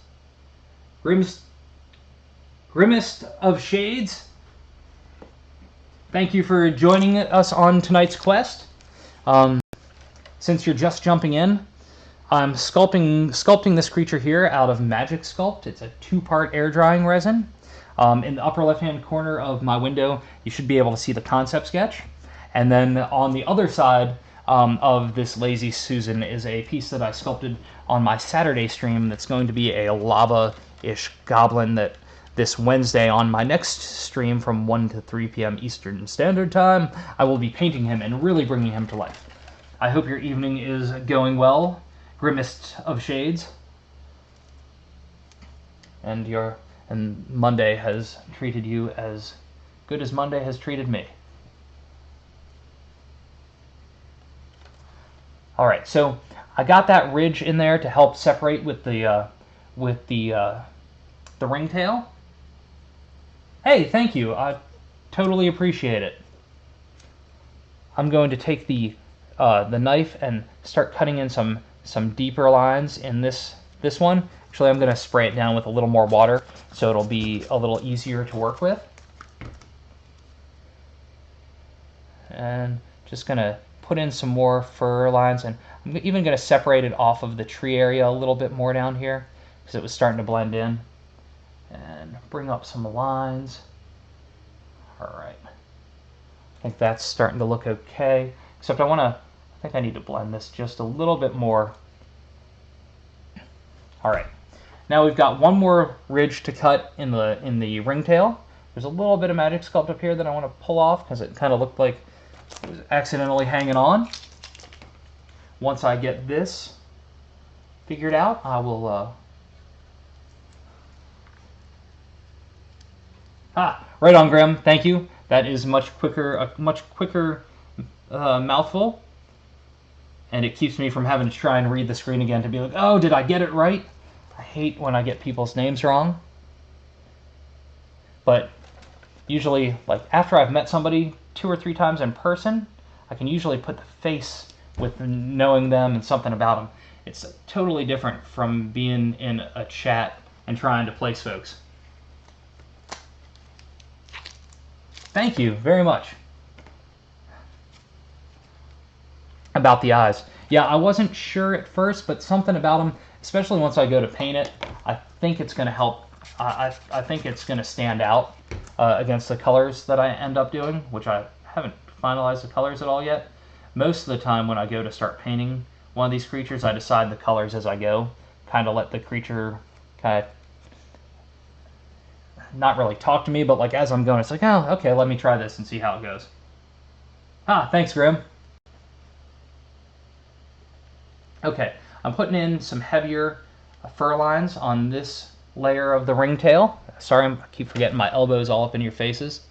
Grimmest of Shades, thank you for joining us on tonight's quest. Since you're just jumping in, I'm sculpting this creature here out of Magic Sculpt. It's a 2-part air drying resin. In the upper left-hand corner of my window, you should be able to see the concept sketch. And then on the other side of this Lazy Susan is a piece that I sculpted on my Saturday stream that's going to be a lava-ish goblin that this Wednesday on my next stream from 1 to 3 p.m. Eastern Standard Time, I will be painting him and really bringing him to life. I hope your evening is going well, Grimmest of Shades. And Monday has treated you as good as Monday has treated me. All right, so I got that ridge in there to help separate with the ringtail. Hey, thank you. I totally appreciate it. I'm going to take the knife and start cutting in some deeper lines in this one. Actually, I'm going to spray it down with a little more water so it'll be a little easier to work with. And just going to put in some more fur lines, and I'm even going to separate it off of the tree area a little bit more down here because it was starting to blend in. And bring up some lines. All right. I think that's starting to look okay. Except I think I need to blend this just a little bit more. All right. Now we've got one more ridge to cut in the ringtail. There's a little bit of Magic Sculpt up here that I want to pull off because it kind of looked like it was accidentally hanging on. Once I get this figured out, I will right on, Grim. Thank you. That is a much quicker mouthful, and it keeps me from having to try and read the screen again to be like, oh, did I get it right? I hate when I get people's names wrong. But usually, like after I've met somebody 2 or 3 times in person, I can usually put the face with knowing them and something about them. It's totally different from being in a chat and trying to place folks. Thank you very much. About the eyes. Yeah, I wasn't sure at first, but something about them, especially once I go to paint it, I think it's going to help. I think it's going to stand out against the colors that I end up doing, which I haven't finalized the colors at all yet. Most of the time when I go to start painting one of these creatures, I decide the colors as I go, kind of let the creature kind of not really talk to me, but like as I'm going, it's like, oh, okay, let me try this and see how it goes. Thanks, Grim. Okay, I'm putting in some heavier fur lines on this layer of the ringtail. Sorry, I keep forgetting my elbows all up in your faces.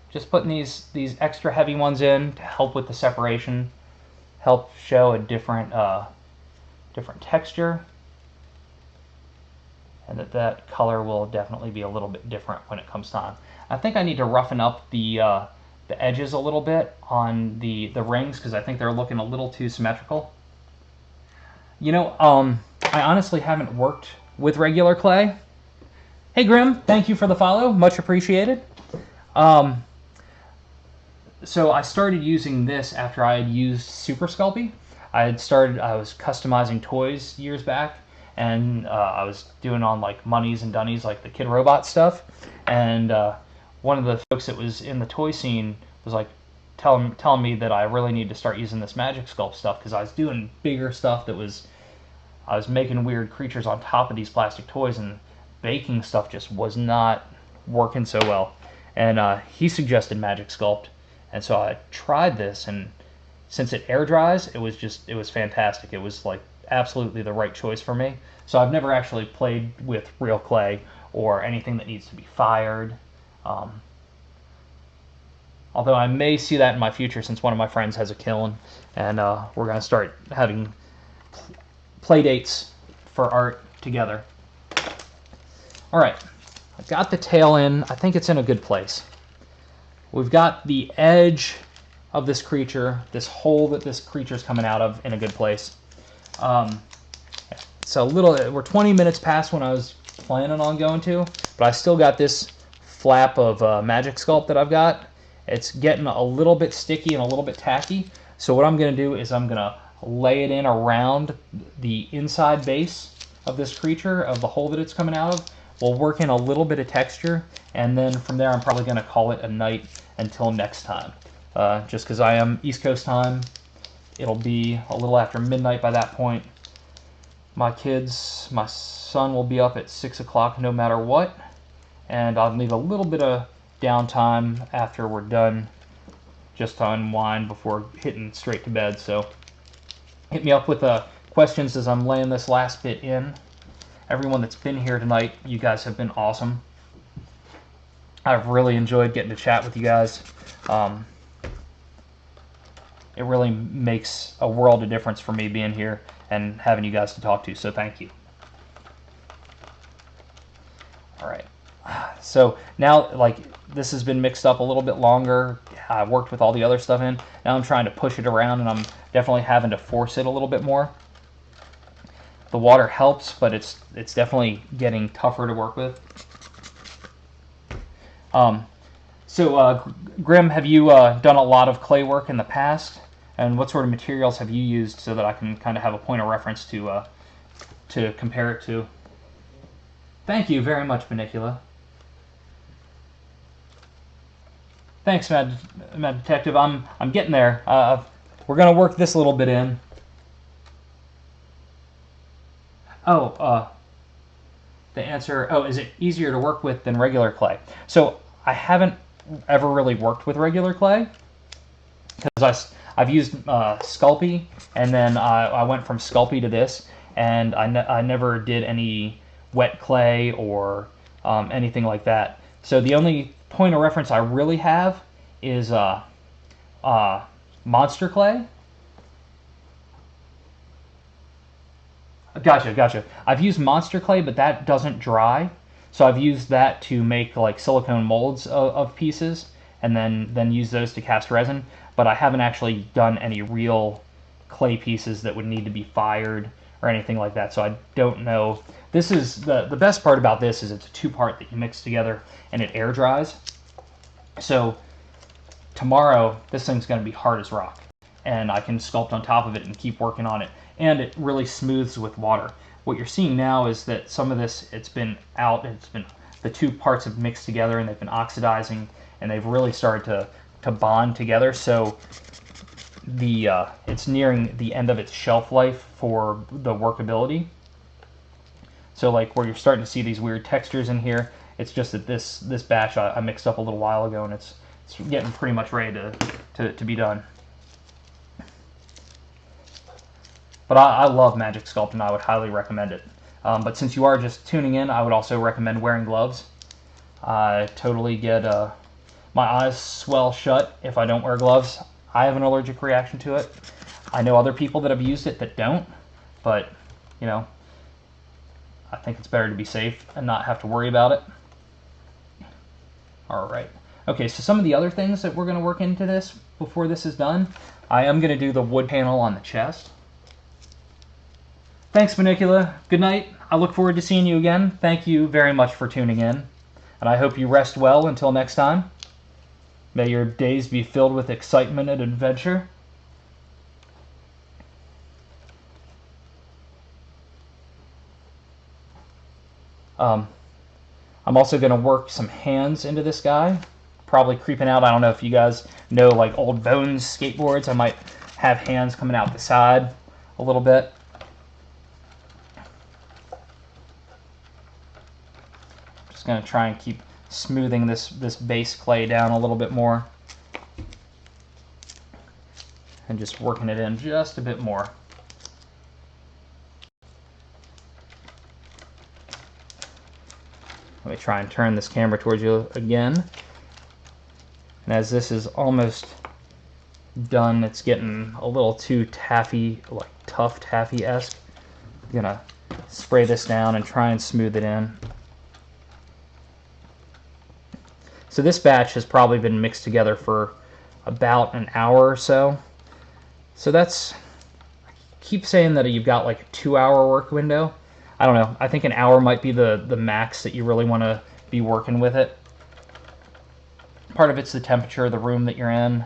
Just putting these extra heavy ones in to help with the separation, help show a different texture. And that color will definitely be a little bit different when it comes time. I think I need to roughen up the edges a little bit on the rings because I think they're looking a little too symmetrical. You know, I honestly haven't worked with regular clay. Hey Grim, thank you for the follow, much appreciated. So I started using this after I had used Super Sculpey. I was customizing toys years back, and I was doing on like Monies and Dunnies, like the Kid Robot stuff. And one of the folks that was in the toy scene was like telling me that I really need to start using this Magic Sculpt stuff because I was doing bigger stuff I was making weird creatures on top of these plastic toys, and baking stuff just was not working so well. And he suggested Magic Sculpt, and so I tried this, and since it air dries, it was fantastic. It was like absolutely the right choice for me. So I've never actually played with real clay or anything that needs to be fired. Although I may see that in my future since one of my friends has a kiln, and we're going to start having play dates for art together. All right, I've got the tail in. I think it's in a good place. We've got the edge of this creature, this hole that this creature's coming out of, in a good place. it's a little, we're 20 minutes past when I was planning on going to, but I still got this flap of Magic Sculpt that I've got. It's getting a little bit sticky and a little bit tacky. So what I'm going to do is I'm going to lay it in around the inside base of this creature, of the hole that it's coming out of. We'll work in a little bit of texture, and then from there I'm probably going to call it a night until next time. Just because I am East Coast time, it'll be a little after midnight by that point. My son will be up at 6 o'clock no matter what, and I'll need a little bit of downtime after we're done just to unwind before hitting straight to bed. So hit me up with questions as I'm laying this last bit in. Everyone that's been here tonight, you guys have been awesome. I've really enjoyed getting to chat with you guys. It really makes a world of difference for me being here and having you guys to talk to, so thank you. All right, so now, like, this has been mixed up a little bit longer. I worked with all the other stuff in. Now I'm trying to push it around, and I'm definitely having to force it a little bit more. The water helps, but it's definitely getting tougher to work with. Grim, have you done a lot of clay work in the past? And what sort of materials have you used so that I can kind of have a point of reference to compare it to? Thank you very much, Manicula. Thanks, Mad Detective. I'm getting there. We're gonna work this a little bit in. Oh, the answer. Oh, is it easier to work with than regular clay? So I haven't ever really worked with regular clay because I've used Sculpey, and then I went from Sculpey to this, and I never did any wet clay or anything like that. So the only point of reference I really have is monster clay. Gotcha. I've used monster clay, but that doesn't dry. So I've used that to make like silicone molds of pieces, and then use those to cast resin. But I haven't actually done any real clay pieces that would need to be fired or anything like that. So I don't know. This is the best part about this is it's a two-part that you mix together and it air dries. So tomorrow this thing's going to be hard as rock, and I can sculpt on top of it and keep working on it. And it really smooths with water. What you're seeing now is that some of this, it's been out, the two parts have mixed together and they've been oxidizing, and they've really started to bond together. So it's nearing the end of its shelf life for the workability. So like where you're starting to see these weird textures in here, it's just that this batch I mixed up a little while ago, and it's getting pretty much ready to be done. But I love Magic Sculpt, and I would highly recommend it. But since you are just tuning in, I would also recommend wearing gloves. I totally get my eyes swell shut if I don't wear gloves. I have an allergic reaction to it. I know other people that have used it that don't, but you know, I think it's better to be safe and not have to worry about it. All right. Okay, so some of the other things that we're going to work into this before this is done, I am going to do the wood panel on the chest. Thanks, Manicula. Good night. I look forward to seeing you again. Thank you very much for tuning in, and I hope you rest well until next time. May your days be filled with excitement and adventure. I'm also going to work some hands into this guy. Probably creeping out. I don't know if you guys know like old Bones skateboards. I might have hands coming out the side a little bit. Just going to try and keep smoothing this base clay down a little bit more. And just working it in just a bit more. Let me try and turn this camera towards you again. And as this is almost done, it's getting a little too taffy, like tough taffy-esque. I'm gonna spray this down and try and smooth it in. So this batch has probably been mixed together for about an hour or so. So that's, I keep saying that you've got like a 2-hour work window. I don't know. I think an hour might be the max that you really want to be working with it. Part of it's the temperature of the room that you're in,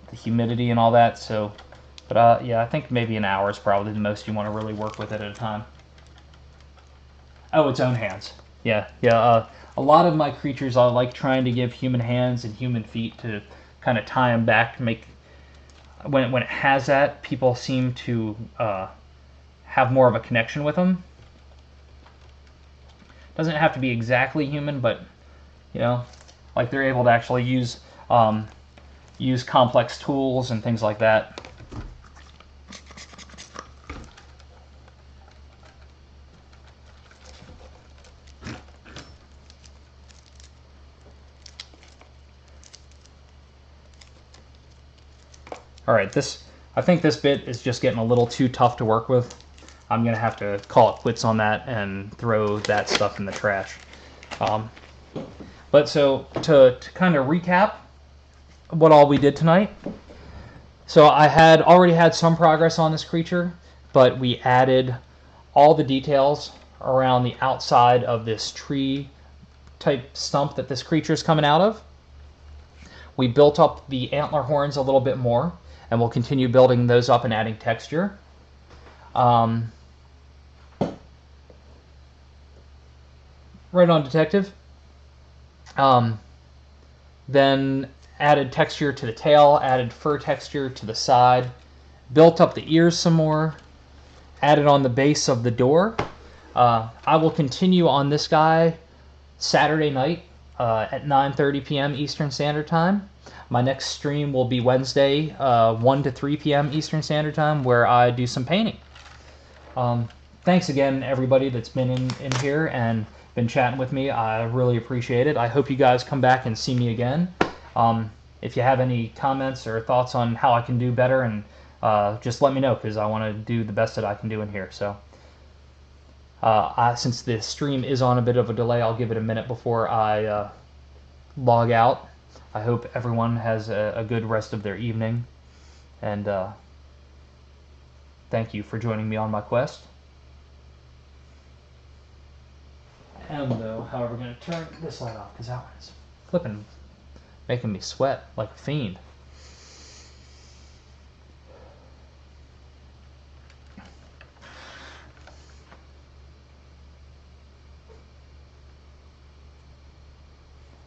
the humidity and all that. So, but yeah, I think maybe an hour is probably the most you want to really work with it at a time. Oh, its own hands. Yeah, yeah. A lot of my creatures, I like trying to give human hands and human feet to kind of tie them back to make. When it has that, people seem to have more of a connection with them. Doesn't have to be exactly human, but you know, like they're able to actually use complex tools and things like that. All right, I think this bit is just getting a little too tough to work with. I'm gonna have to call it quits on that and throw that stuff in the trash. But so to kind of recap what all we did tonight. So I had already had some progress on this creature, but we added all the details around the outside of this tree type stump that this creature is coming out of. We built up the antler horns a little bit more, and we'll continue building those up and adding texture. Right on, Detective. Then added texture to the tail, added fur texture to the side, built up the ears some more, added on the base of the door. I will continue on this guy Saturday night at 9:30 p.m. Eastern Standard Time. My next stream will be Wednesday, 1 to 3 p.m. Eastern Standard Time, where I do some painting. Thanks again, everybody that's been in here and been chatting with me. I really appreciate it. I hope you guys come back and see me again. If you have any comments or thoughts on how I can do better, and just let me know, because I want to do the best that I can do in here. So, since the stream is on a bit of a delay, I'll give it a minute before I log out. I hope everyone has a good rest of their evening, and thank you for joining me on my quest. And though, however, we're going to turn this light off, because that one is flipping, making me sweat like a fiend.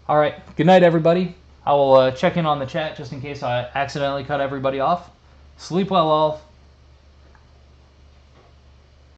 All right, good night, everybody. I will check in on the chat just in case I accidentally cut everybody off. Sleep well, all.